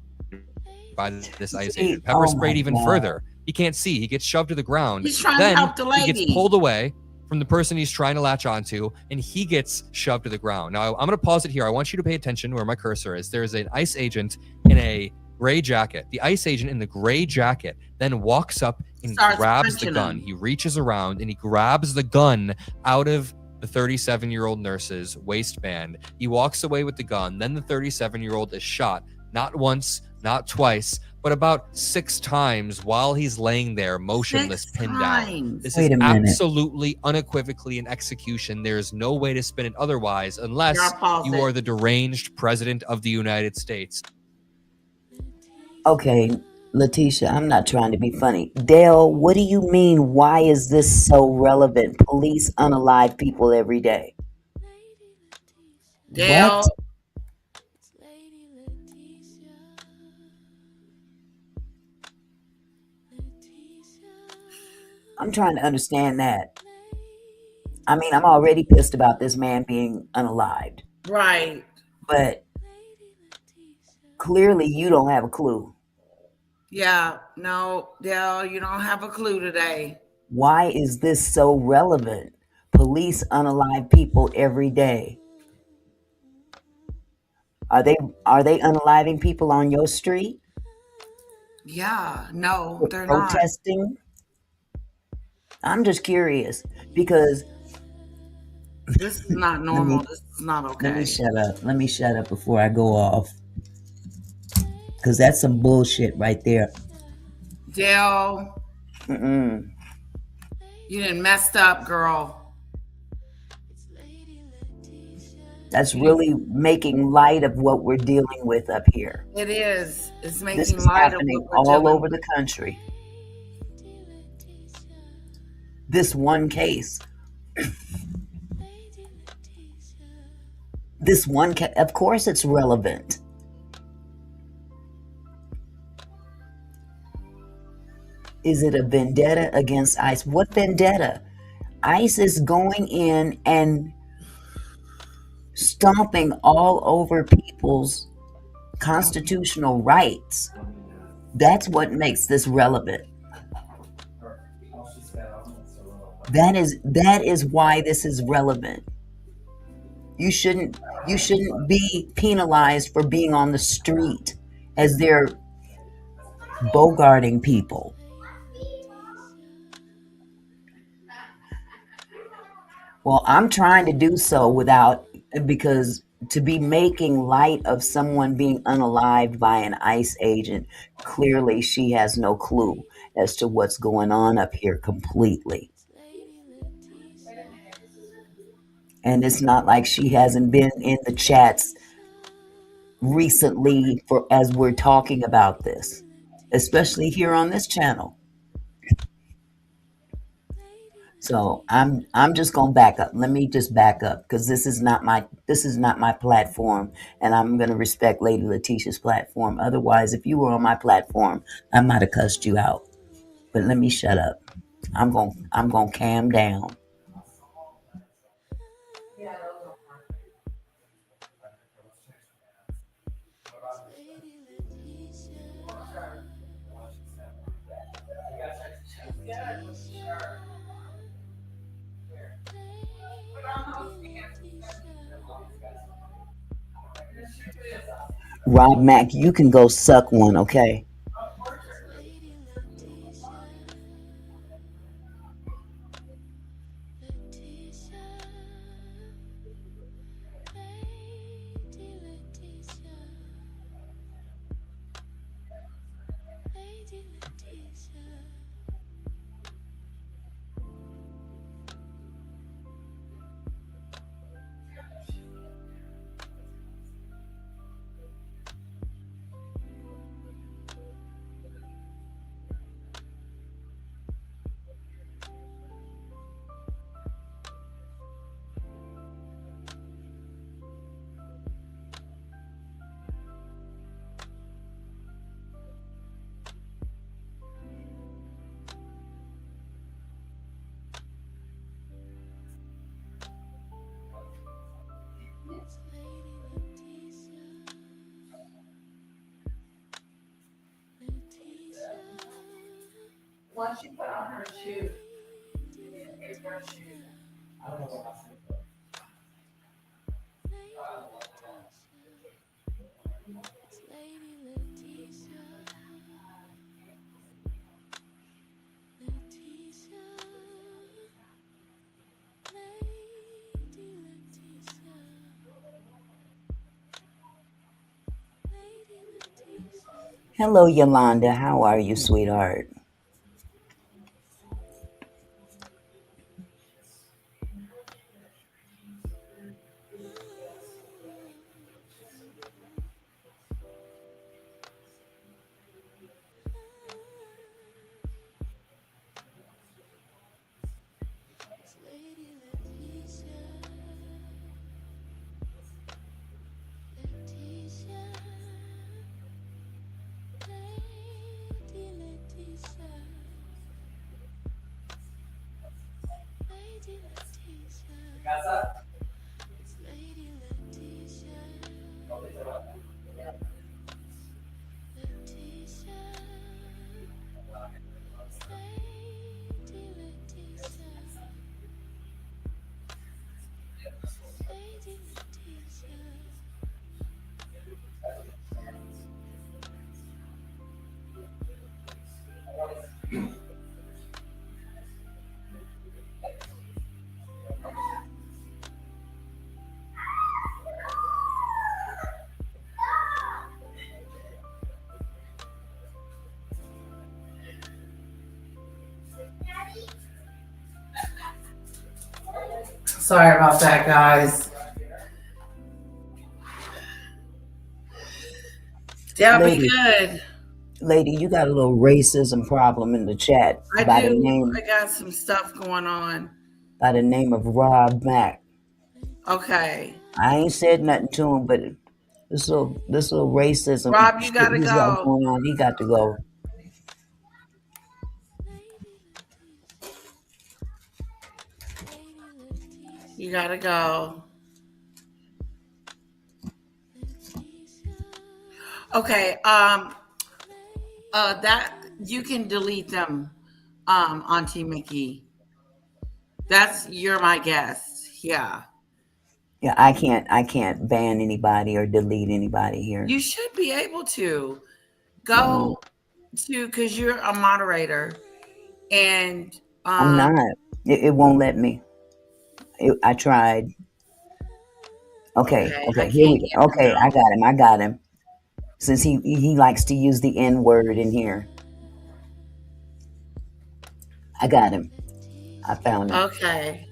by this ICE agent. Pepper sprayed even further. He can't see. He gets shoved to the ground. He's trying then to help the lady. He gets pulled away from the person he's trying to latch onto, and he gets shoved to the ground. Now, I'm going to pause it here. I want you to pay attention where my cursor is. There is an ICE agent in a gray jacket. The ICE agent in the gray jacket then walks up and grabs the gun. He reaches around and he grabs the gun out of the 37-year-old nurse's waistband. He walks away with the gun. Then the 37-year-old is shot not once, not twice, but about 6 times while he's laying there motionless, pinned down. This Wait is a minute. absolutely unequivocally an execution. There is no way to spin it otherwise unless Y'all pause you it. are the deranged president of the United States. Okay, Letitia, I'm not trying to be funny. Dale, what do you mean? Why is this so relevant? Police unalive people every day. Dale. What? I'm trying to understand that. I mean, I'm already pissed about this man being unalived. Right. But clearly you don't have a clue. Yeah. No, Dale, you don't have a clue today. Why is this so relevant? Police unalive people every day. Are they unaliving people on your street? Yeah. No, they're not. Protesting? I'm just curious because this is not normal. This is not okay. Let me shut up. Let me shut up before I go off. Because that's some bullshit right there. Dale. Mm-mm. You done messed up, girl. That's really making light of what we're dealing with up here. It is. It's making This is light of happening what we're all dealing over the country. This one case. This one case, of course it's relevant. Is it a vendetta against ICE? What vendetta? ICE is going in and stomping all over people's constitutional rights. That's what makes this relevant. That is why this is relevant. You shouldn't be penalized for being on the street as they're bogarting people. Well, I'm trying to do so because to be making light of someone being unalived by an ICE agent, clearly she has no clue as to what's going on up here completely. And it's not like she hasn't been in the chats recently as we're talking about this, especially here on this channel. So I'm just gonna back up. Let me just back up because this is not my platform, and I'm gonna respect Lady Letitia's platform. Otherwise, if you were on my platform, I might have cussed you out. But let me shut up. I'm gonna calm down. Rob Mack, you can go suck one, okay? Once she put on her shoe, her shoe. I don't know what I think. Hello, Yolanda. How are you, sweetheart? Sorry about that, guys. That'll be good. Lady, you got a little racism problem in the chat I by the do. name I got some stuff going on. by the name of Rob Mack. Okay. I ain't said nothing to him, but this little racism Rob, you shit gotta he's got go. going on, he got to go. You gotta go. Okay. That you can delete them, Auntie Mickey. You're my guest. Yeah. Yeah, I can't ban anybody or delete anybody here. You should be able to go to, because you're a moderator, and I'm not. It won't let me. I tried. Okay, here we go. Okay, I got him. Since he likes to use the N word in here. I got him. I found him. Okay.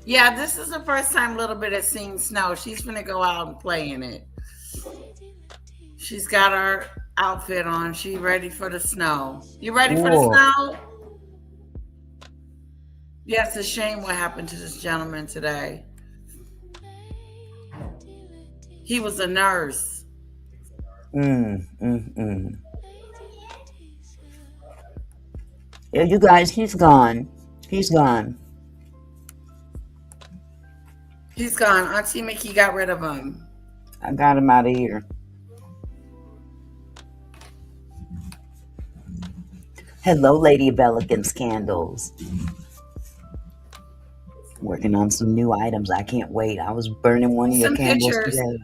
Yeah, this is the first time Little Bit has seen snow. She's gonna go out and play in it. She's got her outfit on. She ready for the snow. You ready for the snow? Yeah, it's a shame what happened to this gentleman today. He was a nurse. Yeah, you guys, he's gone. He's gone. He's gone. Auntie Mickey got rid of him. I got him out of here. Hello, Lady of Elegance Candles. Working on some new items. I can't wait. I was burning one of your candles today.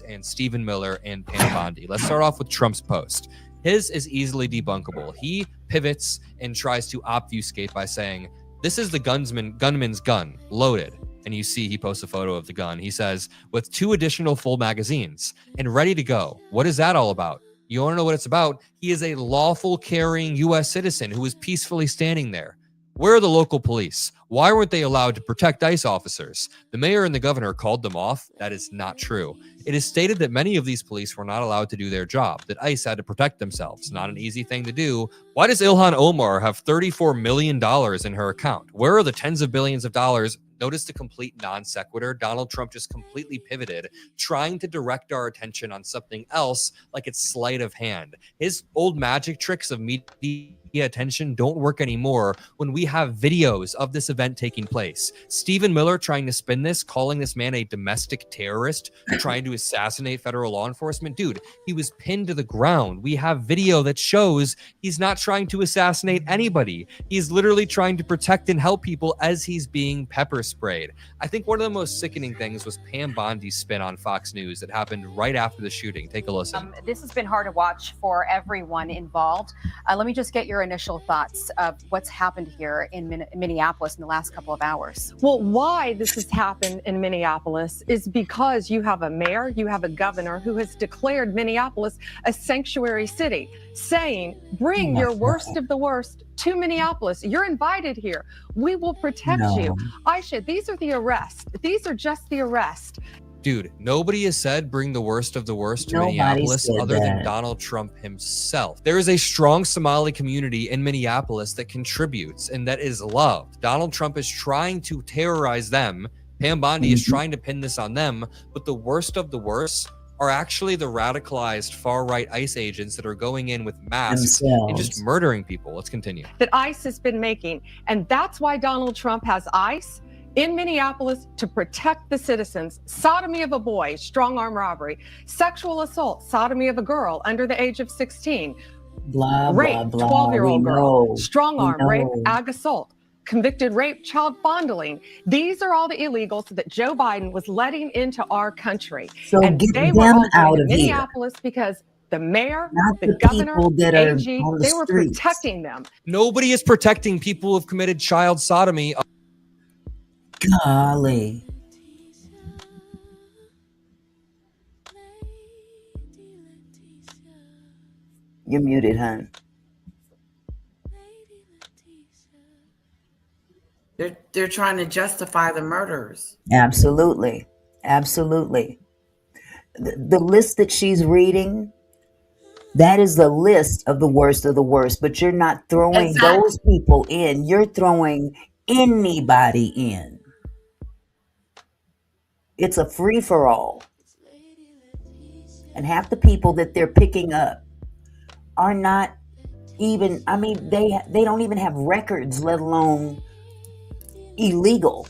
And Stephen Miller and Pam Bondi. Let's start off with Trump's post. His is easily debunkable. He pivots and tries to obfuscate by saying, "This is the gunman's gun, loaded." And you see he posts a photo of the gun. He says, "with 2 additional full magazines and ready to go." What is that all about? You want to know what it's about? He is a lawful carrying U.S. citizen who is peacefully standing there. Where are the local police? Why weren't they allowed to protect ICE officers? The mayor and the governor called them off. That is not true. It is stated that many of these police were not allowed to do their job, that ICE had to protect themselves. Not an easy thing to do. Why does Ilhan Omar have $34 million in her account? Where are the tens of billions of dollars? Notice the complete non sequitur. Donald Trump just completely pivoted, trying to direct our attention on something else like it's sleight of hand. His old magic tricks of media attention don't work anymore when we have videos of this event taking place. Stephen Miller trying to spin this, calling this man a domestic terrorist, trying to assassinate federal law enforcement. Dude, he was pinned to the ground. We have video that shows he's not trying to assassinate anybody. He's literally trying to protect and help people as he's being pepper sprayed. I think one of the most sickening things was Pam Bondi's spin on Fox News that happened right after the shooting. Take a listen. This has been hard to watch for everyone involved. Let me just get your initial thoughts of what's happened here in Minneapolis in the last couple of hours? Well, why this has happened in Minneapolis is because you have a mayor, you have a governor who has declared Minneapolis a sanctuary city, saying, bring your worst of the worst to Minneapolis. You're invited here. We will protect you. Aisha, these are the arrests. These are just the arrests. Dude, nobody has said bring the worst of the worst to Nobody Minneapolis said other than that. Donald Trump himself. There is a strong Somali community in Minneapolis that contributes and that is loved. Donald Trump is trying to terrorize them. Pam Bondi is trying to pin this on them, but the worst of the worst are actually the radicalized far-right ICE agents that are going in with masks and just murdering people. Let's continue. That ICE has been making. And that's why Donald Trump has ICE in Minneapolis to protect the citizens. Sodomy of a boy, strong arm robbery, sexual assault, sodomy of a girl under the age of 16, Blah, rape, blah, blah. 12-year-old We girl, know. strong We arm rape, know. ag assault, convicted rape, child fondling. These are all the illegals that Joe Biden was letting into our country. So and get they were them all out going to of here. Minneapolis because the mayor, Not the the governor, people that are AG, on the they were streets. protecting them. Nobody is protecting people who have committed child sodomy. Golly. You're muted, hon. They're trying to justify the murders. Absolutely. Absolutely. The list that she's reading, that is the list of the worst, but you're not throwing those people in. You're throwing anybody in. It's a free-for-all. And half the people that they're picking up are not even, I mean, they don't even have records, let alone illegal.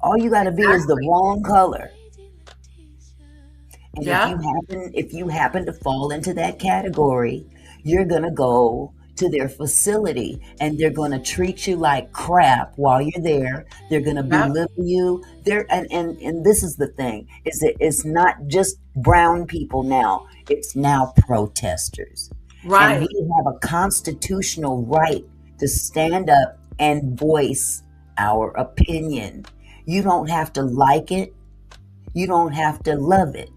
All you got to be is the wrong color. And if you happen to fall into that category, you're going to go to their facility and they're going to treat you like crap while you're there. They're going to belittle you. And this is the thing, is that it's not just brown people now. It's now protesters. Right. And we have a constitutional right to stand up and voice our opinion. You don't have to like it. You don't have to love it.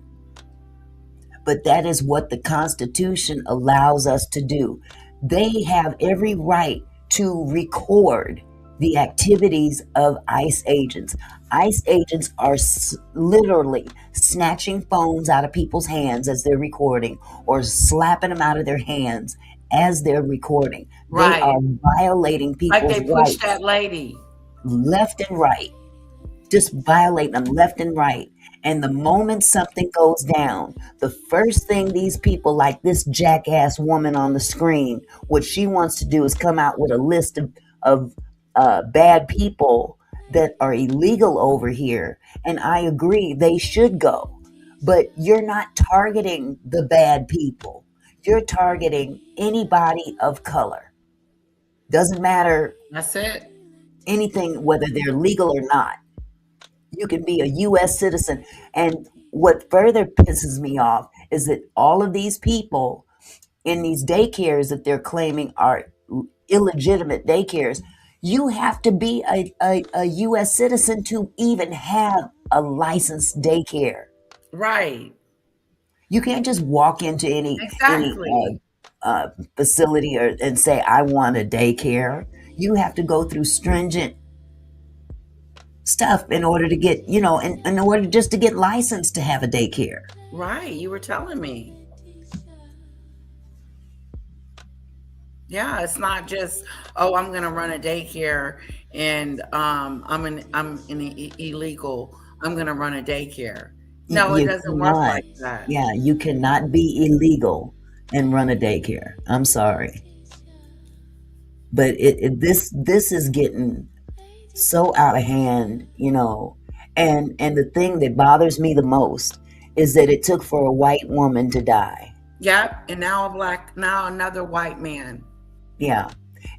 But that is what the Constitution allows us to do. They have every right to record the activities of ICE agents. ICE agents are literally snatching phones out of people's hands as they're recording, or slapping them out of their hands as they're recording. Right. They are violating people's Like they pushed rights that lady. left and right. Just violating them left and right. And the moment something goes down, the first thing these people, like this jackass woman on the screen, what she wants to do is come out with a list of bad people that are illegal over here. And I agree, they should go. But you're not targeting the bad people. You're targeting anybody of color. Doesn't matter. That's it. Anything, whether they're legal or not. You can be a U.S. citizen. And what further pisses me off is that all of these people in these daycares that they're claiming are illegitimate daycares, you have to be a U.S. citizen to even have a licensed daycare. Right. You can't just walk into any facility and say, I want a daycare. You have to go through stringent stuff in order to get, in order just to get licensed to have a daycare. Right. You were telling me. Yeah, it's not just, I'm going to run a daycare and I'm illegal. I'm going to run a daycare. No, it doesn't work like that. Yeah, you cannot be illegal and run a daycare. I'm sorry. But this is getting so out of hand, and the thing that bothers me the most is that it took for a white woman to die. Yep. And now another white man. Yeah.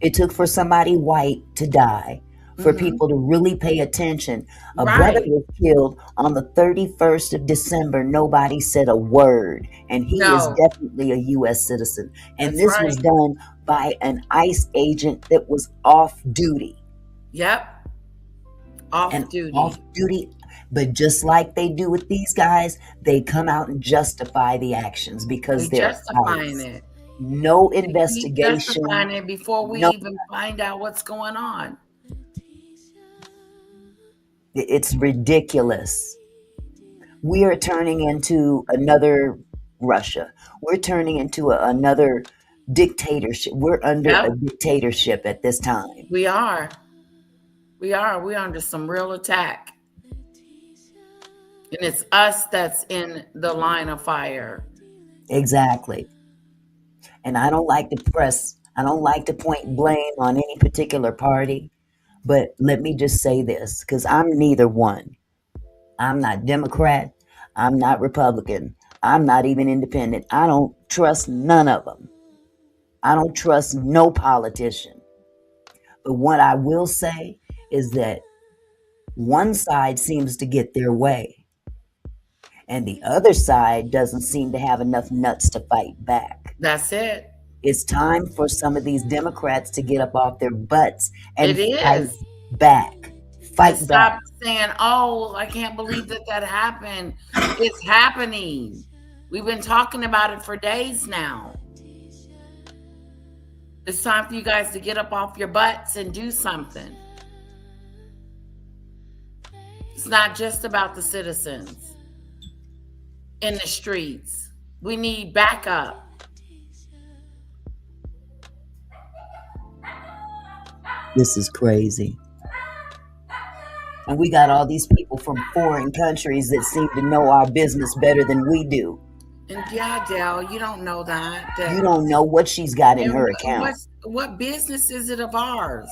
It took for somebody white to die for people to really pay attention. A brother Right. was killed on the 31st of December. Nobody said a word. And he is No. definitely a U.S. citizen. And That's this was right. done by an ICE agent that was off duty. Yep. Off duty. Off duty. But just like they do with these guys, they come out and justify the actions because They're they're justifying ICE. it. No They keep investigation. justifying it before we No, even find out what's going on. it's ridiculous. We are turning into another Russia. We're turning into another dictatorship. We're under a dictatorship at this time. We are. We're under some real attack. And it's us that's in the line of fire. Exactly. And I don't like to point blame on any particular party, but let me just say this, because I'm neither one. I'm not Democrat. I'm not Republican. I'm not even independent. I don't trust none of them. I don't trust no politician. But what I will say is that one side seems to get their way, and the other side doesn't seem to have enough nuts to fight back. That's it. It's time for some of these Democrats to get up off their butts and It fight is. back. Fight And back. stop saying, oh, I can't believe that happened. It's happening. We've been talking about it for days now. It's time for you guys to get up off your butts and do something. It's not just about the citizens in the streets. We need backup. This is crazy. And we got all these people from foreign countries that seem to know our business better than we do. And yeah, Dale, you don't know that. You don't know what she's got in her account. What business is it of ours?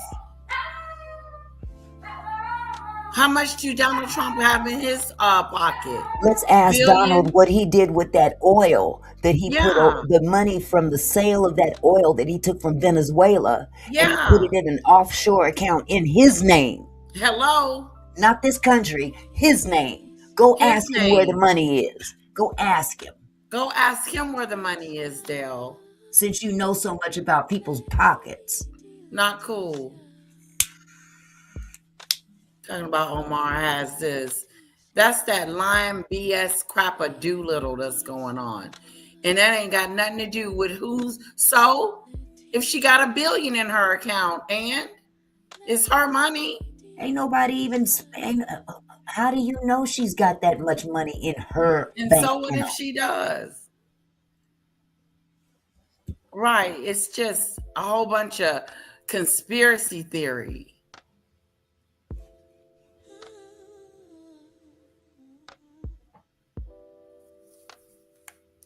How much do Donald Trump have in his pocket? Let's ask Billion? Donald what he did with that oil that he put the money from the sale of that oil that he took from Venezuela and he put it in an offshore account in his name. Hello? Not this country, his name. Go His ask him where the name. money is. Go ask him. Go ask him where the money is, Dale. Since you know so much about people's pockets. Not cool. Talking about Omar has this. That's that lying BS crap of Doolittle that's going on. And that ain't got nothing to do with who's. So if she got $1 billion in her account and it's her money. Ain't nobody even. How do you know she's got that much money in her And bank so what account? if she does? Right. It's just a whole bunch of conspiracy theory.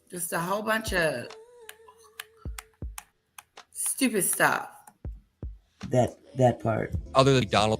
Just a whole bunch of stupid stuff. That part. Other than Donald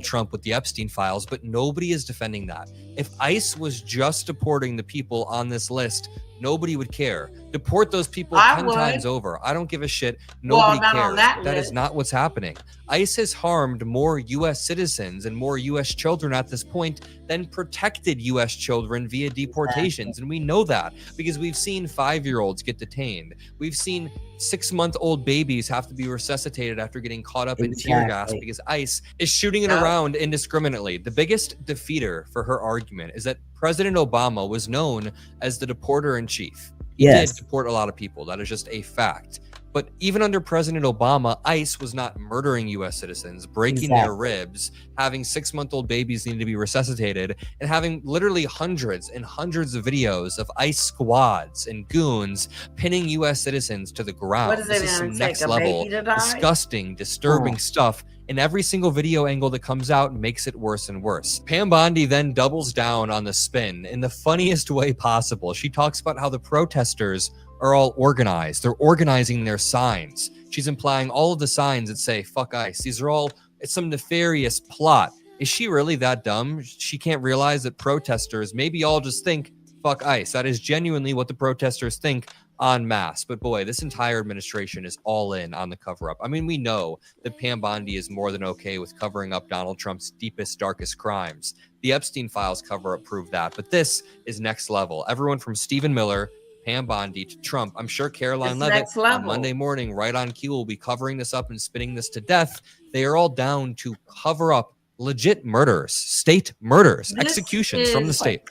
Trump with the Epstein files, but nobody is defending that. If ICE was just deporting the people on this list, nobody would care. Deport those people 10 times over. I don't give a shit. Nobody not on cares. that That is list. not what's happening. ICE has harmed more U.S. citizens and more U.S. children at this point than protected U.S. children via deportations. And we know that because we've seen 5-year-olds get detained. We've seen 6-month-old babies have to be resuscitated after getting caught up in tear gas because ICE is shooting it around indiscriminately. The biggest defeater for her argument is that President Obama was known as the deporter in chief. He Yes. did deport a lot of people. That is just a fact. But even under President Obama, ICE was not murdering U.S. citizens, breaking their ribs, having 6-month-old babies need to be resuscitated, and having literally hundreds and hundreds of videos of ICE squads and goons pinning U.S. citizens to the ground. What is This it is gonna some take, next a level, baby to die? disgusting, disturbing stuff. And every single video angle that comes out makes it worse and worse. Pam Bondi then doubles down on the spin in the funniest way possible. She talks about how the protesters are all organized. They're organizing their signs. She's implying all of the signs that say, fuck ICE. These are all, it's some nefarious plot. Is she really that dumb? She can't realize that protesters maybe all just think, fuck ICE. That is genuinely what the protesters think en masse. But boy, this entire administration is all in on the cover up. I mean, we know that Pam Bondi is more than okay with covering up Donald Trump's deepest, darkest crimes. The Epstein files cover up proved that, but this is next level. Everyone from Stephen Miller, Pam Bondi to Trump. I'm sure Caroline It's Leavitt next level. on Monday morning, right on cue, will be covering this up and spinning this to death. They are all down to cover up legit murders, state murders, This executions from the is state.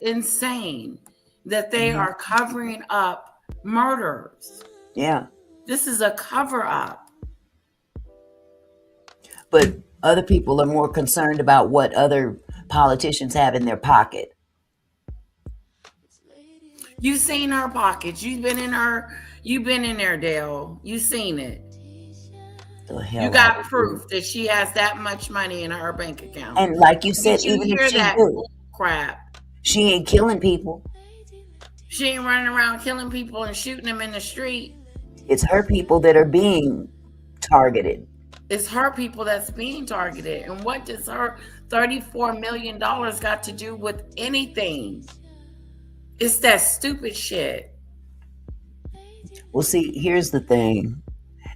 insane that they are covering up murders. Yeah. This is a cover up. But other people are more concerned about what other politicians have in their pocket. You seen her pockets. You've been in there, Dale. You seen it. The hell You got proof that she has that much money in her bank account. And like you said, Did you even hear if she that do, crap? she ain't killing people. She ain't running around killing people and shooting them in the street. It's her people that are being targeted. It's her people that's being targeted. And what does her $34 million got to do with anything? It's that stupid shit. Well, see, here's the thing.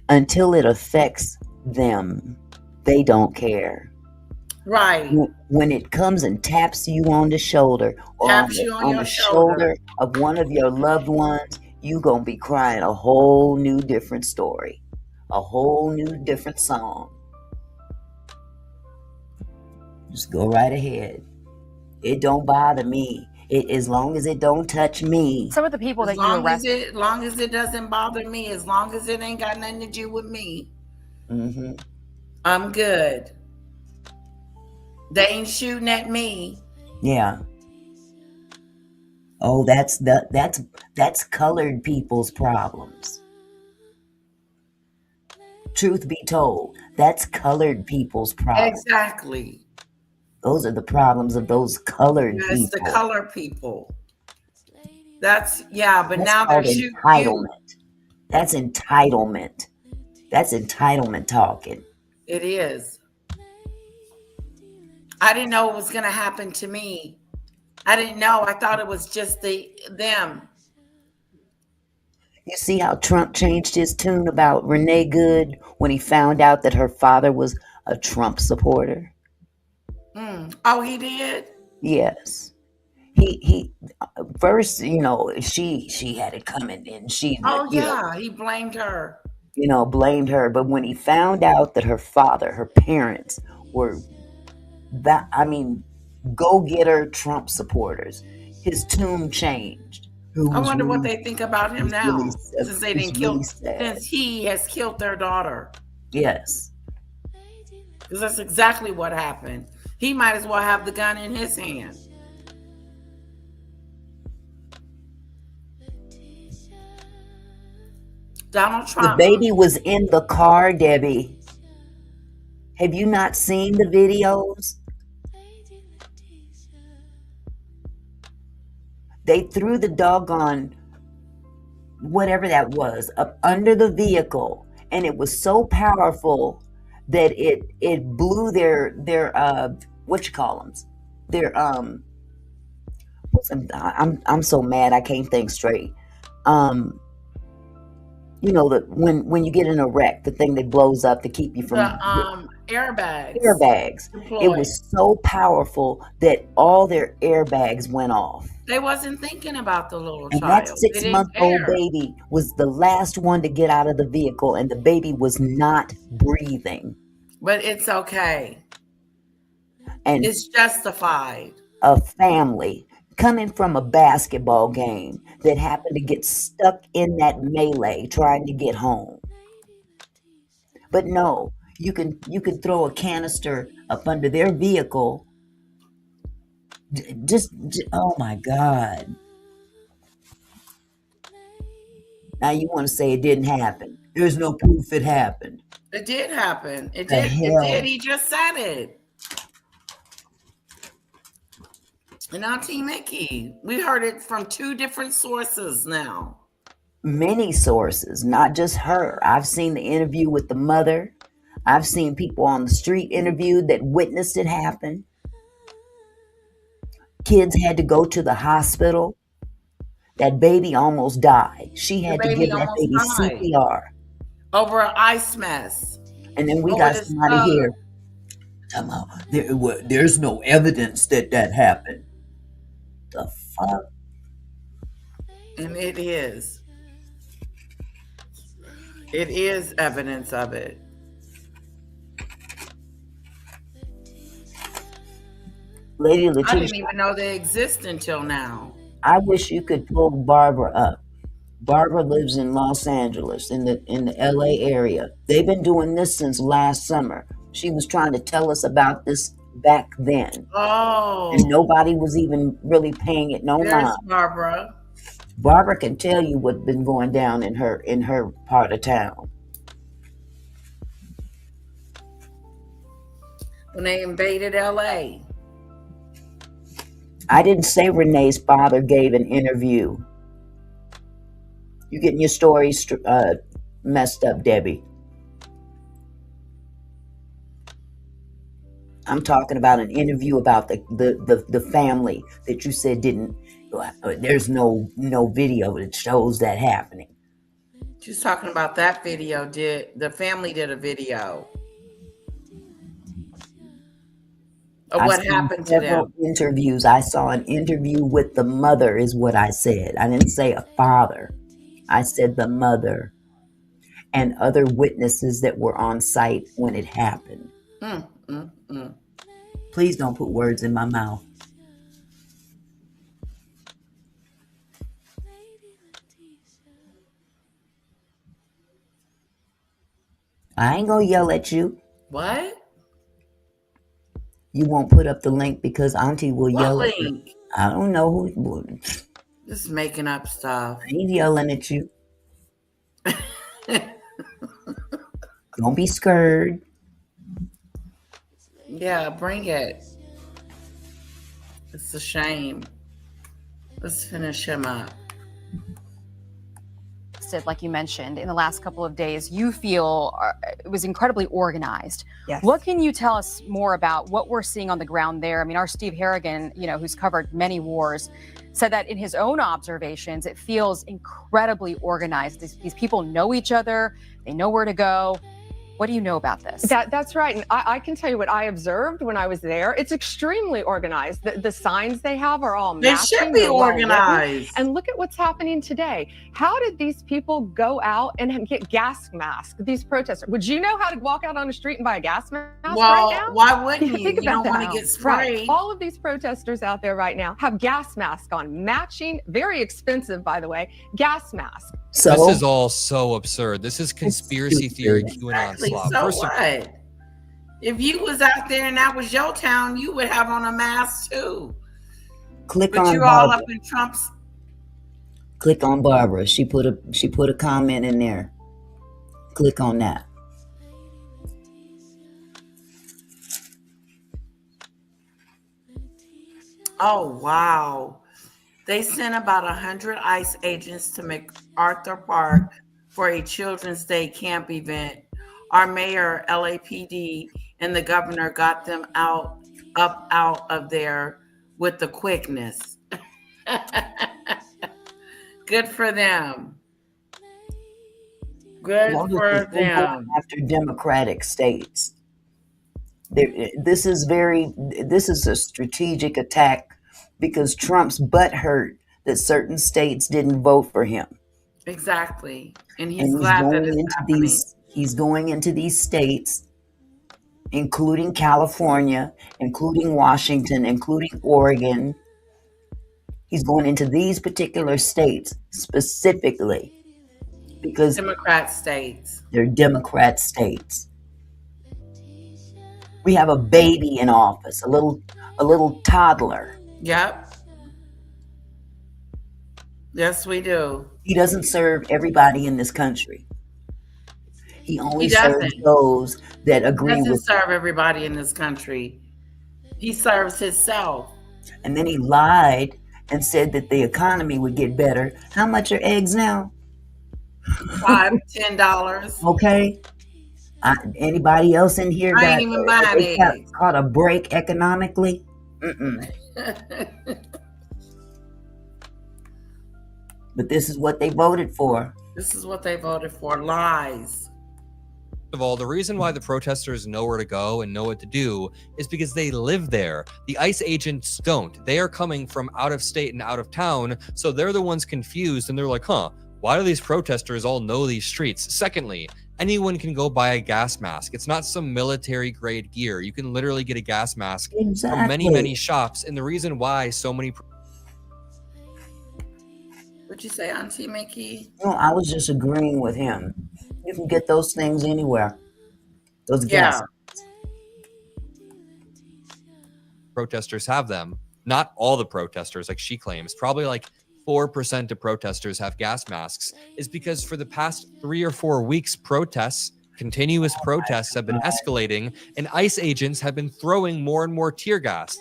Until it affects them, they don't care. Right. When it comes and taps you on the shoulder or on the shoulder of one of your loved ones, you gonna be crying a whole new different story, a whole new different song. Just go right ahead. It don't bother me. As long as it don't touch me. Some of the people that you arrest. As long as it doesn't bother me, as long as it ain't got nothing to do with me, I'm good. They ain't shooting at me. Yeah. Oh, that's colored people's problems. Truth be told, that's colored people's problems. Exactly. Those are the problems of those colored people. It's the color people. But That's now they're shooting entitlement. you. That's entitlement. That's entitlement talking. It is. I didn't know it was going to happen to me. I didn't know. I thought it was just them. You see how Trump changed his tune about Renee Good when he found out that her father was a Trump supporter? Oh, he did? Yes. He first, she had it coming and she he blamed her. Blamed her. But when he found out that her father, her parents were go-getter Trump supporters, his tune changed. I wonder what they think about him now, since they didn't kill, since he has killed their daughter. Yes. Because that's exactly what happened. He might as well have the gun in his hand. Donald Trump. The baby was in the car, Debbie. Have you not seen the videos? They threw the doggone whatever that was up under the vehicle, and it was so powerful that it blew their I'm so mad I can't think straight. When you get in a wreck, the thing that blows up to keep you from airbags. Deployed. It was so powerful that all their airbags went off. They wasn't thinking about the little And child. that 6-month-old baby was the last one to get out of the vehicle, and the baby was not breathing. But it's okay. And it's justified. A family coming from a basketball game that happened to get stuck in that melee trying to get home. But no, you can throw a canister up under their vehicle. Just oh my God. Now you want to say it didn't happen. There's no proof it happened. It did happen. It The did. hell? It did. He just said it. And now, T. Mickey, we heard it from 2 different sources now. Many sources, not just her. I've seen the interview with the mother. I've seen people on the street interviewed that witnessed it happen. Kids had to go to the hospital. That baby almost died. She The had to baby give that almost baby died CPR. over an ice mess. And then we Over got this somebody here talking about, there's no evidence that happened. The fuck? And it is. It is evidence of it. Lady I Letitia, didn't even know they exist until now. I wish you could pull Barbara up. Barbara lives in Los Angeles, in the LA area. They've been doing this since last summer. She was trying to tell us about this back then. Oh. And nobody was even really paying it no There's mind. Barbara. Barbara can tell you what's been going down in her part of town. When they invaded LA. I didn't say Renee's father gave an interview. You're getting your stories messed up, Debbie. I'm talking about an interview about the family that you said didn't. There's no video that shows that happening. She's talking about that video. The family did a video of what happened to them. Interviews. I saw an interview with the mother, is what I said. I didn't say a father. I said the mother and other witnesses that were on site when it happened. Please don't put words in my mouth. I ain't gonna yell at you. What? You won't put up the link because Auntie will yell at you. Link? I don't know who. Just making up stuff. I ain't yelling at you. Don't be scared. Yeah, bring it. It's a shame. Let's finish him up. Like you mentioned, in the last couple of days, you feel it was incredibly organized. Yes. What can you tell us more about what we're seeing on the ground there? I mean, our Steve Harrigan, who's covered many wars, said that in his own observations, it feels incredibly organized. These people know each other. They know where to go. What do you know about this? That's right. And I can tell you what I observed when I was there. It's extremely organized. The signs they have are all They matching. should be They're well written. organized. And look at what's happening today. How did these people go out and get gas masks? These protesters. Would you know how to walk out on the street and buy a gas mask Well, right now? why wouldn't you? Think You about don't that want to now. get sprayed. Right. All of these protesters out there right now have gas masks on, matching, very expensive, by the way, gas masks. This is all so absurd. This is conspiracy theory QAnon Exactly. slop. So First of what? If you was out there and that was your town, you would have on a mask too. Click But on you're all Barbara. up in Trump's. Click on Barbara. She put a comment in there. Click on that. Oh wow! They sent about 100 ICE agents to MacArthur Park for a Children's Day camp event. Our mayor, LAPD, and the governor got them out of there with the quickness. Good for them. Good for They're going them. after Democratic states. This is a strategic attack because Trump's butt hurt that certain states didn't vote for him. Exactly. And he's And glad that it's happening. he's going into these states, including California, including Washington, including Oregon. He's going into these particular states specifically because Democrat states. they're Democrat states. We have a baby in office, a little toddler. Yep. Yes, we do. He doesn't serve everybody in this country. He only serves doesn't. those that agree Doesn't with serve everybody in this country. He serves himself. And then he lied and said that the economy would get better. How much are eggs now? $5, $10. Okay. Anybody else in here I ain't even buying eggs. caught a break economically? Mm-mm. But this is what they voted for. This is what they voted for. Lies. Of all, the reason why the protesters know where to go and know what to do is because they live there. The ICE agents don't. They are coming from out of state and out of town, so they're the ones confused and they're like, why do these protesters all know these streets? Secondly, anyone can go buy a gas mask. It's not some military grade gear. You can literally get a gas mask from many, many shops. And the reason why so many... What'd you say, Auntie Mickey? No, I was just agreeing with him. You can get those things anywhere. Those gas. Protesters have them. Not all the protesters, like she claims. Probably like 4% of protesters have gas masks. Is because for the past 3 or 4 weeks, continuous protests have been escalating, and ICE agents have been throwing more and more tear gas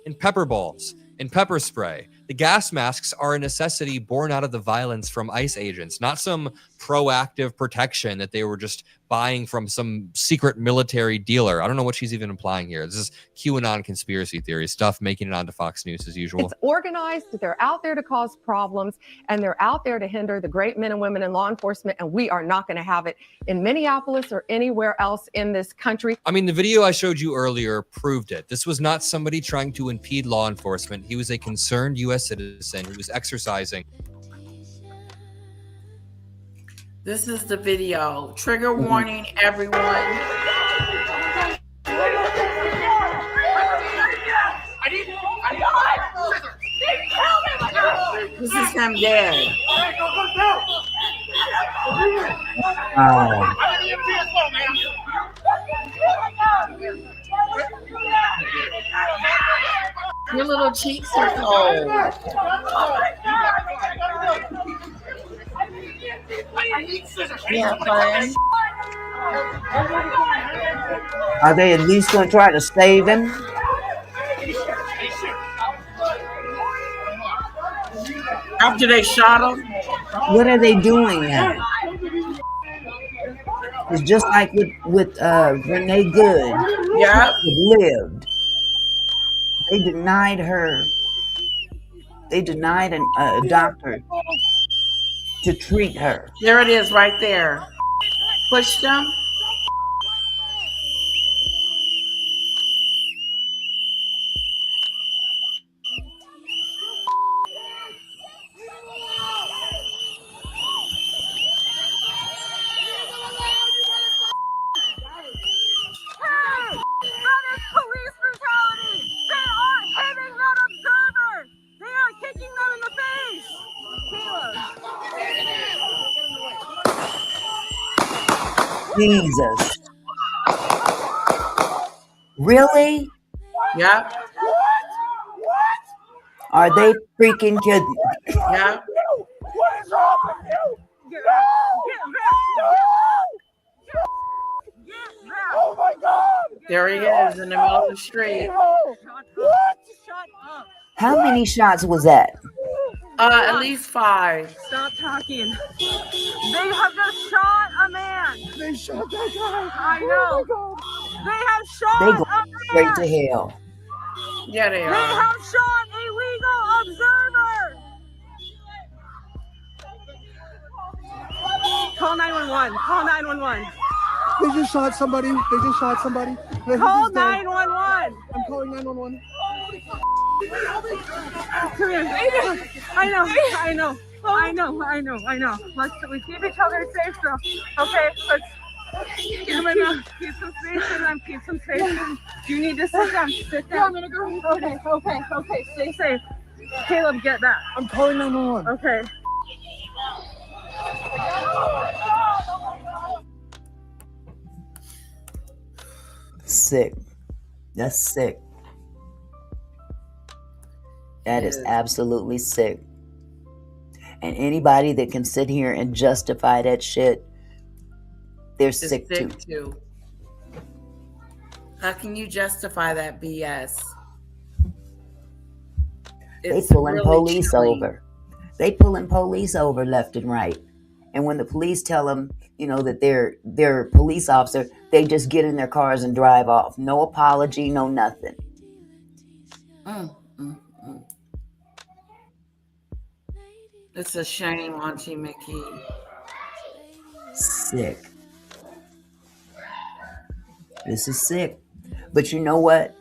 and pepper balls and pepper spray. The gas masks are a necessity born out of the violence from ICE agents, not some proactive protection that they were just buying from some secret military dealer. I don't know what she's even implying here. This is QAnon conspiracy theory stuff making it onto Fox News as usual. It's organized. They're out there to cause problems, and they're out there to hinder the great men and women in law enforcement, and we are not going to have it in Minneapolis or anywhere else in this country. I mean, the video I showed you earlier proved it. This was not somebody trying to impede law enforcement. He was a concerned U.S. citizen who was exercising. This is the video. Trigger warning, everyone. This is him dead. Your little cheeks are cold. Yeah, fun. Are they at least going to try to save him? After they shot him? What are they doing now? It's just like with Renee Good. Yeah. Lived. They denied her. They denied a doctor to treat her. There it is right there. Push them. Jesus. Really? Yeah. Are they freaking kidding? Yeah. What is wrong with you? Oh my God! There he is in the middle of the street. What? How many shots was that? At least 5. Stop talking. They have just shot a man. They shot that guy. I know. They have shot They go a straight man. to hell. Yeah, they They are. have shot a legal observer. Call 911. Call 911. They just shot somebody. Call 911. I'm calling 911. Come here. I know. Let's keep each other safe, though. Okay, let's keep some space in them. Keep some space in them. You need to sit down. Sit down. Yeah, I'm gonna go. Okay. Stay safe. Caleb, get that. I'm calling 911. Okay. Sick. That's sick. That is absolutely sick. And anybody that can sit here and justify that shit, they're sick too. How can you justify that BS? They pulling police over. They pulling police over left and right. And when the police tell them, that they're a police officer, they just get in their cars and drive off. No apology, no nothing. It's a shame, Auntie Mickey. Sick. This is sick. But you know what?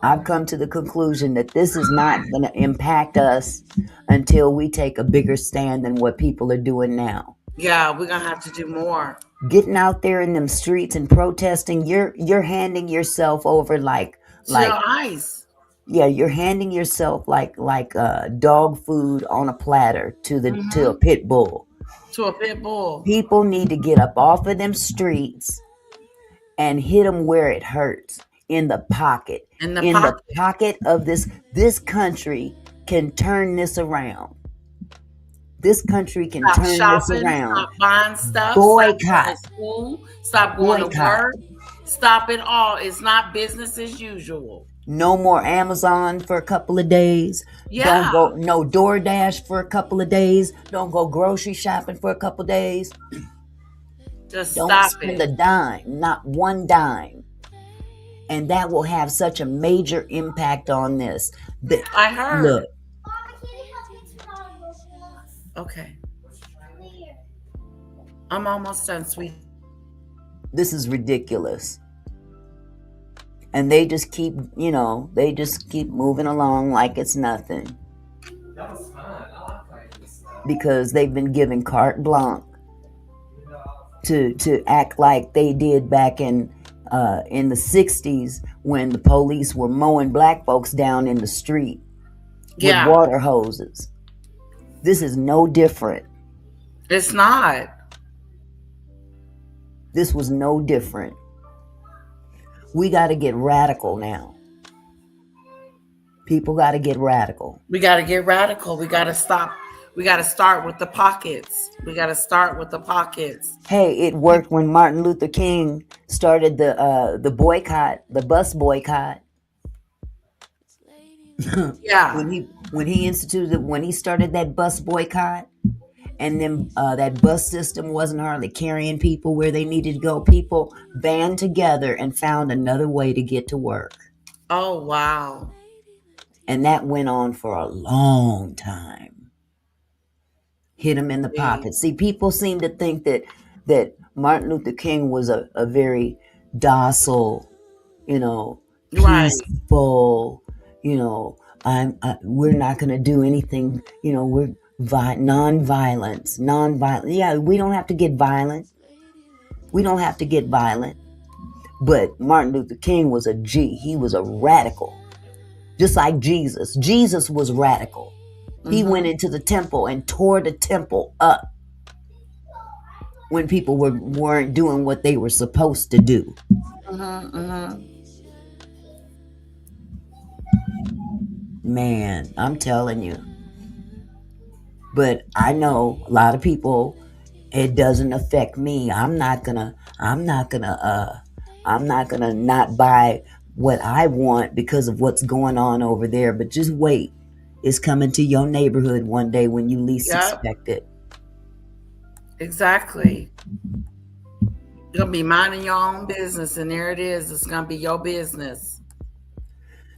I've come to the conclusion that this is not going to impact us until we take a bigger stand than what people are doing now. Yeah, we're gonna have to do more. Getting out there in them streets and protesting, you're handing yourself over like your eyes. Yeah, you're handing yourself like dog food on a platter to a pit bull. To a pit bull. People need to get up off of them streets and hit them where it hurts, in the pocket. In the pocket of this country can turn this around. This country can Stop turn shopping, this around. Stop buying stuff. Boycott. Stop going to school. Stop going to work. Stop it all. It's not business as usual. No more Amazon for a couple of days. Yeah. Don't go no DoorDash for a couple of days. Don't go grocery shopping for a couple of days. Just Don't stop spend it. a dime, not one dime. And that will have such a major impact on this. I heard. Look. Okay. I'm almost done, sweet. This is ridiculous. And they just keep, moving along like it's nothing. Because they've been given carte blanche to act like they did back in the 60s when the police were mowing black folks down in the street with water hoses. This is no different. It's not. This was no different. We got to get radical now. People got to get radical. We got to get radical. We got to stop. We got to start with the pockets. We got to start with the pockets. Hey, it worked when Martin Luther King started the boycott, the bus boycott. Yeah. When he started that bus boycott, and then that bus system wasn't hardly carrying people where they needed to go. People band together and found another way to get to work. Oh, wow. And that went on for a long time. Hit them in the pocket. See, people seem to think that Martin Luther King was a very docile, peaceful, we're not going to do anything, we're non-violence. Yeah, we don't have to get violent. But Martin Luther King was a G. He was a radical. Just like Jesus. Jesus was radical. He went into the temple and tore the temple up when people weren't doing what they were supposed to do. Man, I'm telling you. But I know a lot of people, it doesn't affect me. I'm not gonna not buy what I want because of what's going on over there. But just wait. It's coming to your neighborhood one day when you least expect it. Exactly. You're gonna be minding your own business, and there it is. It's gonna be your business.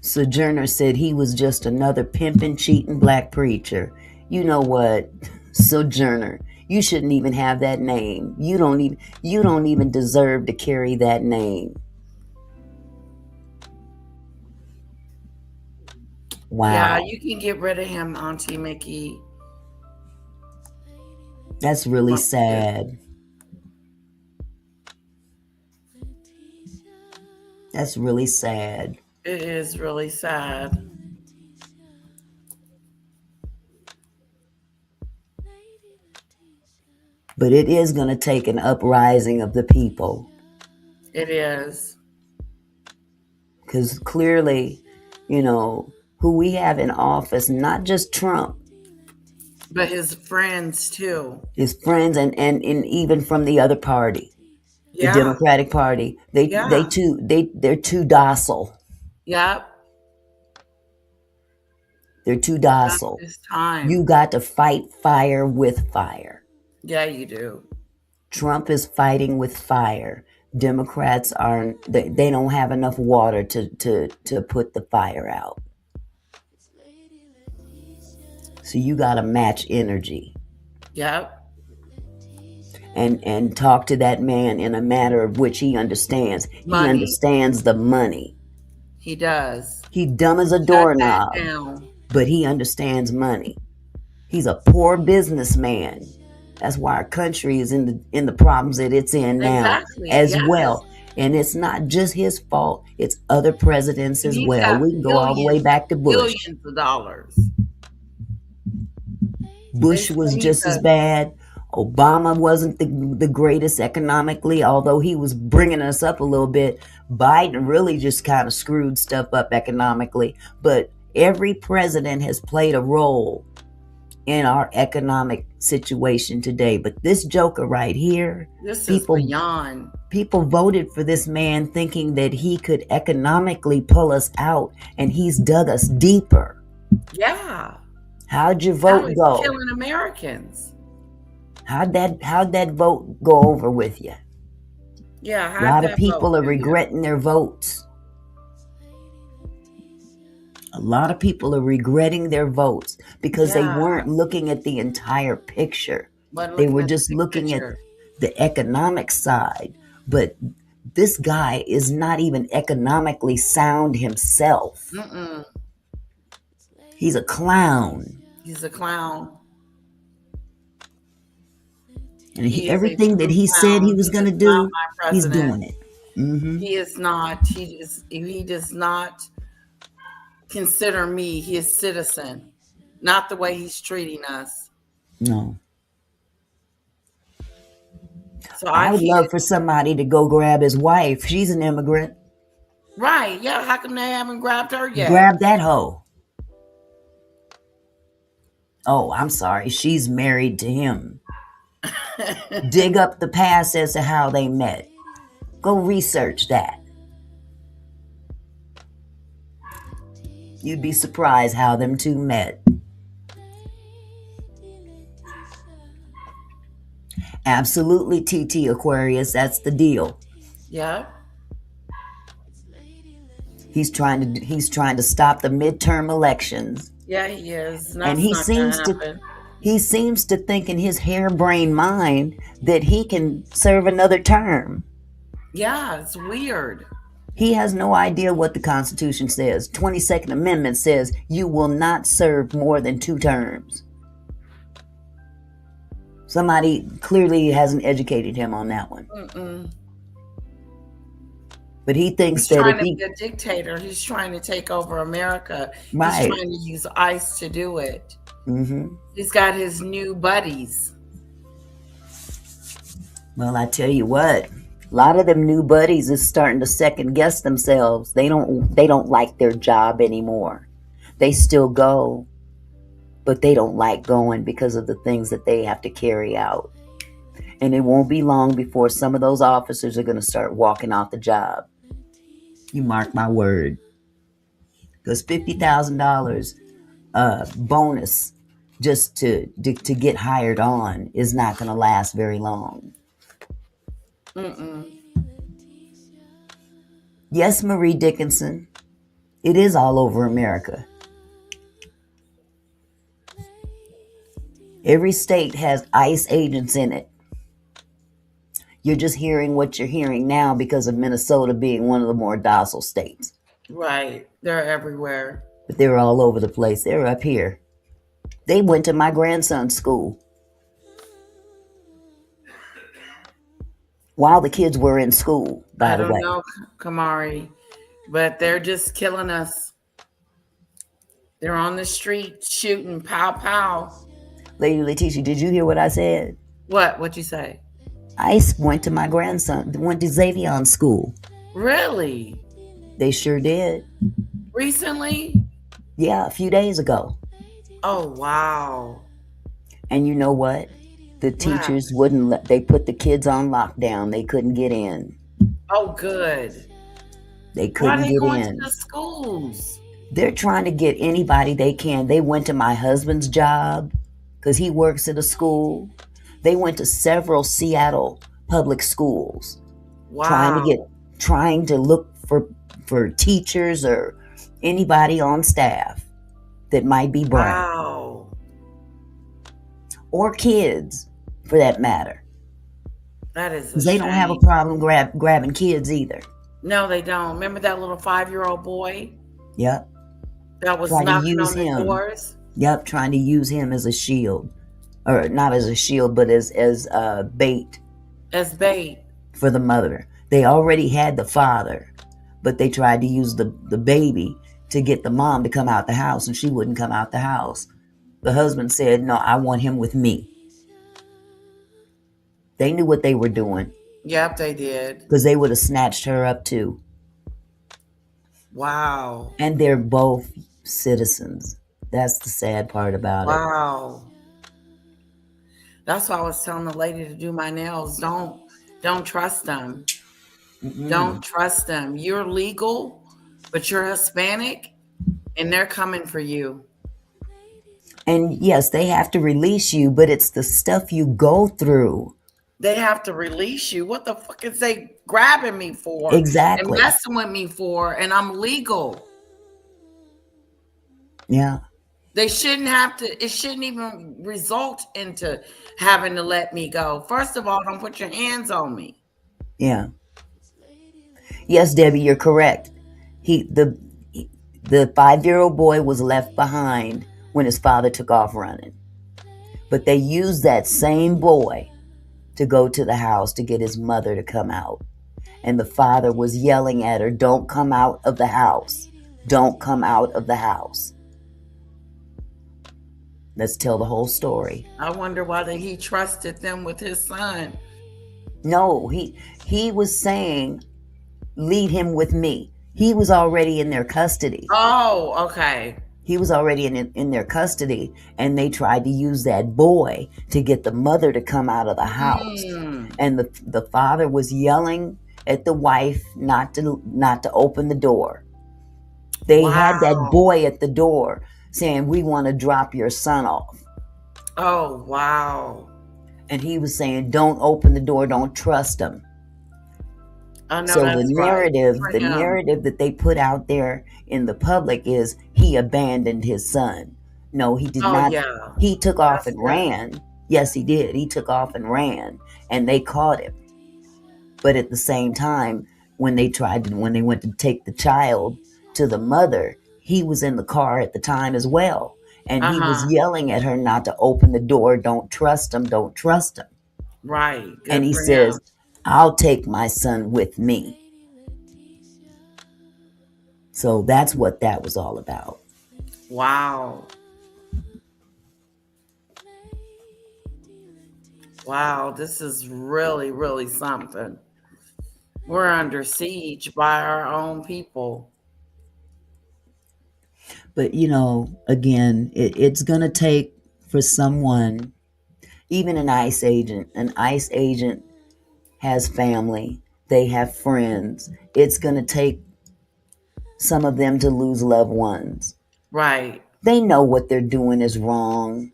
Sojourner said he was just another pimping, cheating black preacher. You know what, Sojourner? You shouldn't even have that name. You don't even deserve to carry that name. Wow. Yeah, you can get rid of him, Auntie Mickey. That's really sad. That's really sad. It is really sad. But it is going to take an uprising of the people. It is. Because clearly, who we have in office, not just Trump. But his friends, too. His friends and even from the other party. The Democratic Party. They're too docile. Yep. They're too docile. It's time. You got to fight fire with fire. Yeah, you do. Trump is fighting with fire. Democrats they don't have enough water to put the fire out. So you got to match energy. Yep. And talk to that man in a matter of which he understands. Money. He understands the money. He does. He dumb as a doorknob, but he understands money. He's a poor businessman. That's why our country is in the problems that it's in now as well. And it's not just his fault. It's other presidents as well. We can go all the way back to Bush. Billions of dollars. Bush was just as bad. Obama wasn't the greatest economically, although he was bringing us up a little bit. Biden really just kind of screwed stuff up economically. But every president has played a role in our economic situation today. But this joker right here, this is beyond. People voted for this man thinking that he could economically pull us out, and he's dug us deeper. Yeah. How'd your vote go? Killing Americans. How'd that vote go over with you? Yeah. A lot of people are regretting their votes. A lot of people are regretting their votes because they weren't looking at the entire picture. They were just looking at the economic side. But this guy is not even economically sound himself. Mm-mm. He's a clown. He's a clown. And everything that he said he was going to do, he's doing it. Mm-hmm. He is not. He does not consider me his citizen. Not the way he's treating us. No. So I would love for somebody to go grab his wife. She's an immigrant. Right. Yeah. How come they haven't grabbed her yet? Grab that hoe. Oh, I'm sorry. She's married to him. Dig up the past as to how they met. Go research that. You'd be surprised how them two met. Absolutely, TT Aquarius. That's the deal. Yeah. He's trying to stop the midterm elections. Yeah, he is. And he seems to think in his harebrained mind that he can serve another term. Yeah, it's weird. He has no idea what the Constitution says. 22nd Amendment says you will not serve more than 2 terms. Somebody clearly hasn't educated him on that one. Mm-mm. But he thinks he's that trying if to he be a dictator, he's trying to take over America. Right. He's trying to use ICE to do it. Mm-hmm. He's got his new buddies. Well, I tell you what, a lot of them new buddies is starting to second guess themselves. They don't like their job anymore. They still go, but they don't like going because of the things that they have to carry out. And it won't be long before some of those officers are going to start walking off the job. You mark my word. Because $50,000 bonus just to get hired on is not going to last very long. Mm-mm. Yes, Marie Dickinson, it is all over America. Every state has ICE agents in it. You're just hearing what you're hearing now because of Minnesota being one of the more docile states. Right. They're everywhere. But they're all over the place. They're up here. They went to my grandson's school while the kids were in school, by the way. I don't know, Kamari, but they're just killing us. They're on the street shooting, pow, pow. Lady Letitia, did you hear what I said? What'd you say? ICE went to my grandson, went to Xavion's school. Really? They sure did. Recently? Yeah, a few days ago. Oh, wow. And you know what? The teachers wouldn't let, they put the kids on lockdown. They couldn't get in. Oh, good. They couldn't Why are they get going in. to the schools? They're trying to get anybody they can. They went to my husband's job because he works at a school. They went to several Seattle public schools. Wow. Trying to look for teachers or anybody on staff that might be bright. Wow. or kids, for that matter. That is a Because they don't have a shame. problem grabbing kids either. No, they don't. Remember that little 5-year-old boy Yep. that was Try to knocking use on the him. doors? Yep, trying to use him as a shield. Or not as a shield, but as bait. As bait. For the mother. They already had the father, but they tried to use the baby to get the mom to come out the house, and she wouldn't come out the house. The husband said, no, I want him with me. They knew what they were doing. Yep, they did. Because they would have snatched her up too. Wow. And they're both citizens. That's the sad part about it. Wow. That's why I was telling the lady to do my nails. Don't trust them. Don't trust them. You're legal, but you're Hispanic, and they're coming for you. And yes, they have to release you, but it's the stuff you go through. They have to release you. What the fuck is they grabbing me for? Exactly. And messing with me for, and I'm legal. Yeah. They shouldn't have to, it shouldn't even result into having to let me go. First of all, don't put your hands on me. Yeah. Yes, Debbie, you're correct. The 5-year-old boy was left behind when his father took off running. But they used that same boy to go to the house to get his mother to come out. And the father was yelling at her, don't come out of the house. Don't come out of the house. Let's tell the whole story. I wonder why he trusted them with his son. No, he was saying, leave him with me. He was already in their custody. Oh, okay. He was already in their custody, and they tried to use that boy to get the mother to come out of the house. And the father was yelling at the wife not to open the door. They had that boy at the door saying, we want to drop your son off. Oh, wow. And he was saying, don't open the door, don't trust him. Oh, no, So that's the narrative that they put out there in the public is he abandoned his son. No, he did not. Yeah. He took off and ran. Yes, he did. He took off and ran, and they caught him. But at the same time, when they went to take the child to the mother, he was in the car at the time as well. And he was yelling at her not to open the door. Don't trust him. Don't trust him. Right. Good and he for says, him. I'll take my son with me. So that's what that was all about. Wow. Wow, this is really, really something. We're under siege by our own people. But, again, it's going to take for someone, even an ICE agent has family, they have friends. It's going to take some of them to lose loved ones. Right. They know what they're doing is wrong.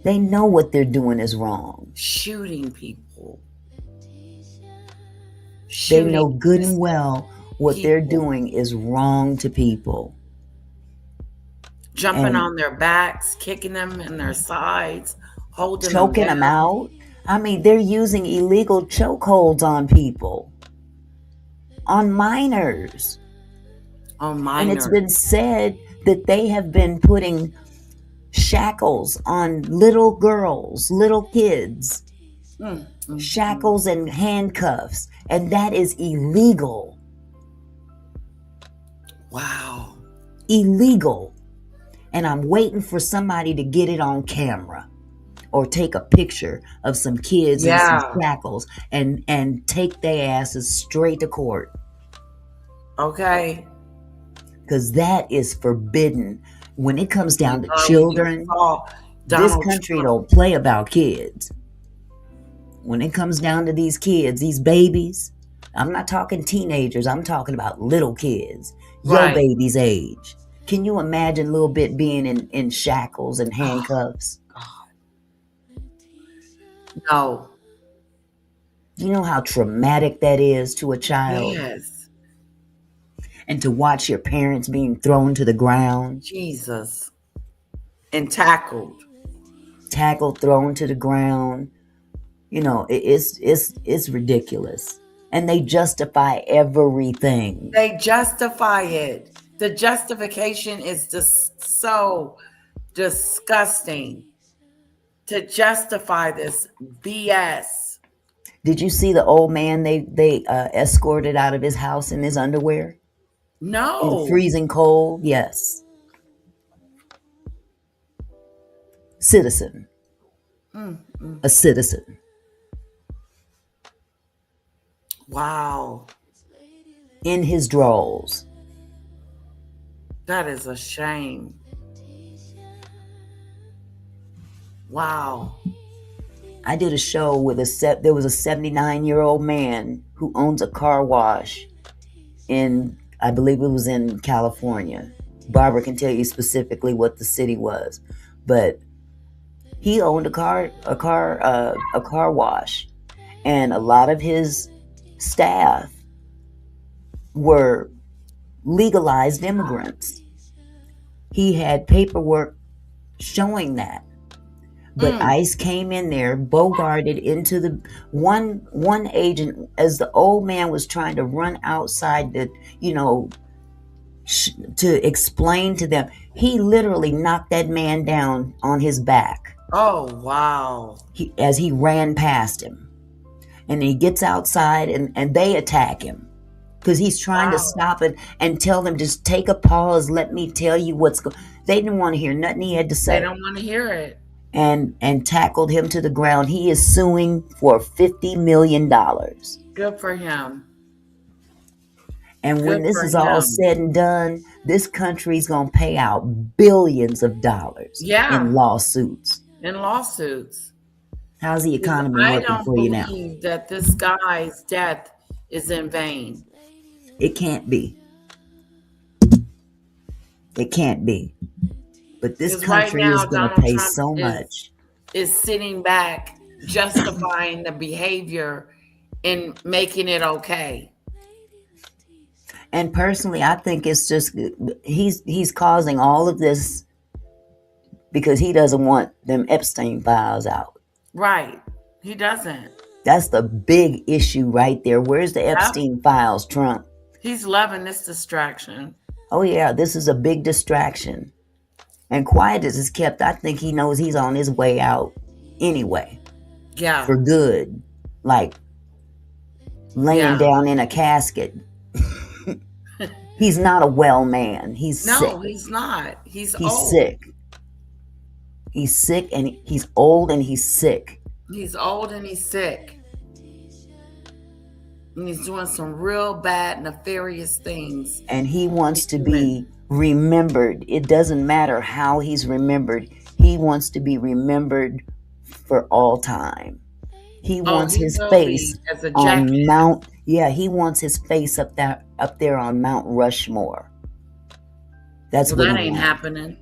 They know what they're doing is wrong. Shooting people. They know good and well what they're doing is wrong to people. Jumping on their backs, kicking them in their sides, holding choking them out. I mean, they're using illegal chokeholds on people, on minors. On minors. And it's been said that they have been putting shackles on little girls, little kids, shackles and handcuffs, and that is illegal. Wow. Illegal. And I'm waiting for somebody to get it on camera or take a picture of some kids in some shackles and take their asses straight to court. Okay. Because that is forbidden. When it comes down to children, this country don't play about kids. When it comes down to these kids, these babies, I'm not talking teenagers, I'm talking about little kids, your baby's age. Can you imagine a little bit being in shackles and handcuffs? No. You know how traumatic that is to a child? Yes. And to watch your parents being thrown to the ground. Jesus. And tackled. tackled, thrown to the ground. You know, it's ridiculous. And they justify everything. They justify it. The justification is just so disgusting to justify this BS. Did you see the old man they escorted out of his house in his underwear? No. In the freezing cold? Yes. Citizen. A citizen. Wow. In his drawers. That is a shame. Wow. I did a show with there was a 79-year-old man who owns a car wash in, I believe it was in California. Barbara can tell you specifically what the city was, but he owned a car wash, and a lot of his staff were legalized immigrants. He had paperwork showing that. But ICE came in there, bogarted into the one agent, as the old man was trying to run outside to explain to them. He literally knocked that man down on his back. Oh, wow. As he ran past him. And he gets outside and they attack him. Because he's trying to stop it and tell them, just take a pause, let me tell you what's going on. They didn't want to hear nothing he had to say. They don't want to hear it. And tackled him to the ground. He is suing for $50 million. Good for him. And when this is all said and done, this country's going to pay out billions of dollars in lawsuits. In lawsuits. How's the economy working for you now? I don't believe that this guy's death is in vain. It can't be. It can't be. But this country is going to pay so much. Is sitting back, justifying the behavior and making it okay. And personally, I think it's just he's causing all of this because he doesn't want them Epstein files out. Right. He doesn't. That's the big issue right there. Where's the Epstein files, Trump? He's loving this distraction. Oh, yeah, this is a big distraction. And quiet as it's kept, I think he knows he's on his way out anyway. Yeah. For good. Like laying down in a casket. He's not a well man. He's sick. No, he's not. He's old. Sick. He's sick and he's old and he's sick. He's old and he's sick. And he's doing some real bad, nefarious things. And he wants to be remembered. It doesn't matter how he's remembered. He wants to be remembered for all time. He wants his face on Mount. Yeah, he wants his face up there on Mount Rushmore. That's what that he ain't wants. happening.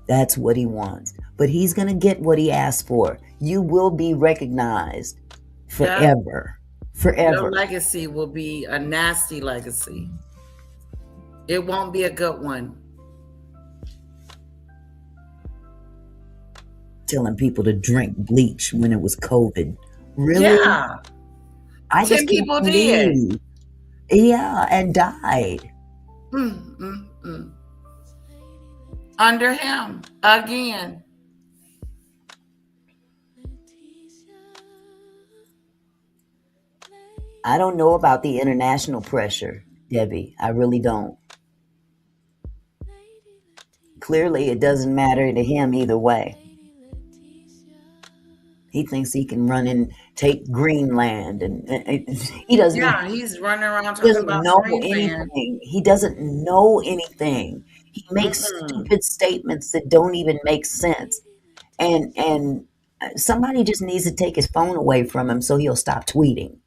That's what he wants. But he's gonna get what he asked for. You will be recognized forever. Forever. Your legacy will be a nasty legacy. It won't be a good one. Telling people to drink bleach when it was COVID. Really? Yeah. I 10 just people can't did. believe. Yeah, and died. Under him again. I don't know about the international pressure, Debbie. I really don't. Clearly, it doesn't matter to him either way. He thinks he can run and take Greenland, and he doesn't. Yeah, he's running around He talking doesn't about know Greenland. anything. He doesn't know anything. He makes stupid statements that don't even make sense. And somebody just needs to take his phone away from him so he'll stop tweeting.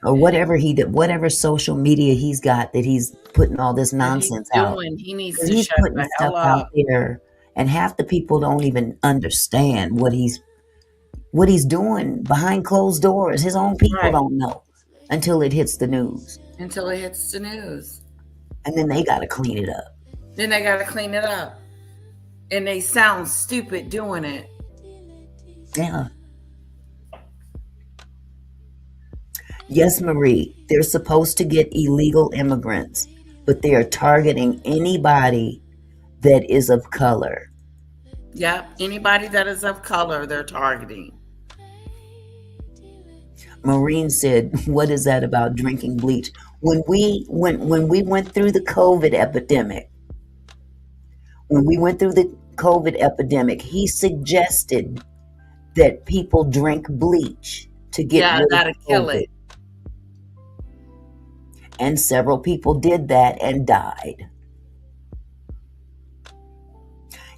Or whatever social media he's got that he's putting all this nonsense out. He needs 'Cause to he's shut putting the stuff hell out up. there, and half the people don't even understand what he's doing behind closed doors. His own people don't know until it hits the news, Until it hits the news. and then they got to clean it up. Then they got to clean it up. And they sound stupid doing it. Yeah. Yes, Marie, they're supposed to get illegal immigrants, but they are targeting anybody that is of color. Yep, anybody that is of color, they're targeting. Maureen said, "What is that about drinking bleach?" When we went through the COVID epidemic, he suggested that people drink bleach to get rid that'll of kill COVID. it. And several people did that and died.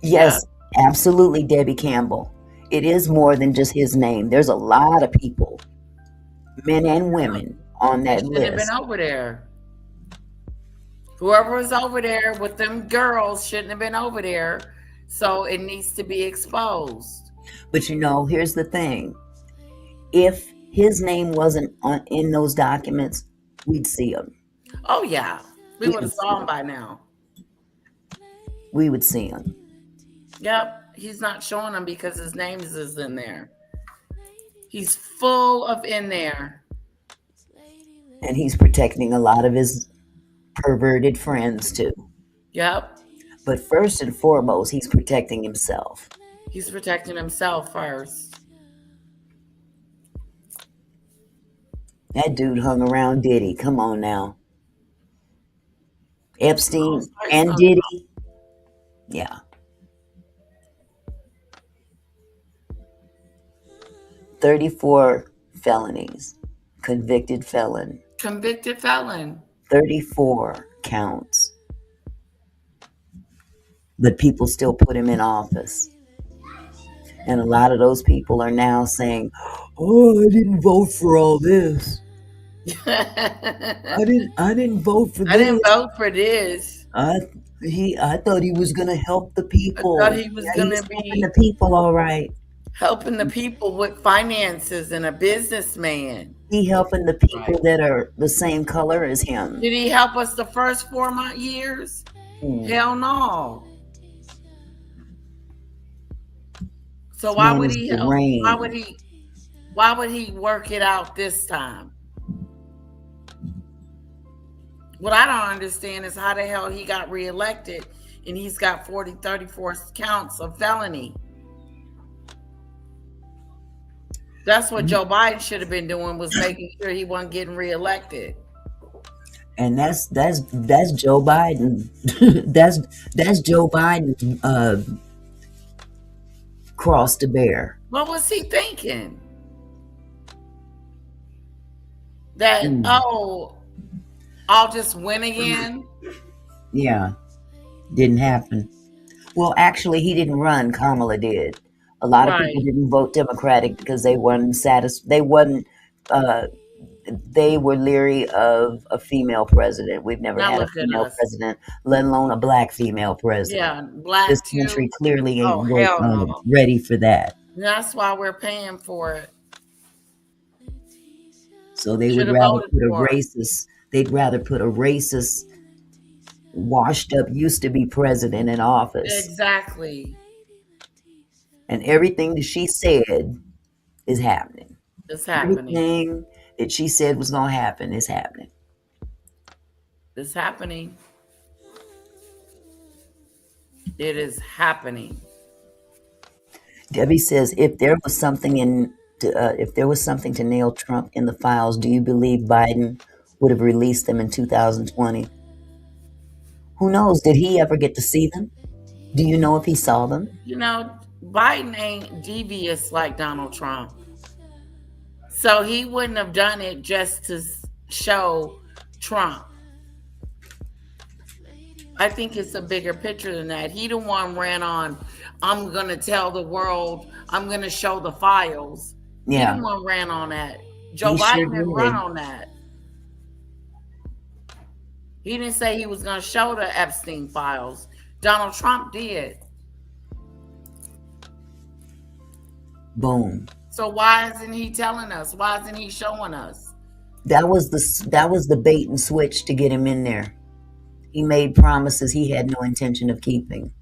Yes, absolutely, Debbie Campbell. It is more than just his name. There's a lot of people, men and women, on that Shouldn't have list. been over there. Whoever was over there with them girls shouldn't have been over there. So it needs to be exposed. But you know, here's the thing. If his name wasn't in those documents, we'd see him. Oh, yeah. We would have saw him by now. We would see him. Yep. He's not showing them because his name is in there. He's full of in there. And he's protecting a lot of his perverted friends too. Yep. But first and foremost, he's protecting himself. He's protecting himself first. That dude hung around Diddy. Come on now. Epstein and Diddy. Yeah. 34 felonies. Convicted felon. 34 counts. But people still put him in office. And a lot of those people are now saying, "Oh, I didn't vote for all this. I didn't vote for this. I didn't vote for this. I thought he was gonna help the people. I thought he was gonna be helping the people, all right. Helping the people with finances and a businessman. He helping the people that are the same color as him. Did he help us the first 4 years? Hell no. So why would he help? Why would he work it out this time? What I don't understand is how the hell he got reelected and he's got 34 counts of felony. That's what Joe Biden should have been doing, was making sure he wasn't getting reelected. And that's Joe Biden. that's Joe Biden cross to bear. What was he thinking? That I'll just win again? Yeah. Didn't happen. Well, actually, he didn't run. Kamala did. A lot of people didn't vote Democratic because they weren't they were leery of a female president. We've never had a female president, let alone a black female president. Yeah, black. This country clearly ain't ready for that. That's why we're paying for it. So they would rather put a racist. They'd rather put a racist, washed up, used to be president in office. Exactly. And everything that she said is happening. It's happening. Everything that she said was going to happen is happening. It's happening. It is happening. Debbie says, if there was something to nail Trump in the files, do you believe Biden would have released them in 2020? Who knows? Did he ever get to see them? Do you know if he saw them? You know, Biden ain't devious like Donald Trump. So he wouldn't have done it just to show Trump. I think it's a bigger picture than that. He the one ran on, I'm going to tell the world, I'm going to show the files. Yeah. He the one ran on that. Joe Biden didn't run on that. He didn't say he was going to show the Epstein files. Donald Trump did. Boom. So why isn't he telling us? Why isn't he showing us? That was the bait and switch to get him in there. He made promises he had no intention of keeping.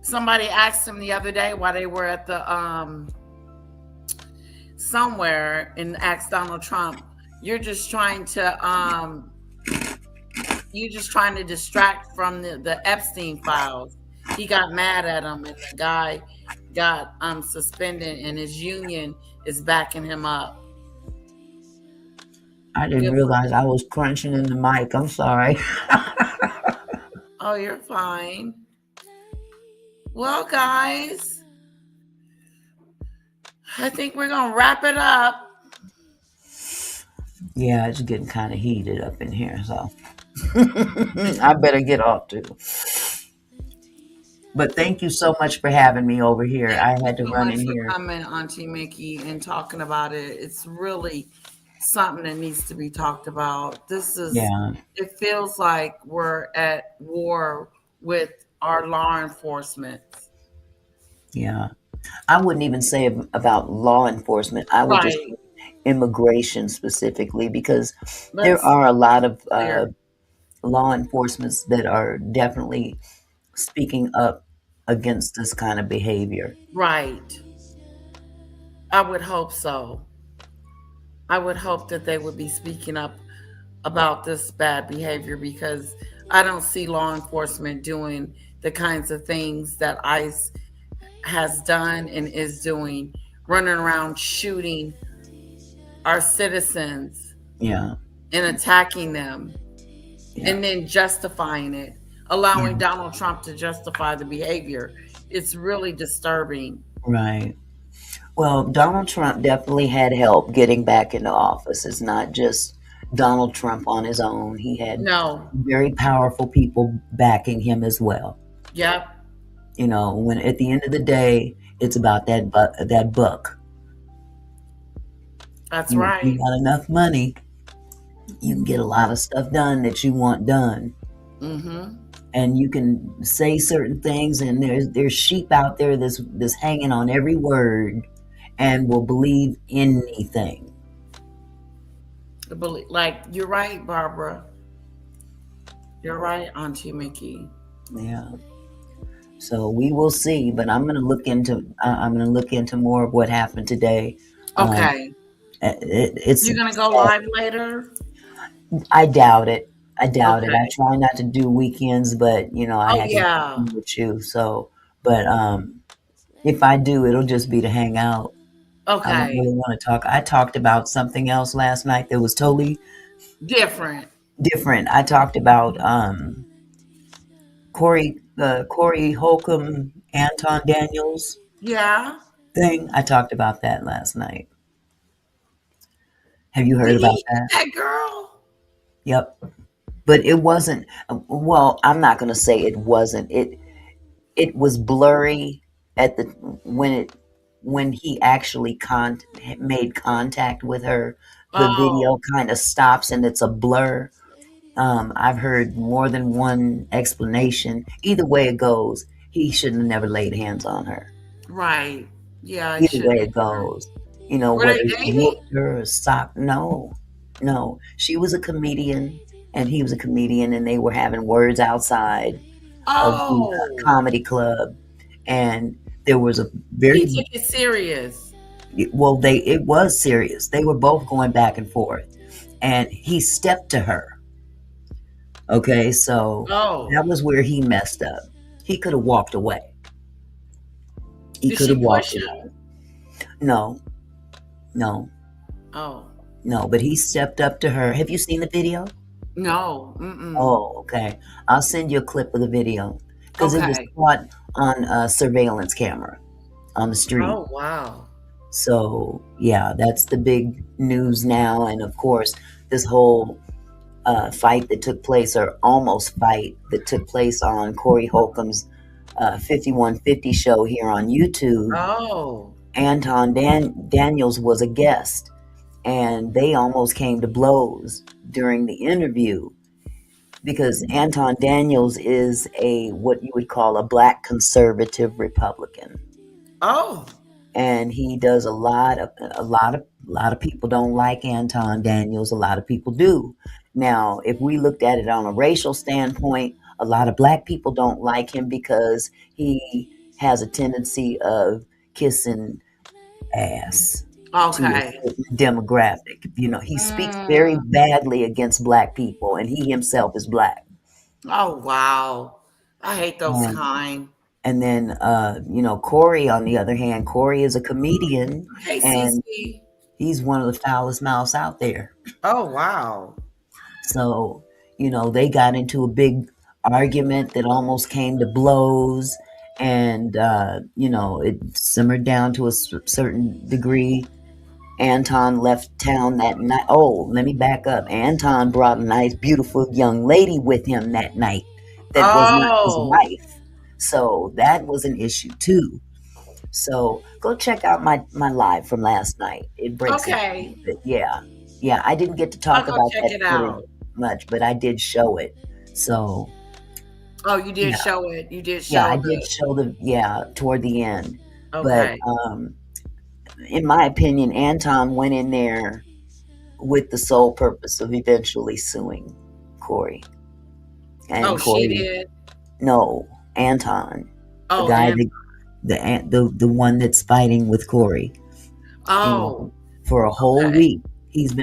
Somebody asked him the other day while they were at the somewhere and asked Donald Trump, you're just trying to distract from the Epstein files. He got mad at him, and the guy got suspended, and his union is backing him up. I didn't realize I was crunching in the mic. I'm sorry. Oh, you're fine. Well, guys, I think we're going to wrap it up. Yeah, it's getting kind of heated up in here, so I better get off too. But thank you so much for having me over here. I had to run in here. Coming, Auntie Mickey, and talking about it. It's really something that needs to be talked about. This is, it feels like we're at war with our law enforcement. Yeah. I wouldn't even say about law enforcement. I would just say immigration specifically, because there are a lot of law enforcements that are definitely speaking up against this kind of behavior. Right. I would hope so. I would hope that they would be speaking up about this bad behavior, because I don't see law enforcement doing the kinds of things that ICE has done and is doing, running around shooting our citizens and attacking them and then justifying it, allowing Donald Trump to justify the behavior. It's really disturbing. Right. Well, Donald Trump definitely had help getting back into office. It's not just Donald Trump on his own. He had very powerful people backing him as well. Yep. You know, when at the end of the day, it's about that buck. That's right. You got enough money, you can get a lot of stuff done that you want done. Mm-hmm. And you can say certain things, and there's sheep out there that's hanging on every word and will believe anything. Like, you're right, Barbara. You're right, Auntie Mickey. Yeah. So we will see, but I'm going to look into more of what happened today. Okay. You're going to go live later? I doubt it. I try not to do weekends, but you know, I had to be with you. So, but if I do, it'll just be to hang out. Okay. I don't really want to talk. I talked about something else last night that was totally different. I talked about Corey Holcomb, Anton Daniels. Yeah. Thing. I talked about that last night. Have you heard about that? That girl? Yep. But it wasn't, well, I'm not going to say it wasn't. It was blurry at the when he actually made contact with her. The video kind of stops and it's a blur. I've heard more than one explanation. Either way it goes, he shouldn't have never laid hands on her. Right. Yeah. Either way it goes. You know, whether he whooped her or stopped. No. She was a comedian and he was a comedian, and they were having words outside of the comedy club. And there was a very... He took it serious. Well, it was serious. They were both going back and forth. And he stepped to her. Okay, so that was where he messed up. He could have walked away. He could have walked away. No. Oh. No, but he stepped up to her. Have you seen the video? No. Mm-mm. Oh, okay. I'll send you a clip of the video because it was caught on a surveillance camera on the street. Oh, wow. So, yeah, that's the big news now. And of course, this whole fight that took place, or almost fight that took place on Corey Holcomb's 5150 show here on YouTube. Oh. Anton Daniels was a guest, and they almost came to blows during the interview because Anton Daniels is what you would call a black conservative Republican. Oh. And he does a lot of people don't like Anton Daniels. A lot of people do. Now, if we looked at it on a racial standpoint, a lot of black people don't like him because he has a tendency of kissing ass to a Okay. certain demographic. You know, he speaks very badly against black people, and he himself is black. Oh, wow. I hate those And, kind. and then, you know, Corey, on the other hand, Corey is a comedian, Hey, and Cece. he's one of the foulest mouths out there. Oh, wow. So, you know, they got into a big argument that almost came to blows, and you know, it simmered down to a certain degree. Anton left town that night. Oh, let me back up. Anton brought a nice, beautiful young lady with him that night that was not his wife. So that was an issue too. So go check out my live from last night. It breaks Okay. it. Yeah. I didn't get to talk I'll go about check that it footage out. much, but I did show it. So Oh, you did yeah. show it. You did show Yeah, I it. did show toward the end. Okay. But in my opinion, Anton went in there with the sole purpose of eventually suing Corey. And Oh, Corey, she did? No, Anton, Oh, the guy Anton. the one that's fighting with Corey. Oh, you know, for a whole week, he had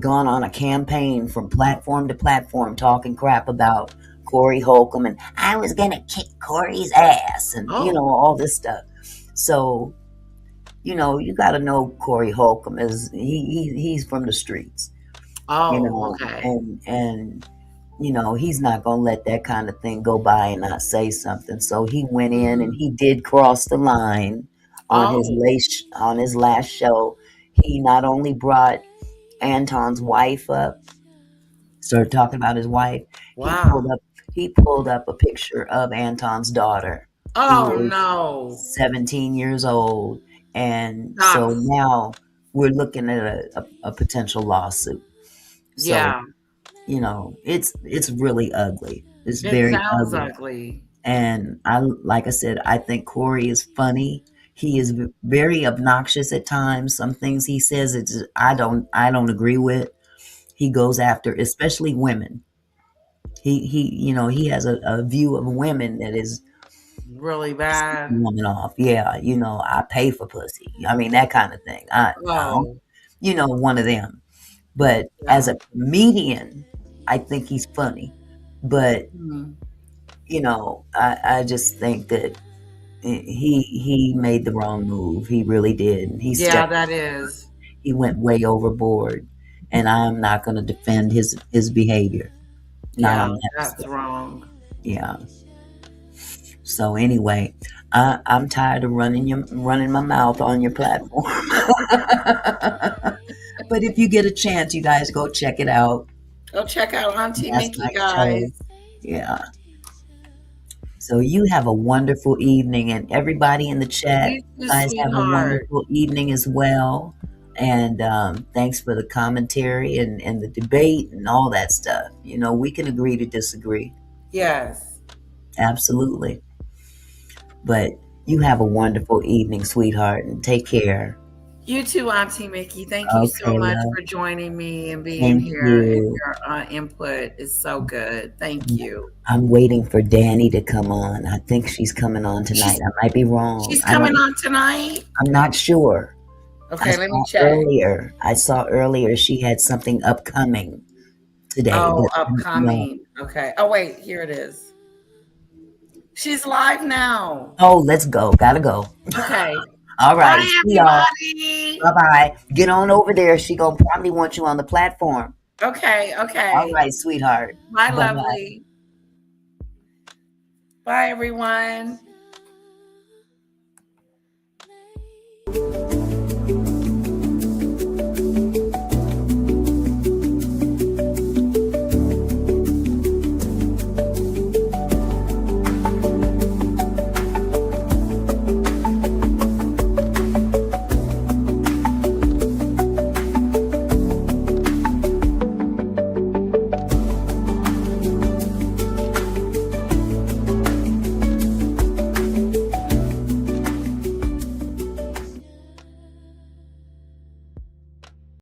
gone on a campaign from platform to platform talking crap about Corey Holcomb, and I was gonna kick Corey's ass, and you know, all this stuff. So, you know, you got to know Corey Holcomb is he's from the streets. Oh, You know, okay. and you know, he's not gonna let that kind of thing go by and not say something. So he went in and he did cross the line on his last show. He not only brought Anton's wife up, started talking about his wife. Wow. He pulled up a picture of Anton's daughter. Oh, who is no. 17 years old, and so now we're looking at a potential lawsuit. So, Yeah. you know, it's really ugly. It's It very sounds ugly. ugly. And like I said, I think Corey is funny. He is very obnoxious at times. Some things he says, I don't agree with. He goes after, especially women. He you know, he has a view of women that is Really bad. woman off. Yeah, you know, I pay for pussy. I mean, that kind of thing. You know, one of them. But as a comedian, I think he's funny. But you know, I just think that he made the wrong move. He really did. He went way overboard, and I'm not going to defend his behavior. Not on that that's stuff. wrong. Yeah. So anyway, I'm tired of running my mouth on your platform. But if you get a chance, you guys go check it out. Go check out Auntie Last Mickey, Night's guys. Show. Yeah. So you have a wonderful evening, and everybody in the chat, You guys have a sweetheart. wonderful evening as well. And thanks for the commentary and the debate and all that stuff. You know, we can agree to disagree. Yes. Absolutely. But you have a wonderful evening, sweetheart, and take care. You too, Auntie Mickey. Thank you so Okay, much love. for joining me and being Thank here. And you. your input is so good. Thank you. I'm waiting for Danny to come on. I think she's coming on tonight. I might be wrong. She's coming on tonight? I'm not sure. Okay, let me check. I saw earlier she had something upcoming today. Oh, but I don't know. upcoming. Okay. Oh, wait. Here it is. She's live now. Oh, let's go. Gotta go. Okay. All right. Bye, See y'all. everybody. Bye-bye. Get on over there. She gonna probably want you on the platform. Okay. All right, sweetheart. Bye, Bye-bye. lovely. Bye, everyone.